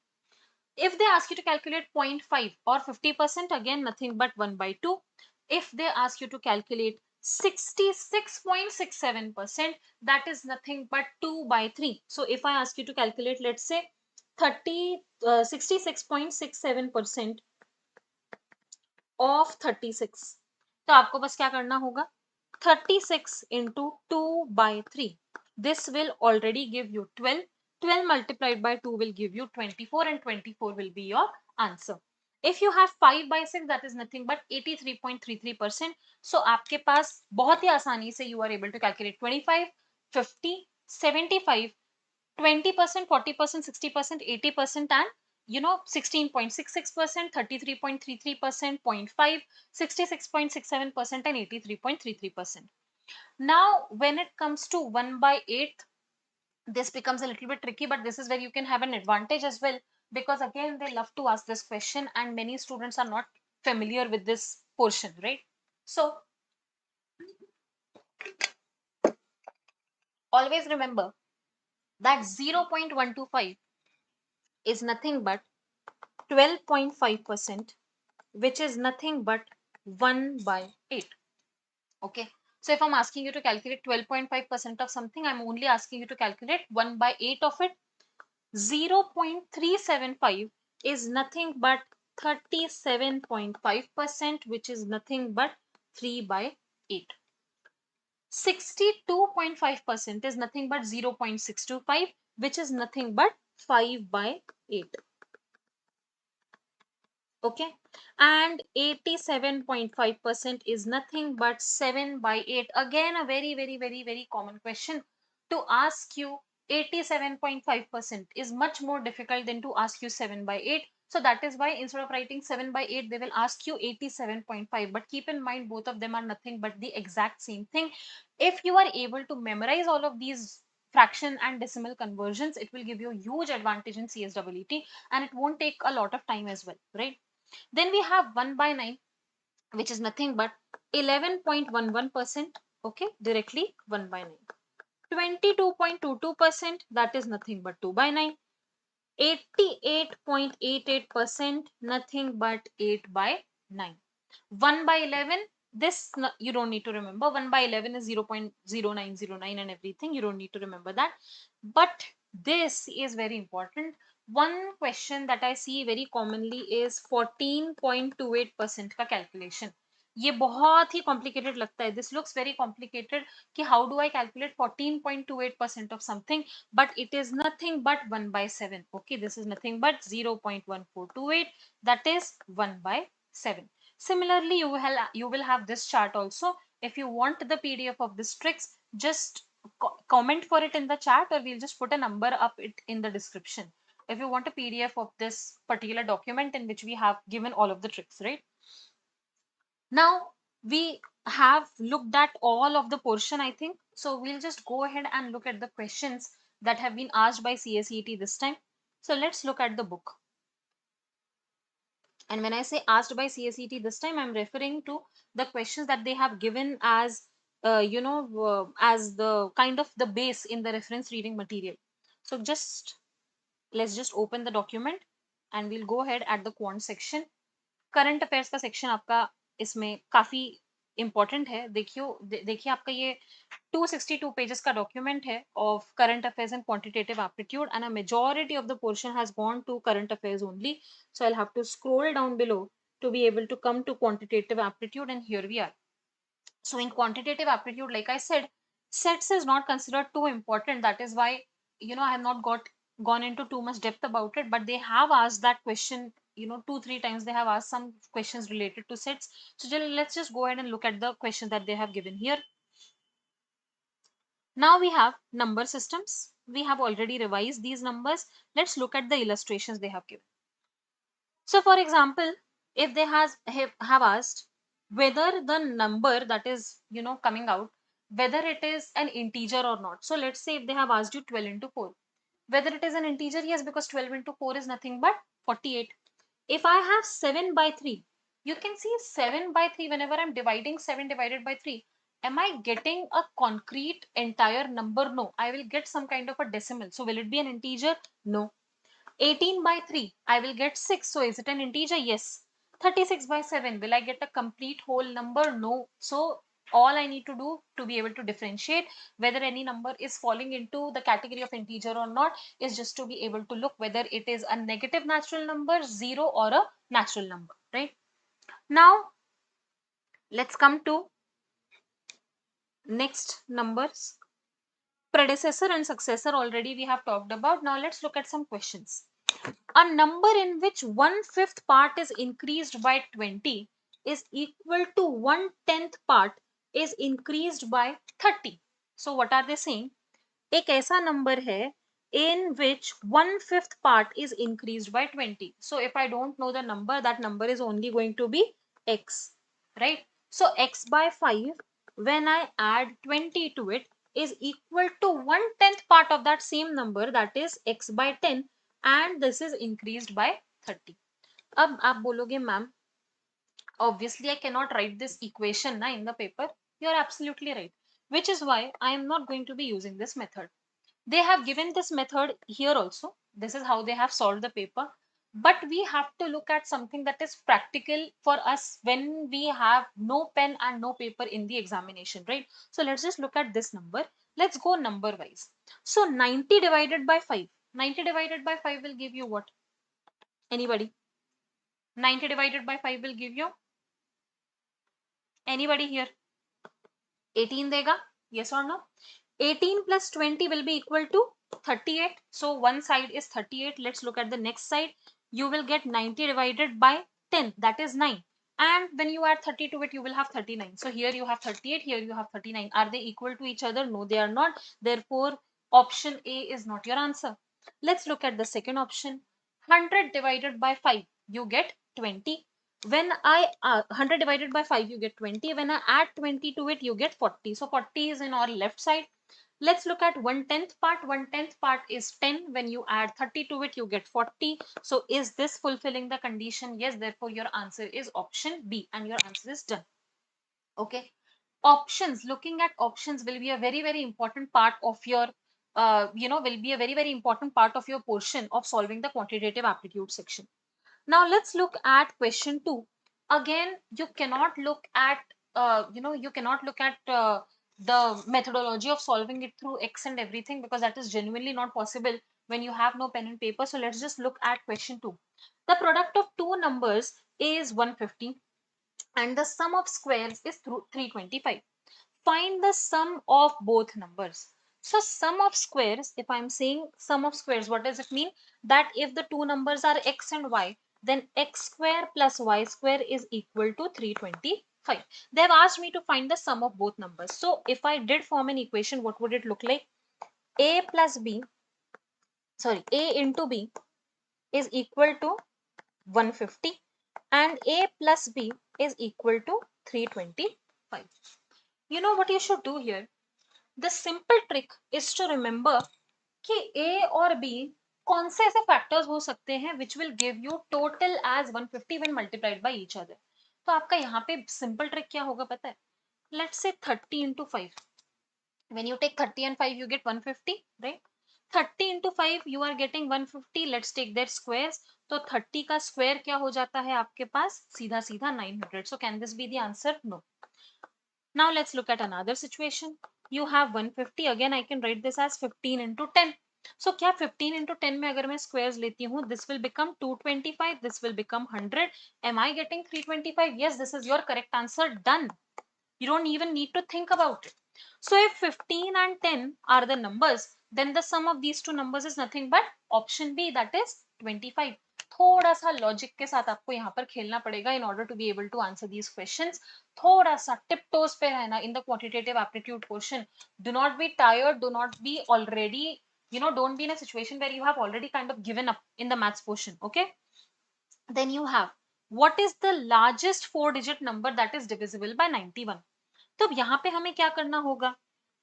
If they ask you to calculate 0.5 or 50%, again nothing but 1 by 2. If they ask you to calculate 66.67%, that is nothing but 2 by 3. So if I ask you to calculate, let's say 66.67% of 36, तो आपको बस क्या करना होगा, 36 into 2 by 3. This will already give you 12. 12 multiplied by 2 will give you 24, and 24 will be your answer. If you have 5 by 6, that is nothing but 83.33%. So आपके पास बहुत ही आसानी से you are able to calculate 25, 50, 75, 20%, 40%, 60%, 80%, and 16.66%, 33.33%, 0.5, 66.67%, and 83.33%. Now, when it comes to 1 by 8, this becomes a little bit tricky, but this is where you can have an advantage as well, because again, they love to ask this question, and many students are not familiar with this portion, right? So, always remember that 0.125 is nothing but 12.5%, which is nothing but 1 by 8. Okay. So if I'm asking you to calculate 12.5% of something, I'm only asking you to calculate 1 by 8 of it. 0.375 is nothing but 37.5%, which is nothing but 3 by 8. 62.5% is nothing but 0.625, which is nothing but 5 by 8. Okay, and 87.5% is nothing but 7 by 8. Again, a very common question to ask you. 87.5% is much more difficult than to ask you 7 by 8. So that is why instead of writing 7 by 8, they will ask you 87.5. But keep in mind, both of them are nothing but the exact same thing. If you are able to memorize all of these fraction and decimal conversions, it will give you a huge advantage in CSEET, and it won't take a lot of time as well, right? Then we have 1 by 9, which is nothing but 11.11%. Okay, directly 1 by 9. 22.22%, that is nothing but 2 by 9. 88.88%, nothing but 8 by 9. 1 by 11, this you don't need to remember. 1 by 11 is 0.0909 and everything. You don't need to remember that. But this is very important. One question that I see very commonly is 14.28% का calculation. ये बहुत ही complicated लगता है. This looks very complicated कि how do I calculate 14.28% of something, but it is nothing but 1 by 7. Okay, this is nothing but 0.1428, that is 1 by 7. Similarly, you will have this chart also. If you want the PDF of this tricks, just comment for it in the chat, or we'll just put a number up it in the description. If you want a PDF of this particular document in which we have given all of the tricks, right? Now we have looked at all of the portion, I think. So we'll just go ahead and look at the questions that have been asked by CSET this time. So let's look at the book. And when I say asked by CSET this time, I'm referring to the questions that they have given as, as the kind of the base in the reference reading material. So let's just open the document and we'll go ahead at the quant section. Current affairs का section आपका इसमें काफी important है. देखिए आपका ये 262 pages का document है of current affairs and quantitative aptitude, and a majority of the portion has gone to current affairs only. So I have to scroll down below to be able to come to quantitative aptitude, and here we are. So in quantitative aptitude, like I said, sets is not considered too important. That is why, I have not gone into too much depth about it, but they have asked that question, 2-3 times they have asked some questions related to sets. So let's just go ahead and look at the questions that they have given here. Now we have number systems. We have already revised these numbers. Let's look at the illustrations they have given. So for example, if they have asked whether the number that is, coming out, whether it is an integer or not. So let's say if they have asked you 12 into 4, whether it is an integer, yes, because 12 into 4 is nothing but 48. If I have 7 by 3, you can see 7 by 3, whenever I'm dividing 7 divided by 3, am I getting a concrete entire number? No, I will get some kind of a decimal. So will it be an integer? No. 18 by 3, I will get 6. So is it an integer? Yes. 36 by 7, will I get a complete whole number? No. So all I need to do to be able to differentiate whether any number is falling into the category of integer or not is just to be able to look whether it is a negative natural number, 0, or a natural number, right? Now let's come to next numbers. Predecessor and successor already we have talked about. Now let's look at some questions. A number in which 1/5 part is increased by 20 is equal to 1/10 part is increased by 30. So what are they saying? एक ऐसा number है in which 1/5 part is increased by 20. So if I don't know the number, that number is only going to be x, right? So x by 5, when I add 20 to it, is equal to 1/10 part of that same number, that is x by 10, and this is increased by 30. अब आप बोलोगे ma'am, obviously I cannot write this equation na in the paper. You're absolutely right, which is why I am not going to be using this method. They have given this method here also. This is how they have solved the paper. But we have to look at something that is practical for us when we have no pen and no paper in the examination, right? So let's just look at this number. Let's go number wise. So 90 divided by 5. 90 divided by 5 will give you what? Anybody? 90 divided by 5 will give you, anybody here? 18 देगा? Yes or no? 18 plus 20 will be equal to 38. So one side is 38. Let's look at the next side. You will get 90 divided by 10. That is 9. And when you add 30 to it, you will have 39. So here you have 38, here you have 39. Are they equal to each other? No, they are not. Therefore, option A is not your answer. Let's look at the second option. 100 divided by 5, you get 20. When I 100 divided by 5, you get 20. When I add 20 to it, you get 40. So 40 is in our left side. Let's look at 1/10 part. 1/10 part is 10. When you add 30 to it, you get 40. So is this fulfilling the condition? Yes. Therefore, your answer is option B and your answer is done. Okay. Options, looking at options will be a very, very important part of your, will be a very, very important part of your portion of solving the quantitative aptitude section. Now let's look at question 2. Again, you cannot look at, you cannot look at the methodology of solving it through X and everything, because that is genuinely not possible when you have no pen and paper. So let's just look at question 2. The product of two numbers is 150 and the sum of squares is 325. Find the sum of both numbers. So sum of squares, if I'm saying sum of squares, what does it mean? That if the two numbers are x and y, then x square plus y square is equal to 325. They have asked me to find the sum of both numbers. So if I did form an equation, what would it look like? A plus b, sorry, a into b is equal to 150 and a plus b is equal to 325. You know what you should do here? The simple trick is to remember कि A और B कौन से ऐसे factors हो सकते हैं which will give you total as 150 when multiplied by each other. तो आपका यहाँ पे सिंपल ट्रिक क्या होगा पता है? Let's say 30 into 5. When you take 30 and 5, you get 150, right? 30 into 5, you are getting 150. Let's take their squares. तो 30 का स्क्वायर क्या हो जाता है आपके पास? सीधा सीधा 900. So can this be the answer? No. Now let's look at another situation. You have 150. Again, I can write this as 15 into 10. So क्या 15 into 10 में अगर मैं squares लेती हूँ, this will become 225, this will become 100. Am I getting 325? Yes, this is your correct answer. Done. You don't even need to think about it. So if 15 and 10 are the numbers, then the sum of these two numbers is nothing but option B, that is 25. थोड़ा सा logic के साथ आपको यहाँ पर खेलना पड़ेगा in order to be able to answer these questions. थोड़ा सा टिप टोज पे रहना in the quantitative aptitude portion. Do not be tired, do not be already, don't be in a situation where you have already kind of given up in the maths portion. Okay. Then you have, what is the largest four digit number that is divisible by 91? तो अब यहाँ पे हमें क्या करना होगा?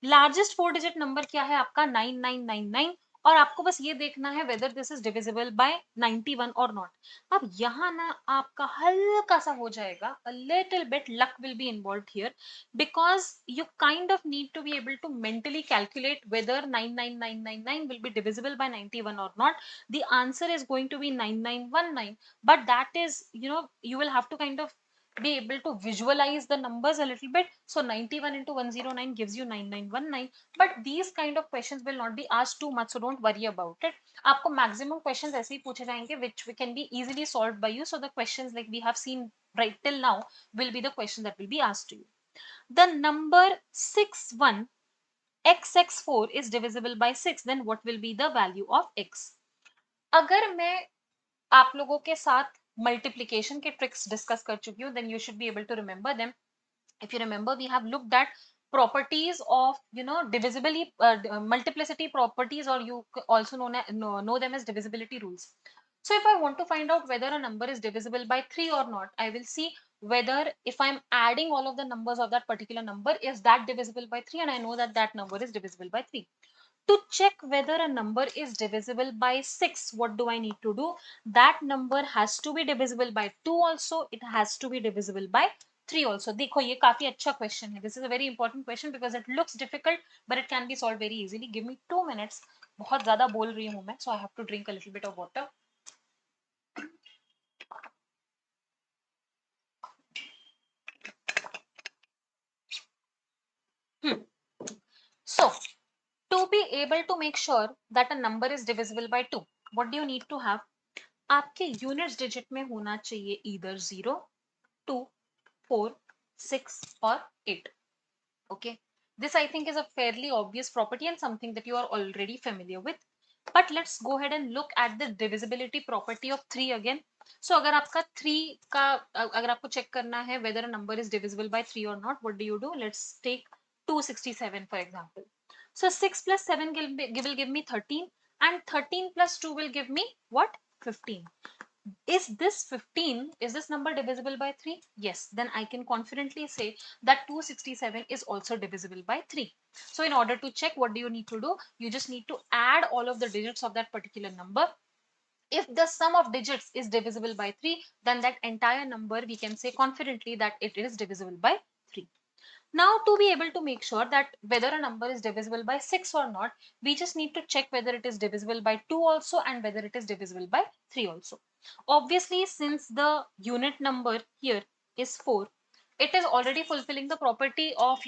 Largest four digit number क्या है आपका? 9999. और आपको बस ये देखना है whether this is divisible by 91 और नॉट. अब यहाँ ना आपका हल्का सा हो जाएगा, a little bit luck will be involved here, because you kind of need to be able to mentally calculate whether 99999 will be divisible by 91 or not. The answer is going to be 9919, but that is, you will have to kind of be able to visualize the numbers a little bit. So 91 into 109 gives you 9919. But these kind of questions will not be asked too much, so don't worry about it. आपको maximum questions ऐसे ही पूछे जाएंगे which we can be easily solved by you. So the questions like we have seen right till now will be the questions that will be asked to you. The number 61 xx4 is divisible by 6, then what will be the value of x? अगर मैं आप लोगों के साथ multiplication के tricks discuss कर चुकी हूँ, then you should be able to remember them. If you remember, we have looked at properties of, divisibly multiplicity properties, or you also know them as divisibility rules. So if I want to find out whether a number is divisible by 3 or not, I will see whether if I'm adding all of the numbers of that particular number, is that divisible by 3, and I know that that number is divisible by 3. To check whether a number is divisible by 6, what do I need to do? That number has to be divisible by 2 also, it has to be divisible by 3 also. देखो ये काफी अच्छा question है. This is a very important question because it looks difficult but it can be solved very easily. Give me 2 minutes. बहुत ज्यादा बोल रही हूँ मैं, so I have to drink a little bit of water. So, to be able to make sure that a number is divisible by 2, what do you need to have? आपके units digit में होना चाहिए either 0, 2, 4, 6 or 8. Okay, this I think is a fairly obvious property and something that you are already familiar with. But let's go ahead and look at the divisibility property of 3 again. So अगर आपका 3 का अगर आपको check करना है whether a number is divisible by 3 or not, what do you do? Let's take 267 for example. So 6 plus 7 will give me 13 and 13 plus 2 will give me what? 15. Is this 15, is this number divisible by 3? Yes, then I can confidently say that 267 is also divisible by 3. So in order to check, what do you need to do? You just need to add all of the digits of that particular number. If the sum of digits is divisible by 3, then that entire number we can say confidently that it is divisible by 3. Now, to be able to make sure that whether a number is divisible by 6 or not, we just need to check whether it is divisible by 2 also and whether it is divisible by 3 also. Obviously, since the unit number here is 4, it is already fulfilling the property of,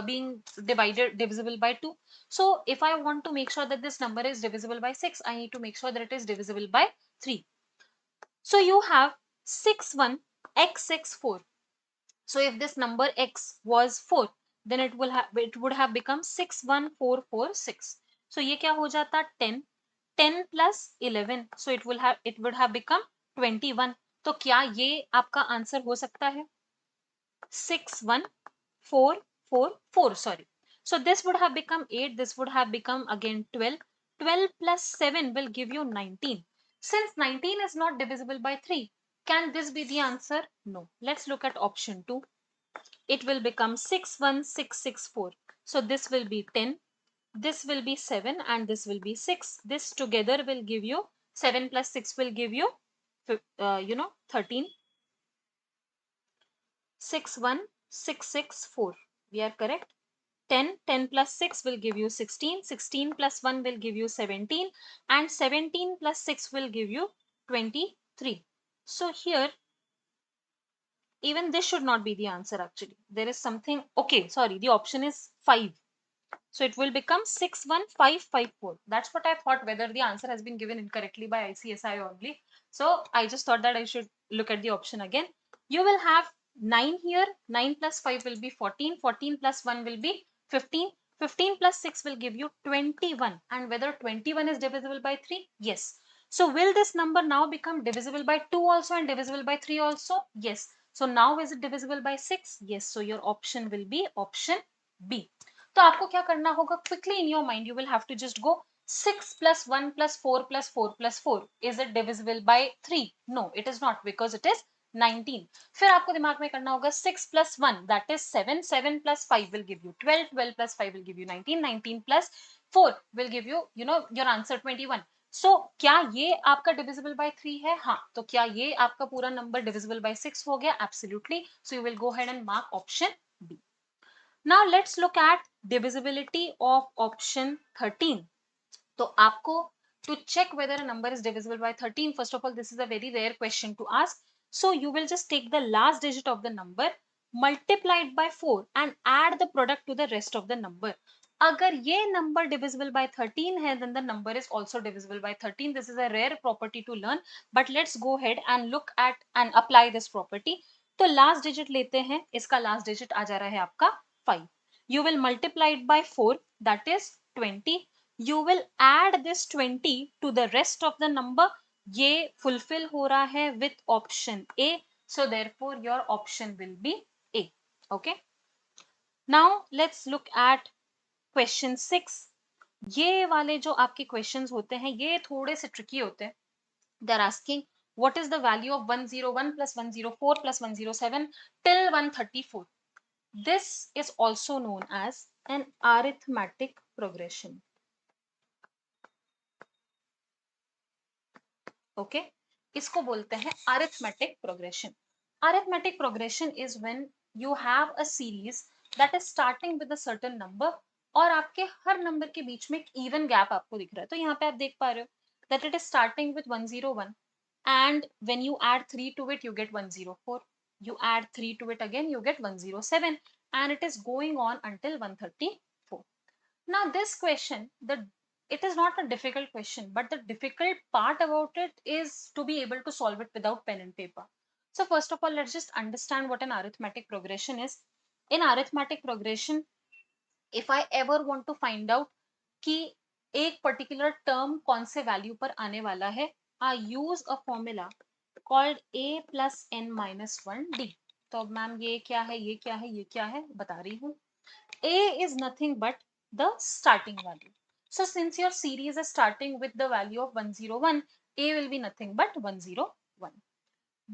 being divisible by 2. So, if I want to make sure that this number is divisible by 6, I need to make sure that it is divisible by 3. So, you have 6, 1, x, 6, 4. So if this number x was 4, then it would have become 61446. So ये क्या हो जाता 10, 10 plus 11. So it would have become 21. तो क्या ये आपका answer हो सकता है? 61444, sorry. So this would have become 8, this would have become again 12. 12 plus 7 will give you 19. Since 19 is not divisible by 3, can this be the answer? No. Let's look at option 2. It will become 61664. So this will be 10, this will be 7 and this will be 6. This together will give you 7 plus 6 will give you 13. 61664. We are correct. 10, 10 plus 6 will give you 16, 16 plus 1 will give you 17 and 17 plus 6 will give you 23. So here even this should not be the answer actually. There is something, okay, sorry, the option is 5. So it will become 61554. That's what I thought, whether the answer has been given incorrectly by ICSI only. So I just thought that I should look at the option again. You will have 9 here. 9 plus 5 will be 14. 14 plus 1 will be 15. 15 plus 6 will give you 21. And whether 21 is divisible by 3? Yes. So will this number now become divisible by 2 also and divisible by 3 also? Yes. So now is it divisible by 6? Yes. So your option will be option B. तो आपको क्या करना होगा? Quickly in your mind you will have to just go 6 plus 1 plus 4 plus 4 plus 4. Is it divisible by 3? No, it is not, because it is 19. फिर आपको दिमाग में करना होगा 6 plus 1, that is 7. 7 plus 5 will give you 12. 12 plus 5 will give you 19. 19 plus 4 will give you, your answer 21. So क्या ये आपका divisible by 3 है? हाँ. तो क्या ये आपका पूरा number divisible by 6 हो गया? Absolutely. So you will go ahead and mark option B. Now let's look at divisibility of option 13. तो आपको to check whether a number is divisible by 13, first of all, this is a very rare question to ask. So you will just take the last digit of the number, multiply it by 4 and add the product to the rest of the number. अगर ये number divisible by 13 है, then the number is also divisible by 13. This is a rare property to learn, but let's go ahead and look at and apply this property. तो last digit लेते हैं, इसका last digit आ जा रहा है आपका 5. You will multiply it by 4, that is 20. You will add this 20 to the rest of the number. ये fulfill हो रहा है with option A. So therefore your option will be A. Okay. Now let's look at question 6. ये वाले जो आपके questions होते हैं ये थोड़े से tricky होते हैं. They're asking what is the value of 101 plus 104 plus 107 till 134. This is also known as an arithmetic progression. Okay, इसको बोलते हैं arithmetic progression. Arithmetic progression is when you have a series that is starting with a certain number और आपके हर number के बीच में एक even gap आपको दिख रहा है। तो यहाँ पे आप देख पा रहे हो that it is starting with 101 and when you add 3 to it you get 104, you add 3 to it again you get 107, and it is going on until 134. Now this question, the it is not a difficult question, but the difficult part about it is to be able to solve it without pen and paper. So first of all, let's just understand what an arithmetic progression is. In arithmetic progression, if I ever want to find out कि एक particular term कौन से value पर आने वाला है, I use a formula called a plus n minus one d. तो अब मैम ये क्या है, ये क्या है, ये क्या है, बता रही हूँ। a is nothing but the starting value. So since your series is starting with the value of 101, a will be nothing but 101.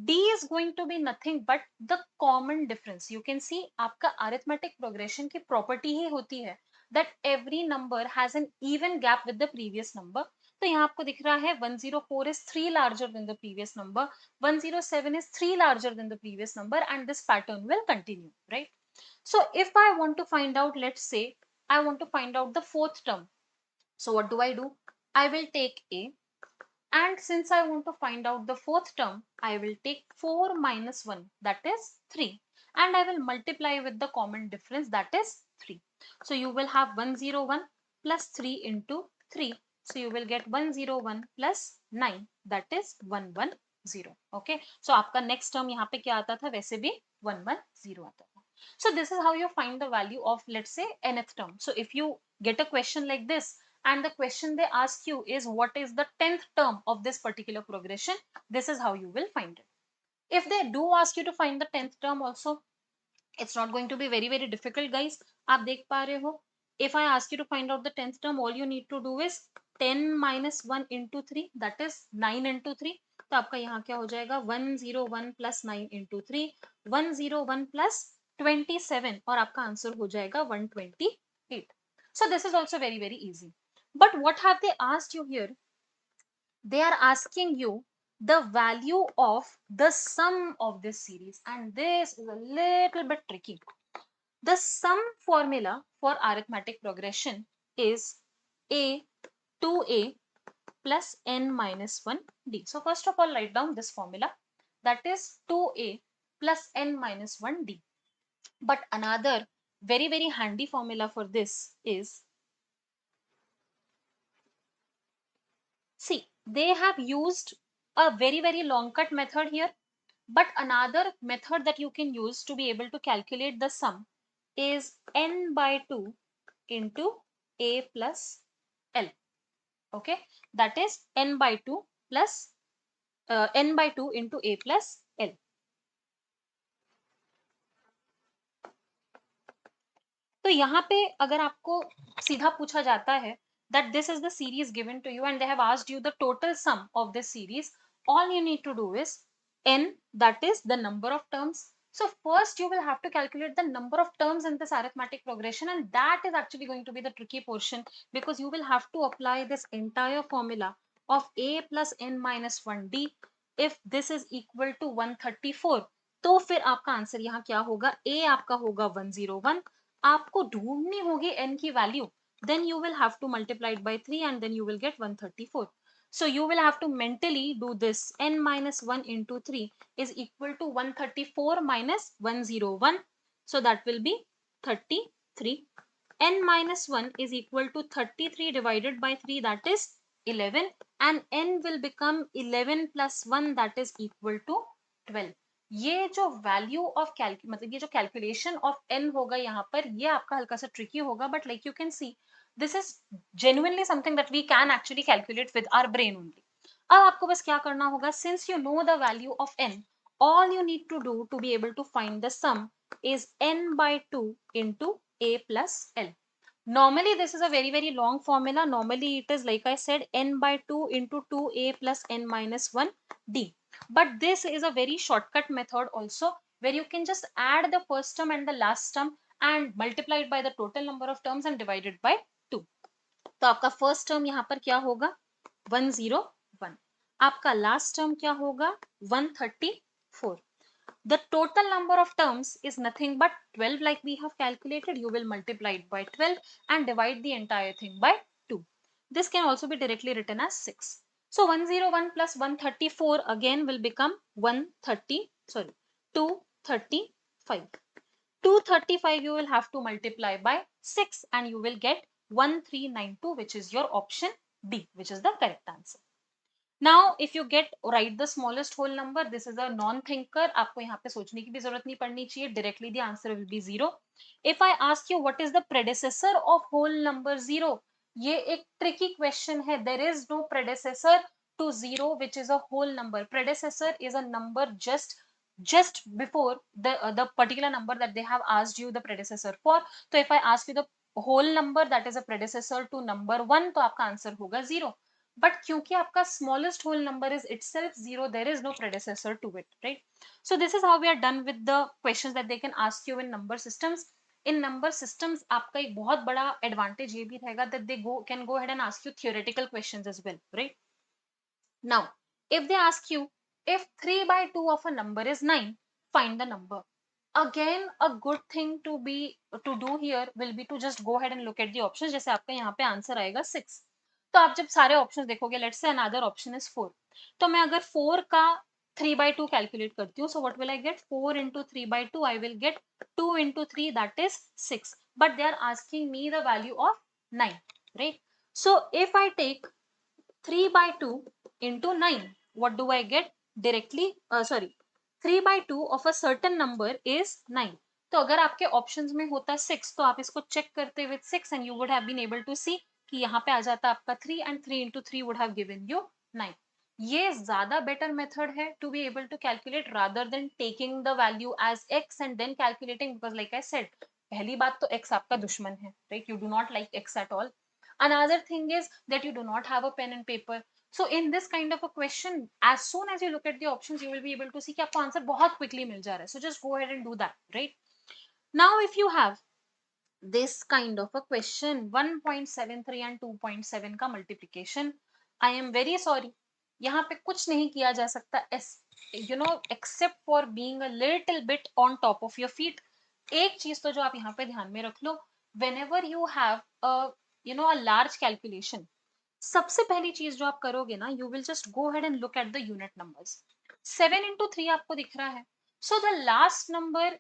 D is going to be nothing but the common difference. You can see आपका arithmetic progression की property ही होती है that every number has an even gap with the previous number. तो यहाँ आपको दिख रहा है 104 is 3 larger than the previous number, 107 is 3 larger than the previous number, and this pattern will continue, right? So if I want to find out, let's say I want to find out the fourth term. So what do? I will take A, and since I want to find out the fourth term, I will take 4 minus 1, that is 3. And I will multiply with the common difference, that is 3. So you will have 101 plus 3 into 3. So you will get 101 plus 9, that is 110. Okay. So आपका next term यहाँ पे क्या आता था, वैसे भी 110 आता था. So this is how you find the value of, let's say, nth term. So if you get a question like this, and the question they ask you is what is the 10th term of this particular progression, this is how you will find it. If they do ask you to find the 10th term also, it's not going to be very difficult, guys. आप देख पा रहे हो, if I ask you to find out the 10th term, all you need to do is 10 minus 1 into 3, that is 9 into 3. तो आपका यहाँ क्या हो जाएगा, 101 plus 9 into 3, 101 plus 27, और आपका आंसर हो जाएगा 128. So this is also very easy. But what have they asked you here? They are asking you the value of the sum of this series, and this is a little bit tricky. The sum formula for arithmetic progression is a 2a plus n minus 1 d. So first of all, write down this formula, that is 2a plus n minus 1 d. But another very handy formula for this is, see, they have used a very long cut method here, but another method that you can use to be able to calculate the sum is n by 2 into a plus l. Okay, that is n by 2 plus n by 2 into a plus l. तो यहाँ पे अगर आपको सीधा पूछा जाता है that this is the series given to you and they have asked you the total sum of this series, all you need to do is n, that is the number of terms. So first you will have to calculate the number of terms in this arithmetic progression, and that is actually going to be the tricky portion, because you will have to apply this entire formula of a plus n minus 1d. if this is equal to 134, तो फिर आपका answer यहाँ क्या होगा, a आपका होगा 101, आपको ढूंढनी होगी n की value, then you will have to multiply it by 3 and then you will get 134. So you will have to mentally do this, n minus 1 into 3 is equal to 134 minus 101, so that will be 33. N minus 1 is equal to 33 divided by 3, that is 11, and n will become 11 plus 1, that is equal to 12. ये जो value of मतलब ये जो calculation of N होगा यहाँ पर, ये आपका हल्का सा ट्रिकी होगा, but like you can see this is genuinely something that we can actually calculate with our brain only. अब आपको बस क्या करना होगा, since you know the value of n, all you need to do to be able to find the sum is n by 2 into a plus l. Normally this is a very long formula. Normally it is, like I said, n by 2 into 2a plus n minus 1 d. But this is a very shortcut method also, where you can just add the first term and the last term and multiply it by the total number of terms and divide it by 2. तो आपका first term यहाँ पर क्या होगा, 101. आपका last term क्या होगा, 134. The total number of terms is nothing but 12, like we have calculated. You will multiply it by 12 and divide the entire thing by 2. This can also be directly written as 6. So 101 plus 134 again will become 235. 235 you will have to multiply by 6 and you will get 1392, which is your option D, which is the correct answer. Now if you get write the smallest whole number, this is a non thinker, आपको यहाँ पे सोचने की भी जरूरत नहीं पड़नी चाहिए, directly the answer will be 0. If I ask you what is the predecessor of whole number 0, ये एक tricky question है. There is no predecessor to 0 which is a whole number. Predecessor is a number just before the particular number that they have asked you the predecessor for. So if I ask you the whole number that is a predecessor to number 1, तो आपका answer होगा 0. But क्योंकि आपका smallest whole number is itself 0, there is no predecessor to it, right? So this is how we are done with the questions that they can ask you in number systems. In number systems आपका एक बहुत बड़ा advantage ये भी रहेगा that they can go ahead and ask you theoretical questions as well, right? Now if they ask you if 3 by 2 of a number is 9, find the number. Again a good thing to do here will be to just go ahead and look at the options. जैसे आपका यहाँ पे answer आएगा 6, तो आप जब सारे options देखोगे, let's say another option is 4, तो मैं अगर 4 का 3 by 2 कैलकुलेट करती हूँ, so what will I get? 4 into 3 by 2, I will get 2 into 3, that is 6, but they are asking me the value of 9, right? So if I take 3 by 2 into 9, what do I get directly? Sorry, 3 by 2 of a certain number is 9. तो अगर आपके options में होता 6, तो आप इसको check करते with 6 and you would have been able to see कि यहाँ पे आ जाता आपका 3 and 3 into 3 would have given you 9. ये ज्यादा बेटर मेथड है to be able to calculate rather than taking the value as x and then calculating, because like I said, पहली बात तो x आपका दुश्मन है, right? You do not like x at all. Another thing is that you do not have a pen and paper. So in this kind of a question, as soon as you look at the options, you will be able to see कि आपको answer बहुत quickly मिल जा रहा है. So just go ahead and do that, right? Now if you have this kind of a question, 1.73 and 2.7 का multiplication, I am very sorry, यहाँ पे कुछ नहीं किया जा सकता, except for being a little bit on top of your feet. एक चीज तो जो आप यहाँ पे ध्यान में रख लो, whenever you have a large calculation, सबसे पहली चीज जो आप करोगे ना, you will just go head and look at the unit numbers. 7 into 3 आपको दिख रहा है, so the last number,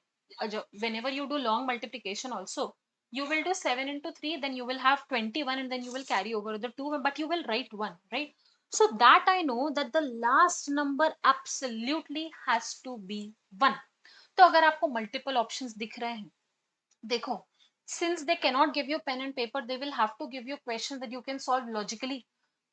whenever you do long multiplication also, you will do 7 into 3, then you will have 21 and then you will carry over the 2, but you will write 1, right? So that I know that the last number absolutely has to be 1. तो अगर आपको multiple options दिख रहे हैं, देखो, since they cannot give you pen and paper, they will have to give you questions that you can solve logically.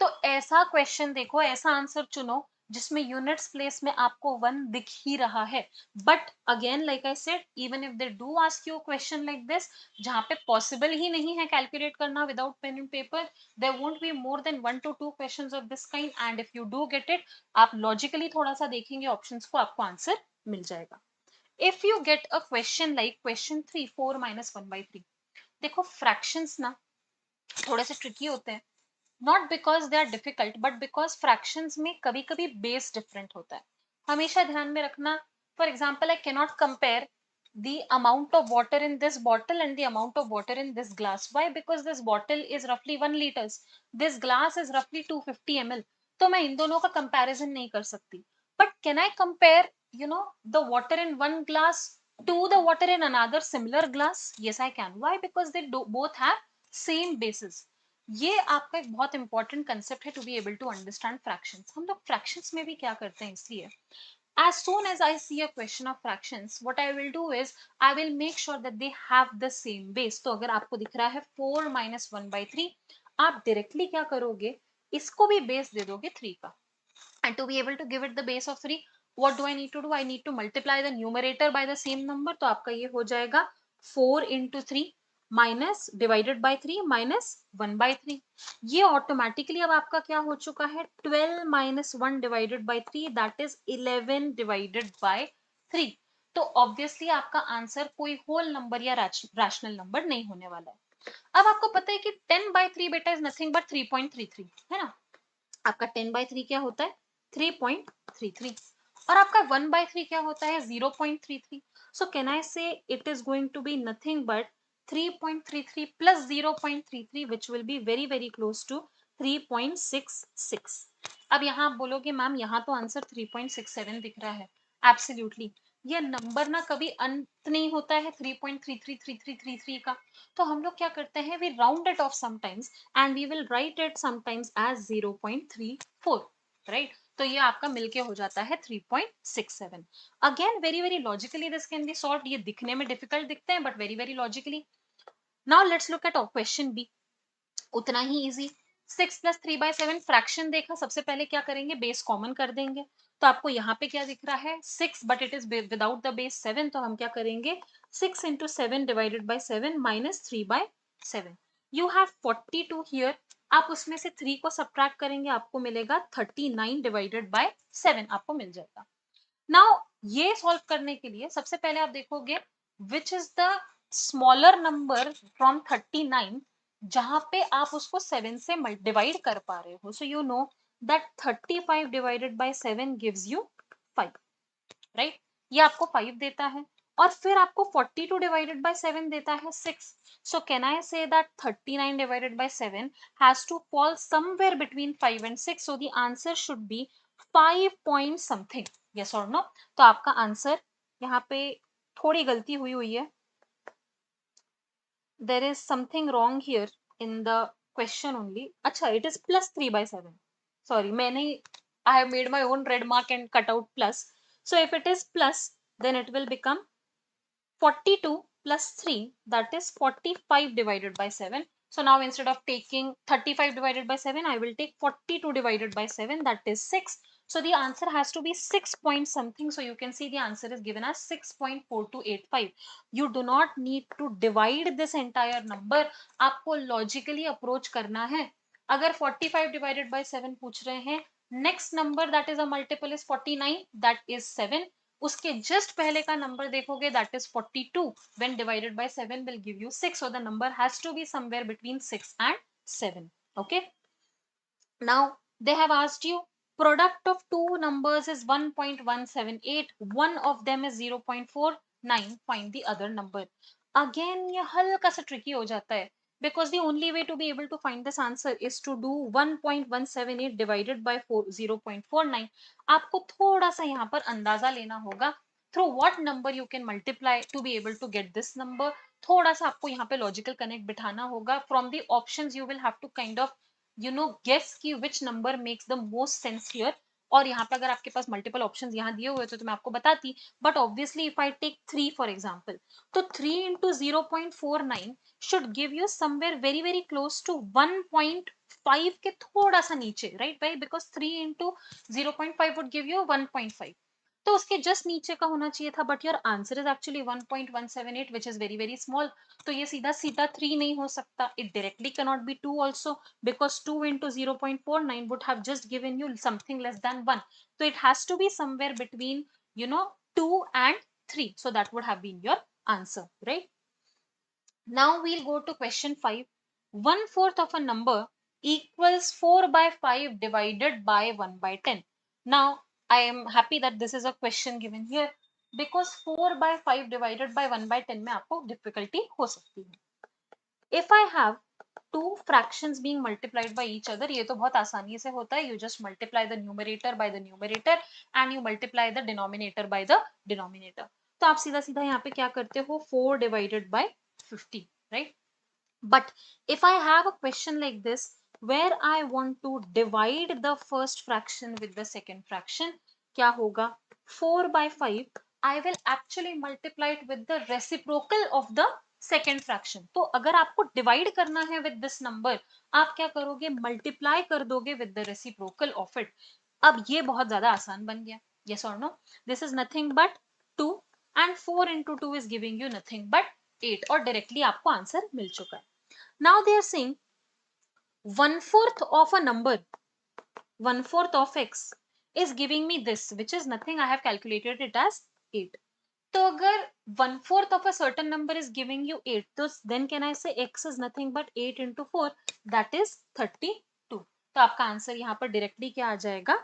तो ऐसा question देखो, ऐसा आंसर चुनो जिसमें यूनिट्स प्लेस में आपको 1 दिख ही रहा है. But again like I said, even if they do ask you question like this, जहां पे पॉसिबल ही नहीं है कैलकुलेट करना without pen and paper, there won't be more than 1 to 2 questions of this kind, and if you do get it, आप logically थोड़ा सा देखेंगे ऑप्शंस को, आपको आंसर मिल जाएगा. If you get a question like question 3, 4 minus 1 by 3, देखो fractions ना थोड़े से ट्रिकी होते हैं, not because they are difficult, but because fractions में कभी कभी बेस डिफरेंट होता है. हमेशा ध्यान में रखना, for example I cannot compare the amount of water in this bottle and the amount of water in this glass. Why? Because this bottle is roughly 1 liters, this glass is roughly 250 ml. तो मैं इन दोनों का comparison नहीं कर सकती. But can I compare, the water in one glass to the water in another similar glass? Yes, I can. Why? Because they both have same basis. ये आपका एक बहुत इंपॉर्टेंट कंसेप्ट है to be able to understand fractions. हम लोग fractions में भी क्या करते हैं, इसलिए as soon as I see a question of fractions, what I will do is I will make sure that they have the same base. तो अगर आपको दिख रहा है 4 minus 1 by 3, आप डायरेक्टली क्या करोगे, इसको भी बेस दे दोगे 3 का. And to be able to give it the base of 3, what do I need to do? I need to multiply the numerator by the same number. तो आपका ये हो जाएगा 4 into 3 minus divided by 3 minus 1 by 3. ये automatically अब आपका क्या हो चुका है, 12 minus 1 divided by 3, that is 11 divided by 3. तो ऑब्वियसली आपका आंसर कोई होल नंबर या रैशनल नंबर नहीं होने वाला है. अब आपको पता है कि 10 by 3 बेटा इज नथिंग बट 3.33, है ना? आपका 10 by 3 क्या होता है, 3.33. और आपका 1/3 क्या होता है, 0.33. सो can I say it is going to be nothing but 3.33 plus 0.33 which will be very very close to 3.66. अब यहाँ आप बोलोगे मैम यहाँ तो आंसर 3.67 दिख रहा है. एब्सोल्युटली, ये नंबर ना कभी अंत नहीं होता है 3.333333 का. तो हम लोग क्या करते हैं, we round it off sometimes and we will write it sometimes as 0.34, right. तो ये आपका मिलके हो जाता है 3.67. Again very very logically this can be solve. ये दिखने में डिफिकल्ट दिखते हैं but very very logically. Now let's look at question B. उतना ही इजी. 6 + 3/7 फ्रैक्शन देखा, सबसे पहले क्या करेंगे, बेस कॉमन कर देंगे. तो आपको यहाँ पे क्या दिख रहा है, 6 but it is without the base 7. तो हम क्या करेंगे, 6 into 7 divided by 7 minus 3/7. You have 42 here. आप उसमें से 3 को सब्ट्रैक्ट करेंगे, आपको मिलेगा 39 डिवाइडेड बाय 7 आपको मिल जाएगा. नाउ ये सॉल्व करने के लिए सबसे पहले आप देखोगे which is the smaller number from 39 जहां पे आप उसको 7 से डिवाइड कर पा रहे हो. So you know that 35 divided by 7 gives you 5, right. ये आपको 5 देता है और फिर आपको 42 डिवाइडेड बाय 7 देता है 6. सो can I say that 39 divided by 7 has to fall somewhere between 5 and 6. So the answer should be 5 point something. Yes और नो. तो आपका आंसर यहाँ पे थोड़ी गलती हुई हुई है. There is something wrong here in the question only. अच्छा, इट इज +3/7. सॉरी, मैंने I have made my own red mark and cut out plus. So if it is plus, then it will become 42 plus 3, that is 45 divided by 7. So now instead of taking 35 divided by 7, I will take 42 divided by 7, that is 6. So the answer has to be 6 point something. So you can see the answer is given as 6.4285. You do not need to divide this entire number. आपको logically approach करना है. अगर 45 divided by 7 पूछ रहे हैं, next number that is a multiple is 49, that is 7. उसके just पहले का नंबर देखोगे, that is 42. When divided by 7 will give you 6. So the number has to be somewhere between 6 and 7. Okay. Now they have asked you product of two numbers is 1.178. One of them is 0.49. Find the other number. Again ये हल्का सा tricky हो जाता है because the only way to be able to find this answer is to do 1.178 divided by 0.49. आपको थोड़ा सा यहाँ पर अंदाजा लेना होगा through what number you can multiply to be able to get this number. थोड़ा सा आपको यहाँ पे logical connect बिठाना होगा. From the options you will have to kind of guess की which number makes the most sense here. और यहाँ पे अगर आपके पास मल्टीपल ऑप्शंस यहाँ दिए हुए थे तो मैं आपको बताती, but obviously if I take 3 for example, तो 3 into 0.49 should give you somewhere very very close to 1.5 के थोड़ा सा नीचे, राइट भाई, because 3 into 0.5 would give you 1.5. तो उसके जस्ट नीचे का होना चाहिए था, but your answer is actually 1.178 which is very very small. तो ये सीधा सीधा 3 नहीं हो सकता. It directly cannot B 2 also because 2 into 0.49 would have just given you something less than 1. So it has to be somewhere between 2 and 3. So that would have been your answer, right? Now we'll go to question 5. 1/4 of a number equals 4/5 divided by 1/10. Now I am happy that this is a question given here because 4/5 divided by 1/10 में आपको difficulty हो सकती है. If I have two fractions being multiplied by each other, ये तो बहुत आसानी से होता है. You just multiply the numerator by the numerator and you multiply the denominator by the denominator. तो आप सीधा सीधा यहाँ पे क्या करते हो, 4 divided by 50, right? But if I have a question like this where I want to divide the first fraction with the second fraction, क्या होगा, 4/5 I will actually multiply it with the reciprocal of the second fraction. तो अगर आपको divide करना है with this number, आप क्या करोगे, multiply कर दोगे with the reciprocal of it. अब ये बहुत ज्यादा आसान बन गया. Yes or no? This is nothing but 2 and 4 into 2 is giving you nothing but 8 और directly आपको आंसर मिल चुका है. Now they are saying 1/4 of a number, 1/4 of x is giving me this, which is nothing. I have calculated it as 8. तो अगर 1/4 of a certain number is giving you 8, तो then can I say x is nothing but 8 into 4, that is 32. तो आपका answer यहाँ पर directly क्या आ जाएगा,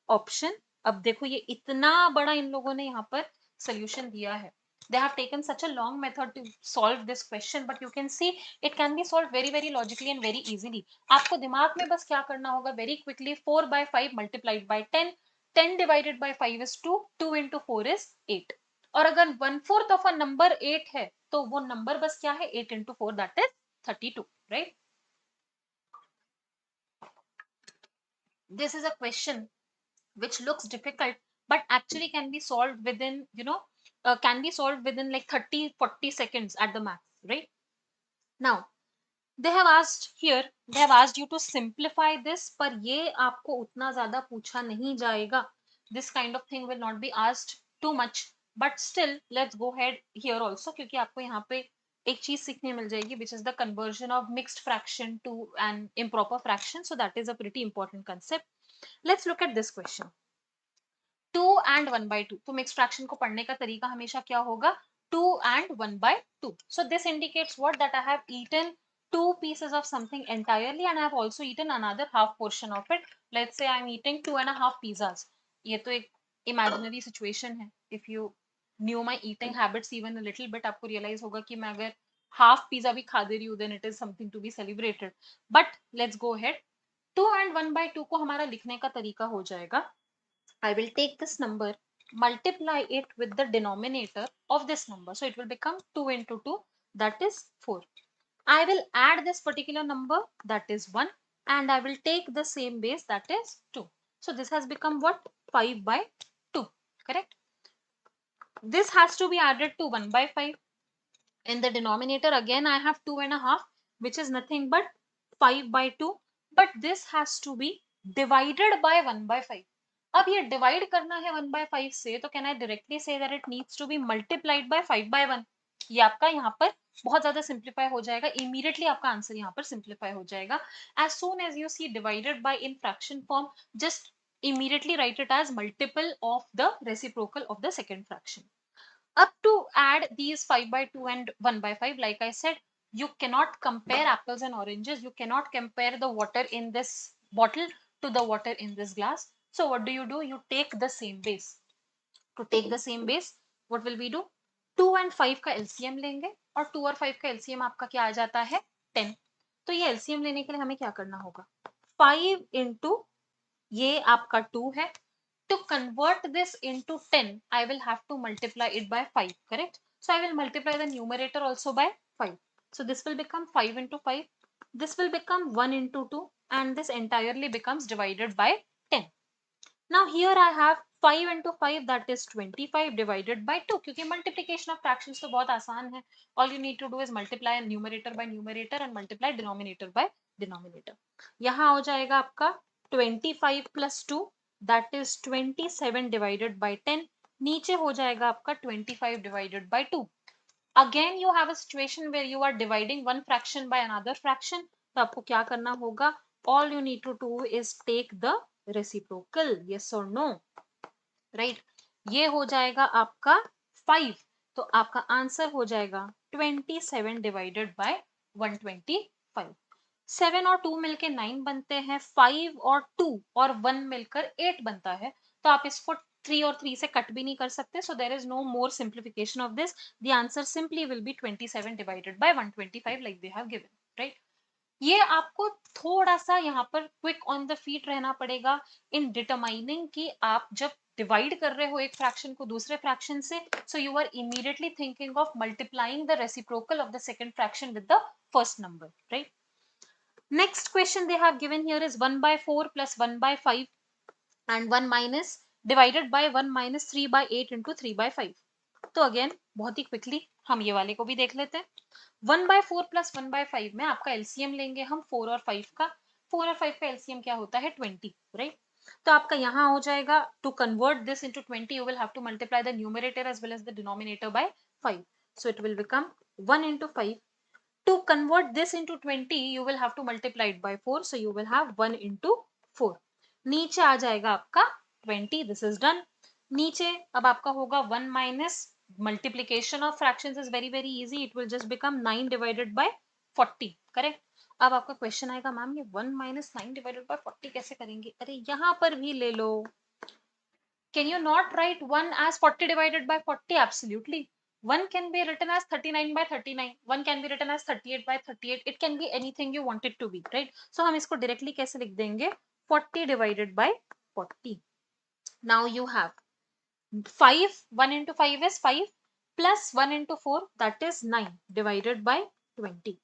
option अब देखो ये इतना बड़ा इन लोगों ने यहाँ पर सोल्यूशन दिया है. They have taken such a long method to solve this question, but you can see it can be solved very very logically and very easily. आपको दिमाग में बस क्या करना होगा, very quickly 4 by 5 multiplied by 10, 10 divided by 5 is 2, 2 into 4 is 8. और अगर 1/4 of a number 8 है तो वो नंबर बस क्या है, 8 into 4 that is 32, right? This is a question which looks difficult but actually can be solved within, can be solved within like 30-40 seconds at the max, right? Now they have asked here, they have asked you to simplify this, पर ये आपको उतना ज्यादा पूछा नहीं जाएगा. This kind of thing will not be asked too much, but still let's go ahead here also, क्योंकि आपको यहाँ पे एक चीज सीखने मिल जाएगी, which is the conversion of mixed fraction to an improper fraction. So that is a pretty important concept. Let's look at this question. 2 and 1 by 2. तो mix fraction को पढ़ने का तरीका हमेशा क्या होगा, 2 and 1 by 2. So this indicates what, that I have eaten two pieces of something entirely and I have also eaten another half portion of it. Let's say I am eating 2.5 pizzas. ये तो एक imaginary situation है. If you knew my eating habits even a little bit, आपको realize होगा कि मैं अगर half pizza भी खा दे रही हूँ, then it is something to be celebrated. But let's go ahead. 2 and 1 by 2 को हमारा लिखने का तरीका हो जाएगा, I will take this number, multiply it with the denominator of this number. So it will become 2 into 2, that is 4. I will add this particular number, that is 1, and I will take the same base, that is 2. So this has become what? 5 by 2, correct? This has to be added to 1 by 5. In the denominator, again, I have 2.5, which is nothing but 5 by 2. But this has to be divided by 1 by 5. अब ये divide करना है 1 by 5 से, तो can I directly say that it needs to be multiplied by 5 by 1. ये आपका यहाँ पर बहुत ज्यादा सिंप्लीफाई हो जाएगा, इमीडिएटली आपका आंसर यहाँ पर सिंप्लीफाई हो जाएगा. As soon as you see divided by in fraction form, just immediately write it as multiple of the reciprocal of the second fraction. Up to add these 5 by 2 and 1 by 5, like I said, you cannot compare apples and oranges. You cannot compare the water in this bottle to the water in this glass. So what do? You take the same base. To take the same base, what will we do? 2 and 5 का LCM लेंगे, और 2 और 5 का LCM आपका क्या आ जाता है, 10. तो ये LCM लेने के लिए हमें क्या करना होगा, 5 into ये आपका 2 है. To convert this into 10, I will have to multiply it by 5, correct? So I will multiply the numerator also by 5. So this will become 5 into 5. This will become 1 into 2, and this entirely becomes divided by 10. Now here I have 5 into 5, that is 25 divided by 2. क्योंकि multiplication of fractions तो बहुत आसान है. All you need to do is multiply numerator by numerator and multiply denominator by denominator. यहाँ हो जाएगा आपका 25 plus 2, that is 27 divided by 10. नीचे हो जाएगा आपका 25 divided by 2. Again you have a situation where you are dividing one fraction by another fraction. तो आपको क्या करना होगा, all you need to do is take the reciprocal, yes or no, right? ये हो जाएगा आपका 5. तो आपका आंसर हो जाएगा 27 डिवाइडेड बाय 125. 7 और 2 मिलकर 9 बनते हैं, 5 और 2 और 1 मिलकर 8 बनता है. तो आप इसको 3 और 3 से कट भी नहीं कर सकते. So there is no more simplification of this. The answer simply will be 27 divided by 125 like they have given, right? ये आपको थोड़ा सा यहाँ पर क्विक ऑन द फीट रहना पड़ेगा इन डिटरमाइनिंग कि आप जब डिवाइड कर रहे हो एक फ्रैक्शन को दूसरे फ्रैक्शन से, so you are immediately thinking of multiplying the reciprocal of the second fraction with the first number, right? Next question they have given here is 1 by 4 plus 1 by 5 and 1 minus divided by 1 minus 3 by 8 into 3 by 5. तो again बहुत ही quickly हम ये वाले को भी देख लेते हैं. 1 by 4 plus 1 by 5 में आपका एलसीएम लेंगे हम 4 और 5 का. 4 और 5 का एलसीएम क्या होता है, 20, राइट? तो आपका यहाँ हो जाएगा, to convert this into 20 you will have to multiply the numerator as well as the denominator by 5. So it will become 1 into 5. To convert this into 20 you will have to multiply it by 4, so you will have 1 into 4. नीचे आ जाएगा आपका 20. This is done. नीचे अब आपका होगा 1 minus multiplication of fractions is very very easy. It will just become 9 divided by 40, correct? अब आपका question आएगा, मैम ये 1 minus 9 divided by 40 कैसे करेंगे? अरे यहाँ पर भी ले लो, Can you not write 1 as 40 divided by 40? Absolutely. 1 can be written as 39 by 39. 1 can be written as 38 by 38. It can be anything you want it to be, right? So हम इसको directly कैसे लिख देंगे? 40 divided by 40. Now you have 5. 1 into 5 is 5 plus 1 into 4, that is 9 divided by 20.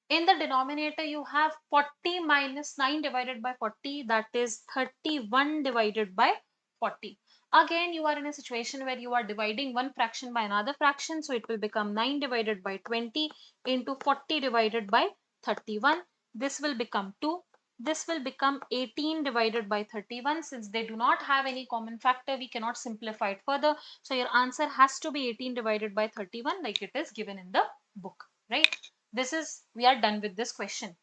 In the denominator, you have 40 minus 9 divided by 40, that is 31 divided by 40. Again, you are in a situation where you are dividing one fraction by another fraction, so it will become 9 divided by 20 into 40 divided by 31. This will become 2. This will become 18 divided by 31. Since they do not have any common factor, we cannot simplify it further. So your answer has to be 18 divided by 31 like it is given in the book, right? This is, we are done with this question.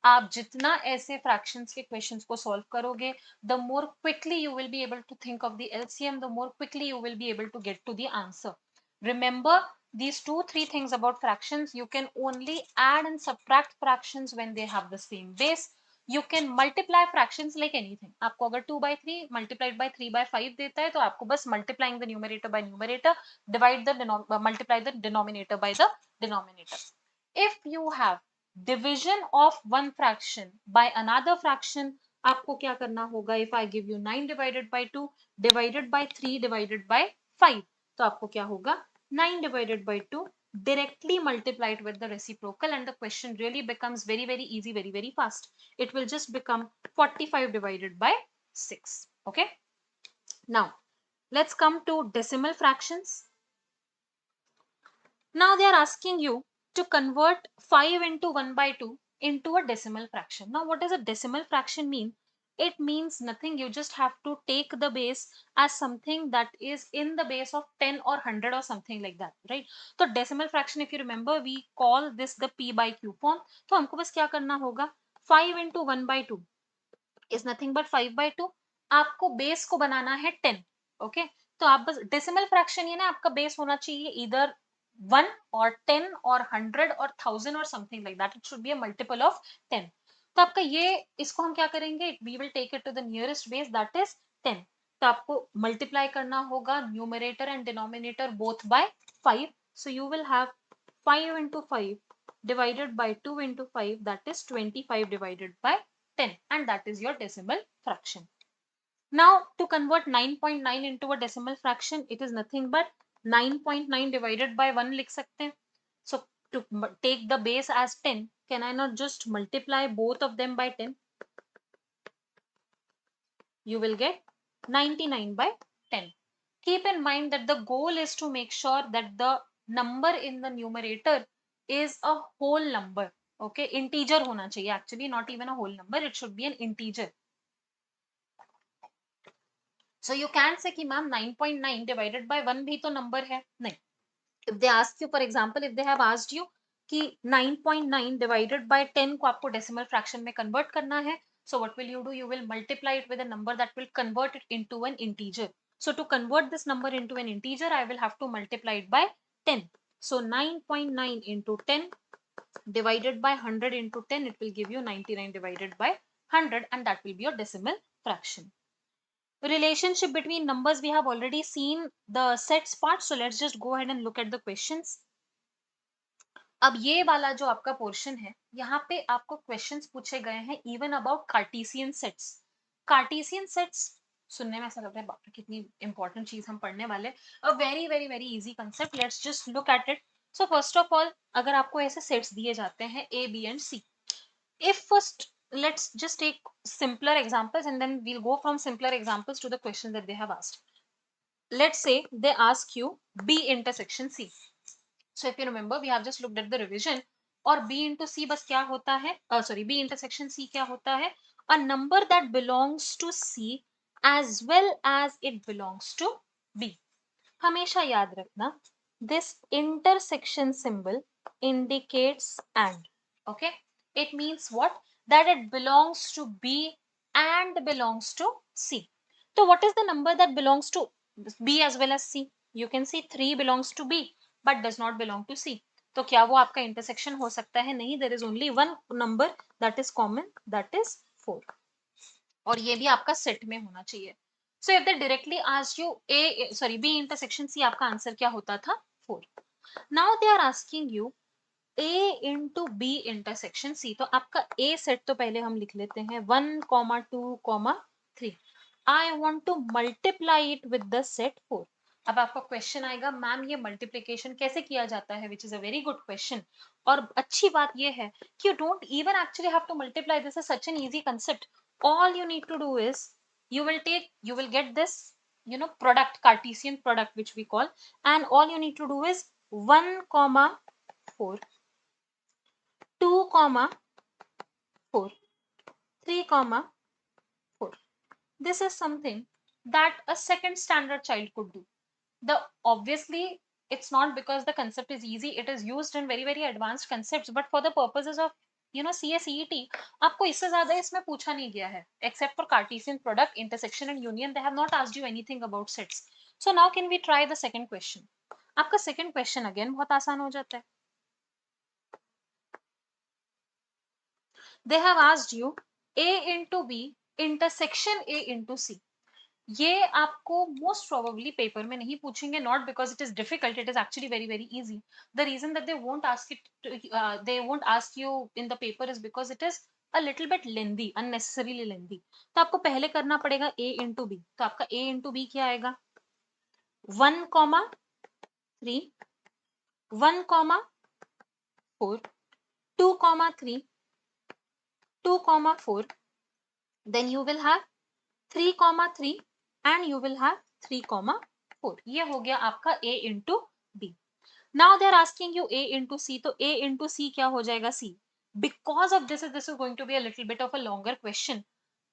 आप जितना ऐसे fractions के questions को solve करोगे, the more quickly you will be able to think of the LCM, the more quickly you will be able to get to the answer. Remember these 2-3 things about fractions. You can only add and subtract fractions when they have the same base. You can multiply fractions like anything. आपको अगर 2 by 3 multiplied by 3 by 5 देता है तो आपको बस multiplying the numerator by numerator, divide the multiply the denominator by the denominator. If you have division of one fraction by another fraction, आपको क्या करना होगा? If I give you 9 divided by 2 divided by 3 divided by 5, तो आपको क्या होगा? 9 divided by 2 directly multiplied with the reciprocal, and the question really becomes very very easy, very very fast. It will just become 45 divided by 6. Okay, now let's come to decimal fractions. Now they are asking you to convert 5 into 1 by 2 into a decimal fraction. Now what does a decimal fraction mean? It means nothing. You just have to take the base as something that is in the base of 10 or 100 or something like that, right? So decimal fraction, if you remember, we call this the p by q form. तो हमको बस क्या करना होगा? 5 into 1 by 2 is nothing but 5 by 2. आपको base को बनाना है 10. Okay, तो आप बस डेसिमल फ्रैक्शन ये ना आपका बेस होना चाहिए इधर 1 or 10 or 100 or 1000 or something like that. It should be a multiple of 10. तो आपका ये, इसको हम क्या करेंगे? We will take it to the nearest base, that is 10. तो आपको मल्टीप्लाई करना होगा numerator and denominator both by 5. So you will have 5 into 5 divided by 2 into 5, that is 25 divided by 10, and that is your decimal fraction. Now to convert 9.9 into a decimal fraction, it is nothing but 9.9 divided by 1 लिख सकते हैं. So to take the base as 10, can I not just multiply both of them by 10? You will get 99 by 10. Keep in mind that the goal is to make sure that the number in the numerator is a whole number. Okay, integer होना चाहिए, actually not even a whole number, it should be an integer. So you can say कि ma'am 9.9 divided by 1 भी तो number है. नहीं. If they ask you, for example, if they have asked you कि 9.9 divided by 10 को आपको decimal fraction में convert करना है, so what will you do? You will multiply it with a number that will convert it into an integer. So to convert this number into an integer, I will have to multiply it by 10. So 9.9 into 10 divided by 100 into 10, it will give you 99 divided by 100, and that will be your decimal fraction. Relationship between numbers, we have already seen the sets part, so let's just go ahead and look at the questions. अब ये वाला जो आपका portion है, यहाँ पे आपको questions पूछे गए हैं even about Cartesian sets. Cartesian sets सुनने में ऐसा लग रहा है बाप रे कितनी इंपॉर्टेंट चीज हम पढ़ने वाले. A very very very easy concept, let's just look at it. So first of all, अगर आपको ऐसे सेट्स दिए जाते हैं A B and C, if first let's just take simpler examples and then we'll go from simpler examples to the questions that they have asked. Let's say they ask you b intersection c. So if you remember, we have just looked at the revision. और b into c बस क्या होता है? Sorry, b intersection c क्या होता है? A number that belongs to c as well as it belongs to b. हमेशा याद रखना, this intersection symbol indicates and. Okay, it means what? That it belongs to b and belongs to c. So what is the number that belongs to b as well as c? You can see 3 belongs to b but does not belong to c. तो क्या वो आपका intersection हो सकता है? नहीं, there is only one number that is common, that is 4. और ये भी आपका सेट में होना चाहिए. So if they directly asked you B intersection C, आपका आंसर क्या होता था? 4. Now they are asking you A into B intersection C. तो आपका A सेट तो पहले हम लिख लेते हैं 1, 2, 3. I want to multiply it with the set 4. अब आपका क्वेश्चन आएगा, मैम ये मल्टीप्लीकेशन कैसे किया जाता है, which is a very good question. और अच्छी बात ये है कि you don't even actually have to multiply, this is such an easy concept. All you need to do is you will get this, product, Cartesian product, which we call, and all you need to do is 1 comma 4, 2 comma 4, 3 comma 4. This is something that a second standard child could do. The obviously it's not because the concept is easy, it is used in very very advanced concepts, but for the purposes of CSEET, आपको इससे ज्यादा इसमें पूछा नहीं गया है, except for Cartesian product, intersection and union. They have not asked you anything about sets. So now can we try the second question? आपका second question again बहुत आसान हो जाता है. They have asked you A into B intersection A into C. ये आपको most probably paper में नहीं पूछेंगे, not because it is difficult, it is actually very very easy. The reason that they won't ask you in the paper is because it is a little bit lengthy, unnecessarily lengthy. तो आपको पहले करना पड़ेगा A into B. तो आपका A into B क्या आएगा? 1, 3, 1, 4, 2, 3, 2, 4. Then you will have 3, 3 and you will have 3, 4. ये हो गया आपका A into B. Now they are asking you A into C. तो A into C क्या हो जाएगा? C. Because of this is going to be a little bit of a longer question.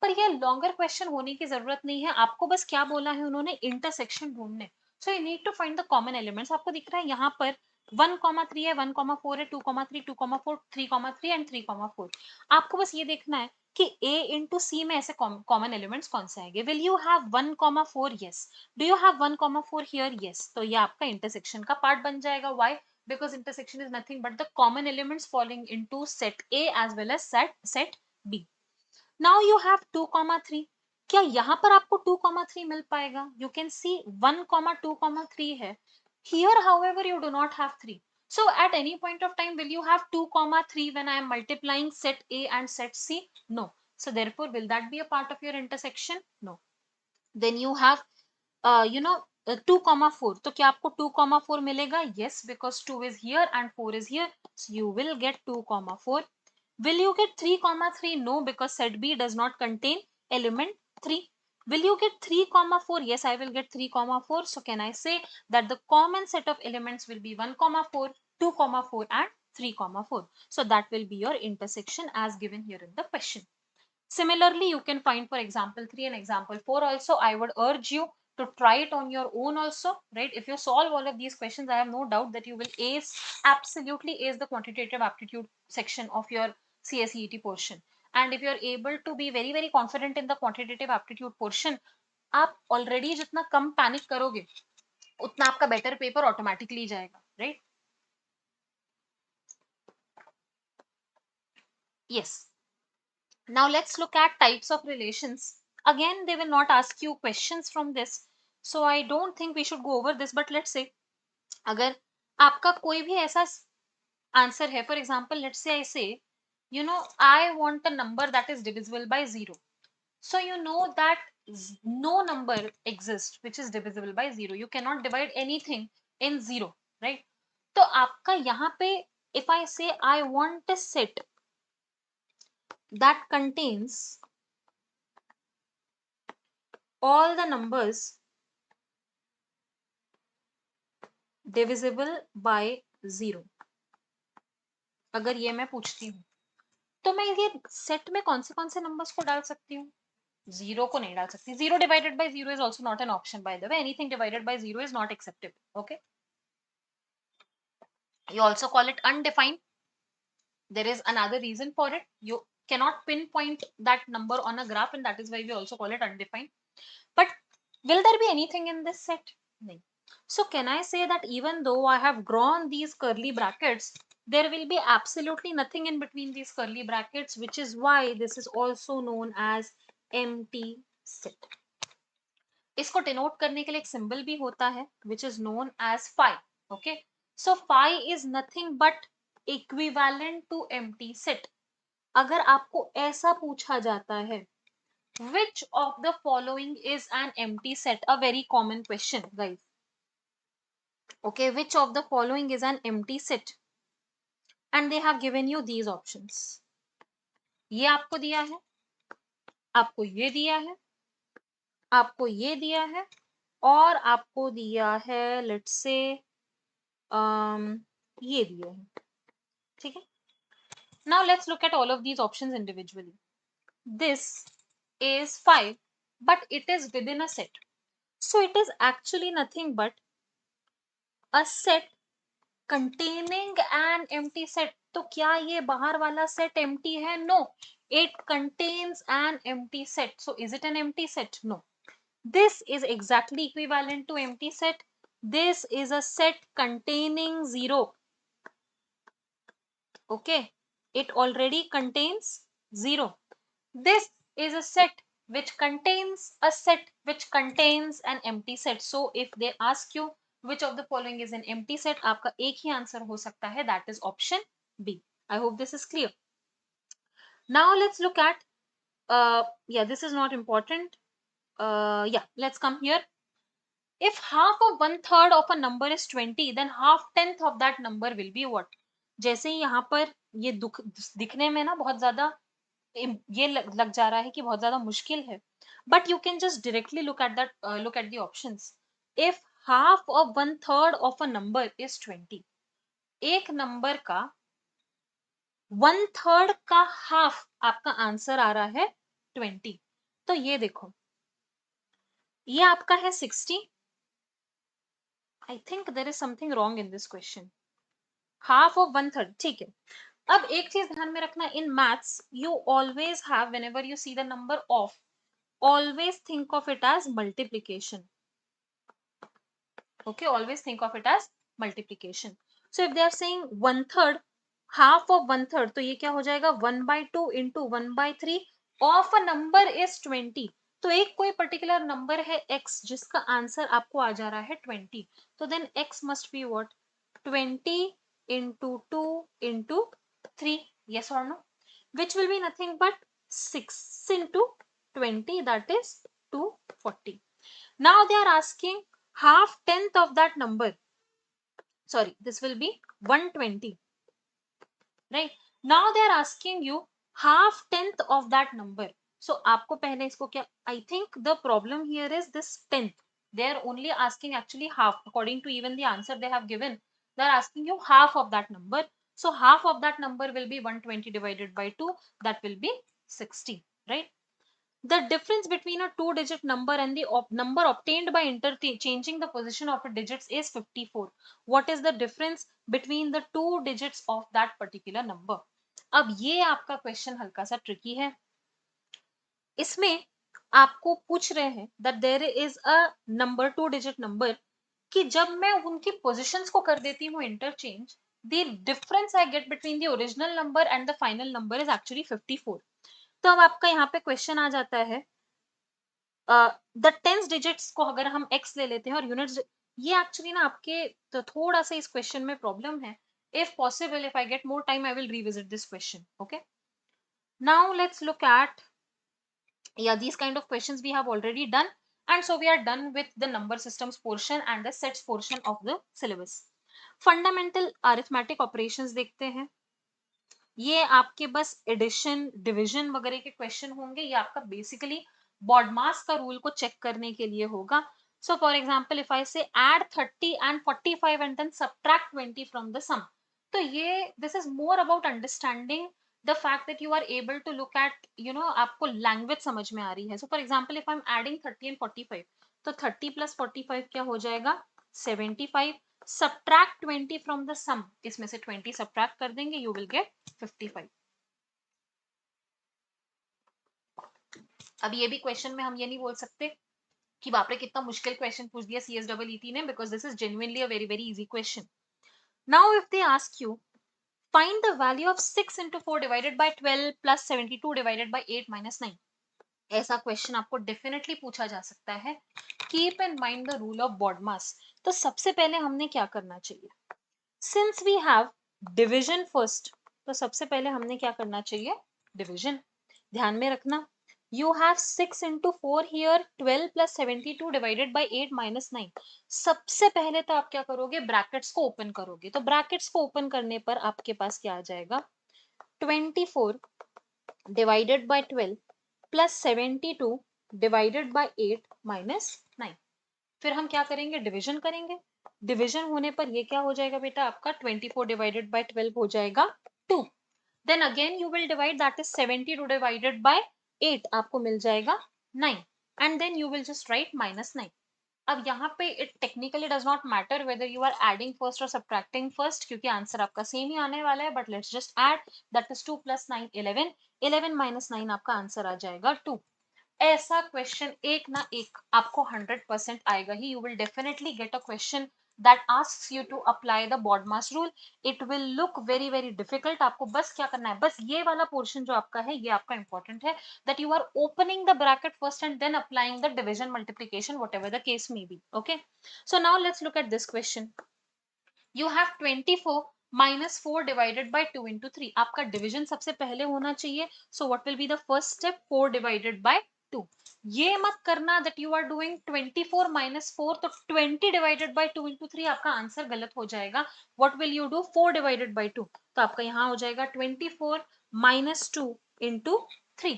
पर ये longer question होने की जरूरत नहीं है. आपको बस क्या बोला है उन्होंने? intersection ढूंढने. So you need to find the common elements. आपको दिख रहा है यहाँ पर 1, 3 है, 1, 4 है, 2, 3, 2, 4, 3, 3 and 3, 4. आपको बस ये देखना है कि A into C में ऐसे कॉमन एलिमेंट्स कौन से आएंगे. Will you have 1, 4? Yes. Do you have 1, 4 here? Yes. तो ये आपका इंटरसेक्शन का पार्ट बन जाएगा. Why? Because intersection is nothing but the common elements following into set A as well as set B. Now you have 2, 3. क्या यहाँ पर आपको 2, 3 मिल पाएगा? यू कैन सी 1, 2, 3 है. Here, however, you do not have 3. So at any point of time, will you have 2, 3 when I am multiplying set A and set C? No. So therefore, will that be a part of your intersection? No. Then you have, 2, 4. तो क्या आपको 2, 4 मिलेगा? Yes, because 2 is here and 4 is here. So you will get 2, 4. Will you get 3, 3? No, because set B does not contain element 3. Will you get 3, 4? Yes, I will get 3, 4. So can I say that the common set of elements will be 1, 4, 2, 4 and 3, 4. So that will be your intersection as given here in the question. Similarly, you can find for example 3 and example 4 also. I would urge you to try it on your own also, right? If you solve all of these questions, I have no doubt that you will absolutely ace the quantitative aptitude section of your CSEET portion. And if you are able to be very very confident in the quantitative aptitude portion, आप already जितना कम panic करोगे उतना आपका better paper automatically जाएगा, right? Yes. Now let's look at types of relations. Again, they will not ask you questions from this, so I don't think we should go over this. But let's say अगर आपका कोई भी ऐसा answer है, for example, let's say I say, I want a number that is divisible by 0. So you know that no number exists which is divisible by 0. You cannot divide anything in 0, right? तो आपका यहाँ पे if I say I want a set that contains all the numbers divisible by 0, अगर ये मैं पूछती हूँ तो मैं ये सेट में कौन से नंबर्स को डाल सकती हूँ? 0 को नहीं डाल सकती. 0 divided by 0 is also not an option, by the way. Anything divided by 0 is not acceptable. Okay. You also call it undefined. There is another reason for it. You cannot pinpoint that number on a graph, and that is why we also call it undefined. But will there be anything in this set? No. So can I say that even though I have drawn these curly brackets, there will be absolutely nothing in between these curly brackets, which is why this is also known as empty set. इसको denote करने के लिए एक symbol भी होता है which is known as phi. Okay, so phi is nothing but equivalent to empty set. अगर आपको ऐसा पूछा जाता है which of the following is an empty set, a very common question guys. Okay, which of the following is an empty set, and they have given you these options. ये आपको दिया है, आपको ये दिया है, आपको ये दिया है, और आपको दिया है लेट्स से ये दिया है. ठीक है, now let's look at all of these options individually. This is 5 but it is within a set, so it is actually nothing but a set containing an empty set. तो क्या ये बाहर वाला set empty है? No, it contains an empty set. So is it an empty set? No. This is exactly equivalent to empty set. This is a set containing 0. Okay, it already contains 0. This is a set which contains a set which contains an empty set. So if they ask you which of the following is an empty set, आपका एक ही answer हो सकता है, that is option B. I hope this is clear. Now let's look at yeah, this is not important. Yeah, let's come here. If half of 1/3 of a number is 20, then half tenth of that number will be what? जैसे ही यहाँ पर ये दिखने में ना बहुत ज्यादा ये लग जा रहा है कि बहुत ज्यादा मुश्किल है, but you can just directly look at that, look at the options. If half of 1/3 of a number is 20, एक नंबर का 1/3 का हाफ आपका आंसर आ रहा है 20. तो ये देखो, ये आपका है 60. I think there is something wrong in this question. Half of 1/3, ठीक है. अब एक चीज ध्यान में रखना, in maths you always have, whenever you see the number of, always think of it as multiplication. Okay, always think of it as multiplication. So if they are saying 1/3, half of 1/3, तो ये क्या हो जाएगा 1/2 into 1/3 of a number is 20. तो एक कोई particular number है x जिसका आंसर आपको आ जा रहा है 20, तो then x must be what? 20 into 2 into 3, yes or no? Which will be nothing but 6 into 20, that is 240. Now they are asking half tenth of that number. Sorry, this will be 120. Right? Now they are asking you half tenth of that number. So आपको पहले इसको क्या, I think the problem here is this tenth. They are only asking actually half. According to even the answer they have given, they are asking you half of that number. So half of that number will be 120 divided by 2. That will be 60. Right? The difference between a two-digit number and the number obtained by interchanging the position of the digits is 54. What is the difference between the two digits of that particular number? अब ये आपका question हल्का सा tricky है. इसमें आपको पूछ रहे हैं that there is a number, two digit number, कि जब मैं उनकी पोजिशंस को कर देती हूँ interchange, the difference I get between the original number and the final number is actually 54. तो अब आपका यहाँ पे क्वेश्चन आ जाता है, द टेंस डिजिट्स को अगर हम x ले लेते हैं और यूनिट्स, ये एक्चुअली ना आपके तो थोड़ा सा इस क्वेश्चन में प्रॉब्लम है. If possible, if I get more time, I will revisit this question. Okay, now let's look eight, yeah, these kind of questions we have already done, and so we are done with the number systems portion and the sets portion of the syllabus. Fundamental arithmetic operations देखते हैं. ये आपके बस addition division वगैरह के question होंगे. ये आपका बेसिकली बॉडमास का रूल को चेक करने के लिए होगा. So for example if I say add 30 and 45 and then subtract 20 from the sum, तो ये this is more about understanding the fact that you are able to look at, you know, आपको language समझ में आ रही है. So for example if I am adding 30 and 45, तो 30 plus 45 क्या हो जाएगा 75. सबट्रैक्ट 20 फ्रॉम द सम, इसमें से 20 सबट्रैक्ट कर देंगे, यू विल गेट 55. अब ये भी क्वेश्चन में हम ये नहीं बोल सकते कि बाप रे कितना मुश्किल क्वेश्चन पूछ दिया CSEET ने, because this is genuinely a very very easy question. Now if they ask you find the value of 6 into 4 divided by 12 plus 72 divided by 8 minus 9, ऐसा क्वेश्चन आपको डेफिनेटली पूछा जा सकता है. Keep in mind the rule of BODMAS। तो सबसे पहले हमने क्या करना चाहिए, since we have division first, तो सबसे पहले हमने क्या करना चाहिए, डिविजन। ध्यान में रखना, you have 6 into 4 here, 12 plus 72 divided by 8 minus 9। सबसे पहले तो आप क्या करोगे, ब्रैकेट्स को ओपन करोगे। तो ब्रैकेट्स को ओपन करने पर आपके पास क्या आ जाएगा, 24 divided by 12 plus 72 divided by 8 minus 9। फिर हम क्या करेंगे, डिवीजन करेंगे। डिवीजन होने पर ये क्या हो जाएगा बेटा, आपका 24 डिवाइडेड बाय 12 हो जाएगा 2। Then again you will divide, that is 72 divided by 8, आपको मिल जाएगा 9। And then you will just write -9। अब यहाँ पे it technically does not matter whether you are adding first और सब्ट्रैक्टिंग फर्स्ट, क्योंकि आंसर आपका सेम ही आने वाला है। But let's just add, that is 2 + 9 11, 11 - 9 आपका आंसर आ जाएगा 2। ऐसा क्वेश्चन एक ना एक आपको 100% आएगा ही। You will definitely get a question that asks you to apply the BODMAS rule. It will look very very difficult. आपको बस क्या करना है, बस ये वाला पोर्शन जो आपका है ये आपका इंपॉर्टेंट है, that you are opening the bracket first and then applying the division multiplication, whatever the case may be. Okay, so now let's look at this question. You have 24 minus 4 divided by 2 into 3। आपका division सबसे पहले होना चाहिए। So what will be the first step, 4 divided by 2। ये मत करना that you are doing 24 minus 4, तो 20 divided by 2 into 3 आपका आंसर गलत हो जाएगा। What will you do, 4 divided by 2, तो आपका यहाँ हो जाएगा 24 minus 2 into 3।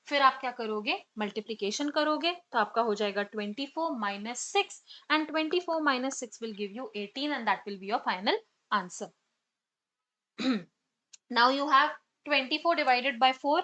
फिर आप क्या करोगे, मल्टीप्लीकेशन करोगे, तो आपका हो जाएगा 24 minus 6, and 24 minus 6 will give you 18, and that will be your final answer। Now you have 24 divided by 4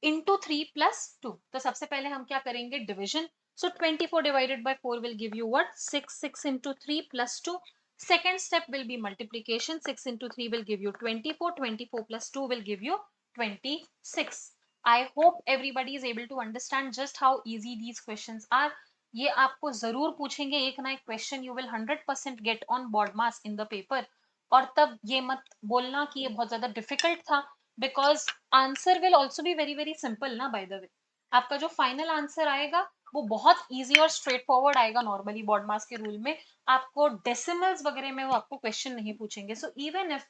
into 3 plus 2। तो सबसे पहले हम क्या करेंगे, division. So 24 divided by 4 will give you what, 6, 6 into 3 plus 2। Second step will be multiplication, 6 into 3 will give you 24, 24 plus 2 will give you 26। I hope everybody is able to understand just how easy these questions are। ये आपको जरूर पूछेंगे एक ना एक question, you will 100% get on BODMAS in the paper। और तब ये मत बोलना कि ये बहुत ज्यादा डिफिकल्ट था, because answer will also be very very simple ना, बाय द वे। आपका जो फाइनल आंसर आएगा वो बहुत इजी और स्ट्रेट फॉरवर्ड आएगा। नॉर्मली BODMAS के रूल में आपको डेसिमल्स वगैरह में वो आपको क्वेश्चन नहीं पूछेंगे। So even if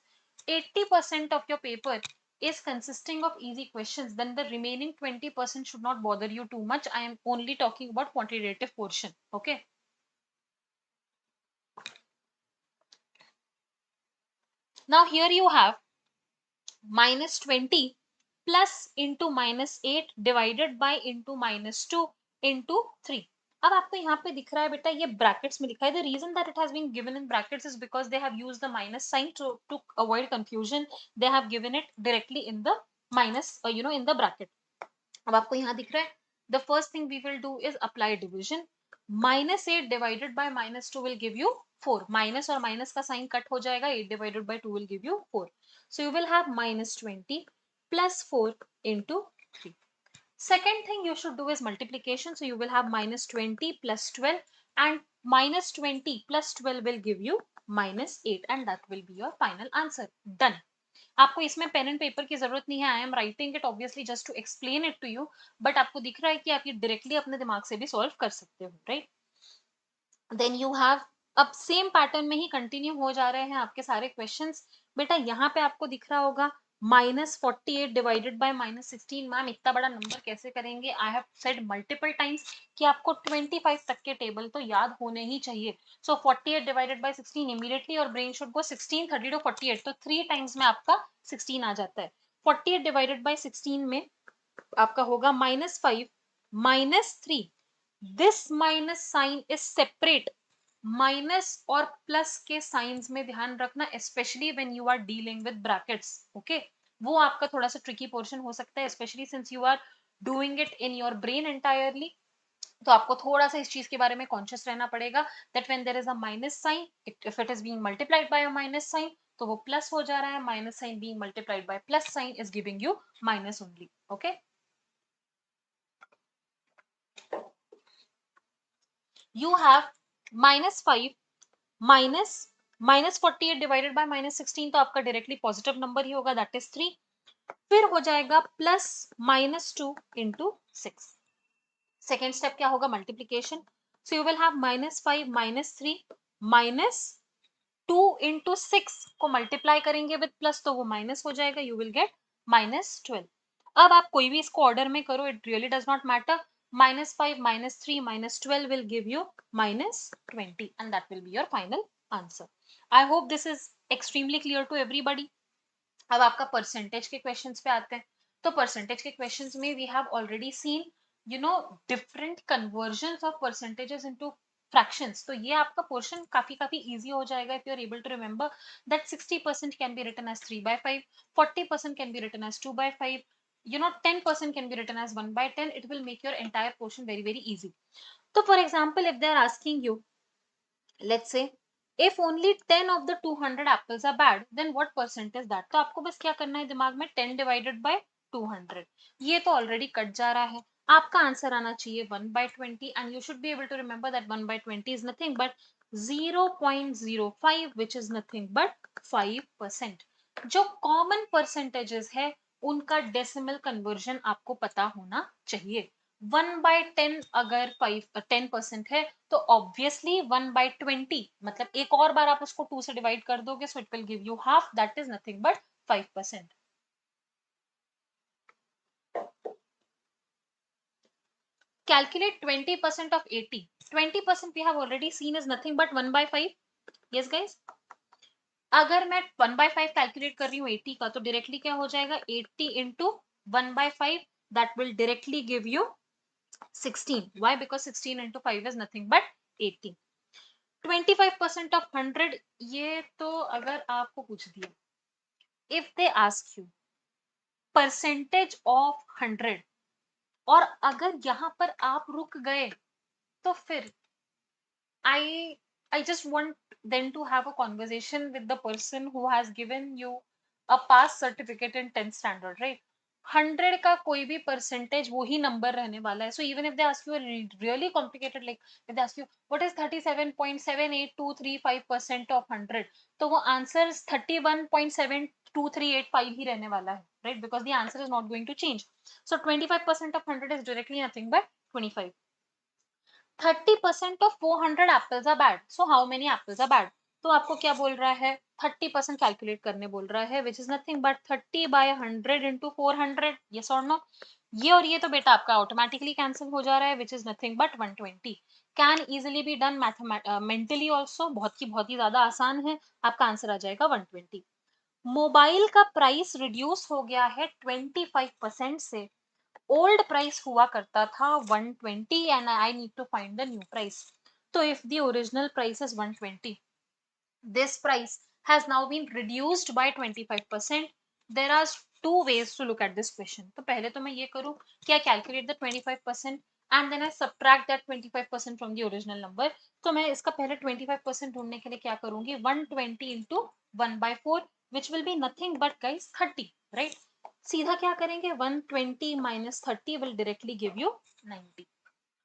80% of your paper is consisting of easy questions, then the remaining 20% should not bother you too much। I am only talking about quantitative portion। Okay, now here you have -20 plus into -8 divided by into -2 into 3। अब आपको यहाँ पे दिख रहा है बेटा, ये brackets में लिखा है। The reason that it has been given in brackets is because they have used the minus sign to avoid confusion. They have given it directly in the minus, in the bracket. अब आपको यहाँ दिख रहा है, the first thing we will do is apply division. -8 divided by -2 will give you 4। Minus और minus का sign cut हो जाएगा, 8 divided by 2 will give you 4। So you will have -20 plus 4 into 3। Second thing you should do is multiplication. So you will have -20 plus 12, and -20 plus 12 will give you -8, and that will be your final answer। Done। आपको इसमें pen and paper की जरूरत नहीं है। I am writing it obviously just to explain it to you, but आपको दिख रहा है कि आप ये डायरेक्टली अपने दिमाग से भी सॉल्व कर सकते हो, राइट। देन यू हैव, अब सेम पैटर्न में ही कंटिन्यू हो जा रहे हैं आपके सारे क्वेश्चंस। बेटा यहाँ पे आपको दिख रहा होगा -48 डिवाइडेड बाय -16। मैम इतना बड़ा नंबर कैसे करेंगे, I have said multiple times कि आपको 25 तक के टेबल तो याद होने ही चाहिए। सो 48 डिवाइडेड बाय 16, इमीडिएटली और ब्रेन शुड गो 16 30 to 48, तो 3 टाइम्स में आपका 16 आ जाता है। 48 डिवाइडेड बाय 16 में आपका होगा -5 -3। This minus sign is separate. Minus और प्लस के साइंस में ध्यान रखना, specially when you are dealing with brackets. Okay, वो आपका थोड़ा सा ट्रिकी पोर्शन हो सकता है, specially since you are doing it in your brain entirely. तो आपको थोड़ा सा इस चीज के बारे में कॉन्शियस रहना पड़ेगा that when there is a minus sign, if it is being multiplied by a minus sign, तो वो प्लस हो जा रहा है। Minus sign being multiplied by plus sign is giving you minus only. Okay, you have -5 minus -48 divided by -16, तो आपका directly positive number ही होगा, that is 3। फिर हो जाएगा +-2 into 6। सेकेंड स्टेप क्या होगा, multiplication. So you will have -5 -3 -2 into 6 को multiply करेंगे विद प्लस तो वो माइनस हो जाएगा, यू विल गेट -12. अब आप कोई भी इसको ऑर्डर में करो, it really does not matter. -5 -3 -12 will give you -20 and that will be your final answer. I hope this is extremely clear to everybody. अब आपका परसेंटेज के क्वेश्चंस पे आते हैं. तो परसेंटेज के क्वेश्चंस में we have already seen different conversions of percentages into fractions. तो ये आपका पोर्शन काफी काफी इजी हो जाएगा if you are able to remember that 60% can be written as 3/5, 40% can be written as 2/5, 10% can be written as 1/10. It will make your entire portion very very easy. So for example, if they are asking you, let's say, if only 10 of the 200 apples are bad, then what percent is that? तो आपको बस क्या करना है दिमाग में, 10 divided by 200. ये तो ऑलरेडी कट जा रहा है. आपका आंसर आना चाहिए 1/20 and you should be able to remember that 1/20 is nothing but 0.05, which is nothing but 5%. जो कॉमन परसेंटेजेस है उनका डेसिमल कन्वर्जन आपको पता होना चाहिए. 1/10 अगर 10% है तो ऑब्वियसली 1/20, मतलब एक और बार आप उसको 2 से डिवाइड कर दोगे, सो it will give you half, that is nothing but 5%. Calculate 20% of 80. 20% we have already seen is nothing but 1/5. Yes guys, अगर मैं 1/5 कैलकुलेट कर रही हूँ 80 का, तो डायरेक्टली क्या हो जाएगा, 80 into 1/5, that will directly give you 16. Why? Because 16 into 5 is nothing but 80. 25% of 100, ये तो अगर आपको पूछ दिया, if they ask you percentage of 100, और अगर यहाँ पर आप रुक गए, तो फिर I just want then to have a conversation with the person who has given you a pass certificate in 10th standard, right? 100 का कोई भी परसेंटेज वही नंबर रहने वाला है. So even if they ask you a really complicated, like if they ask you what is 37.78235% of 100, तो वो answer 31.72385 ही रहने वाला है, right? Because the answer is not going to change. So 25% of 100 is directly nothing but 25. 30% of 400 apples are bad. So how many apples are bad? तो आपको क्या बोल रहा है, 30% कैलकुलेट करने बोल रहा है, which is nothing but 30/100 into 400. Yes or no? ये और ये तो बेटा आपका ऑटोमेटिकली कैंसिल हो जा रहा है, which is nothing but 120. Can easily be done mentally also. बहुत ही ज्यादा आसान है. आपका आंसर आ जाएगा 120. मोबाइल का प्राइस रिड्यूस हो गया है 25% से. ओल्ड प्राइस हुआ करता था 120 and I need to find the new price. तो if the original price is 120, this price has now been reduced by 25%. There are two ways to look at this question. तो पहले तो मैं ये करूँ कि I calculate the 25% and then I subtract that 25% from the original number. तो मैं इसका पहले 25% ढूंढने के लिए क्या करूंगी, 120 into 1/4, which will be nothing but guys 30, right? सीधा क्या करेंगे, 120 minus 30 will directly give you 90.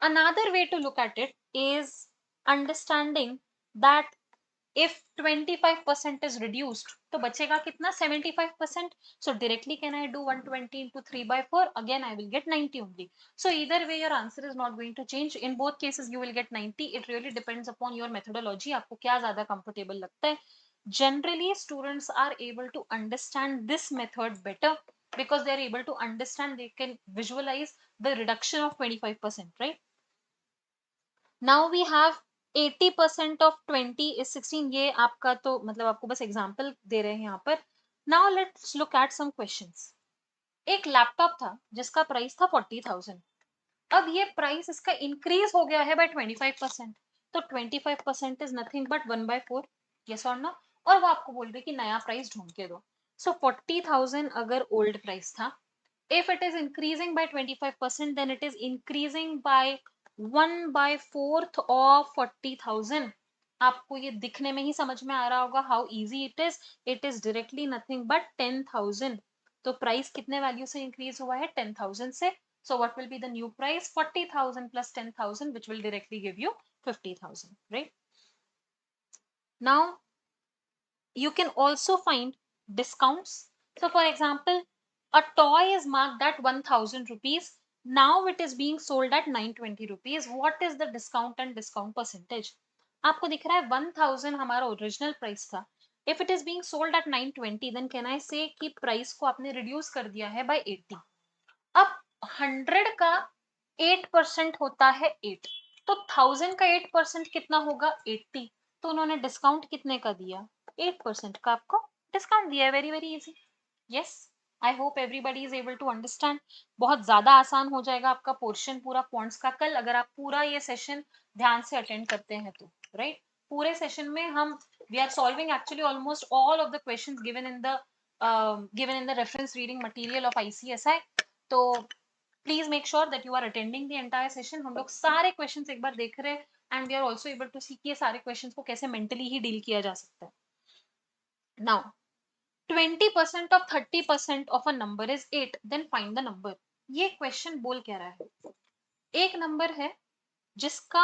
Another way to look at it is understanding that if 25% is reduced, तो बचेगा कितना, 75%. So directly can I do 120 into 3/4? Again I will get 90 only. So either way your answer is not going to change. In both cases you will get 90. It really depends upon your methodology. आपको क्या ज्यादा comfortable लगता है. Generally students are able to understand this method better because they are able to understand, they can visualize the reduction of 25%, right? Now we have 80% of 20 is 16. ये आपका तो मतलब आपको बस एग्जांपल दे रहे हैं यहाँ पर. Now let's look at some questions. एक लैपटॉप था जिसका प्राइस था 40,000. अब ये प्राइस इसका इंक्रीज हो गया है बाय 25%. तो 25% इज नथिंग बट 1/4. यस और नो? और वो आपको बोल रही कि नया प्राइस ढूंढ के दो. सो 40,000 अगर ओल्ड प्राइस था, if it is increasing by 25%, then it is increasing by 1/4 of 40,000. आपको ये दिखने में ही समझ में आ रहा होगा how easy it is. It is directly nothing but 10,000. तो प्राइस कितने वैल्यू से इंक्रीज हुआ है, 10,000 से. So what will be the new price? 40,000 plus 10,000, which will directly give you 50,000, right? Now you can also find discounts. So for example, a toy is marked at 1,000 rupees Now it is being sold at 920 rupees. What is the discount and discount percentage? आपको दिख रहा है 1000 हमारा original price था. If it is being sold at 920, then can I say कि price को आपने reduce कर दिया है by 80. अब 100 का 8% होता है 8, तो 1000 का 8% कितना होगा 80. तो उन्होंने डिस्काउंट कितने का दिया? 8% का आपको डिस्काउंट दिया है. Very very easy. Yes, I hope everybody is able to understand. बहुत ज्यादा आसान हो जाएगा आपका पोर्शन पूरा क्वांट्स का कल, अगर आप पूरा ये सेशन ध्यान से अटेंड करते हैं तो. राइट, पूरे सेशन में हम we are solving actually almost all of the questions given in the reference reading material of ICSI. तो please make sure that you are attending the entire session. हम लोग सारे क्वेश्चंस एक बार देख रहे हैं and we are also able to see कि ये सारे क्वेश्चंस को कैसे मेंटली ही डील किया जा सकता है. Now 20% of 30% of a number is 8, then find the number. ये क्वेश्चन बोल क्या रहा है? एक नंबर है जिसका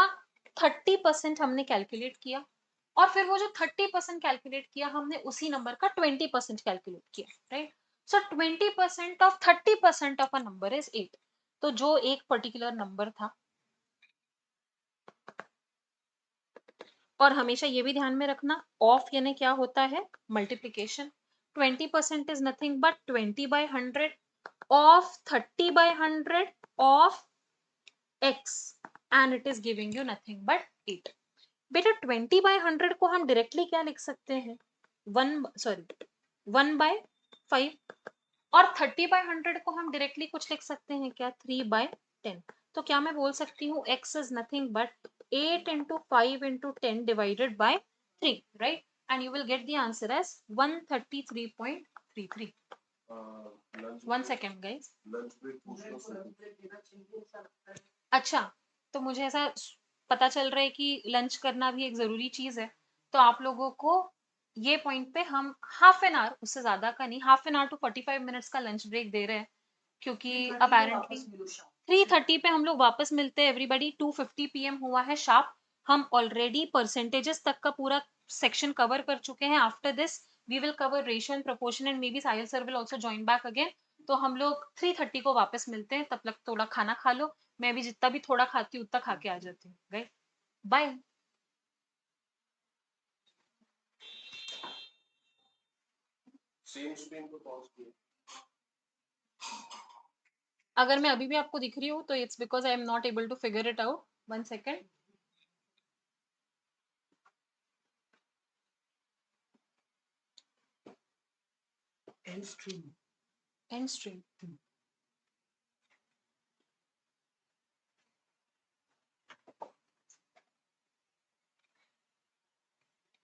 30% हमने कैलकुलेट किया और फिर वो जो 30% कैलकुलेट किया हमने उसी नंबर का 20% कैलकुलेट किया. Right, so 20% of 30% of a number is 8. तो जो एक पर्टिकुलर नंबर था, और हमेशा ये भी ध्यान में रखना ऑफ यानी क्या होता है? Multiplication. 20% is nothing but 20/100 of 30/100 of x and it is giving you nothing but 8. बेटा 20/100 को हम डायरेक्टली क्या लिख सकते हैं? 1/5. और 30/100 को हम डायरेक्टली कुछ लिख सकते हैं क्या? 3/10. तो क्या मैं बोल सकती हूँ x is nothing but 8 into 5 into 10 divided by 3, right? And you will get the answer as 133.33. One second guys. अच्छा, तो मुझे ऐसा पता चल रहा है कि लंच करना भी एक जरूरी चीज है. तो आप लोगों को ये पॉइंट पे हम हाफ एन आवर, उससे ज्यादा का नहीं, half an hour to 45 minutes का लंच ब्रेक दे रहे हैं, क्योंकि अपेरेंटली 3:30 पे हम लोग वापस मिलते हैं. एवरीबडी 2:50 PM हुआ है शार्प. हम ऑलरेडी परसेंटेजेस तक का पूरा सेक्शन कवर कर चुके हैं. After this we will cover ratio and proportion and maybe Sahil sir will also join back again. तो हम लोग 3:30 को वापस मिलते हैं. तब तक थोड़ा खाना खा लो. मैं भी जितना भी थोड़ा खाती हूँ उतना खा के आ जाती हूँ. Right, bye. अगर मैं अभी भी आपको दिख रही हूँ तो it's because I am not able to figure it out. One second. End stream.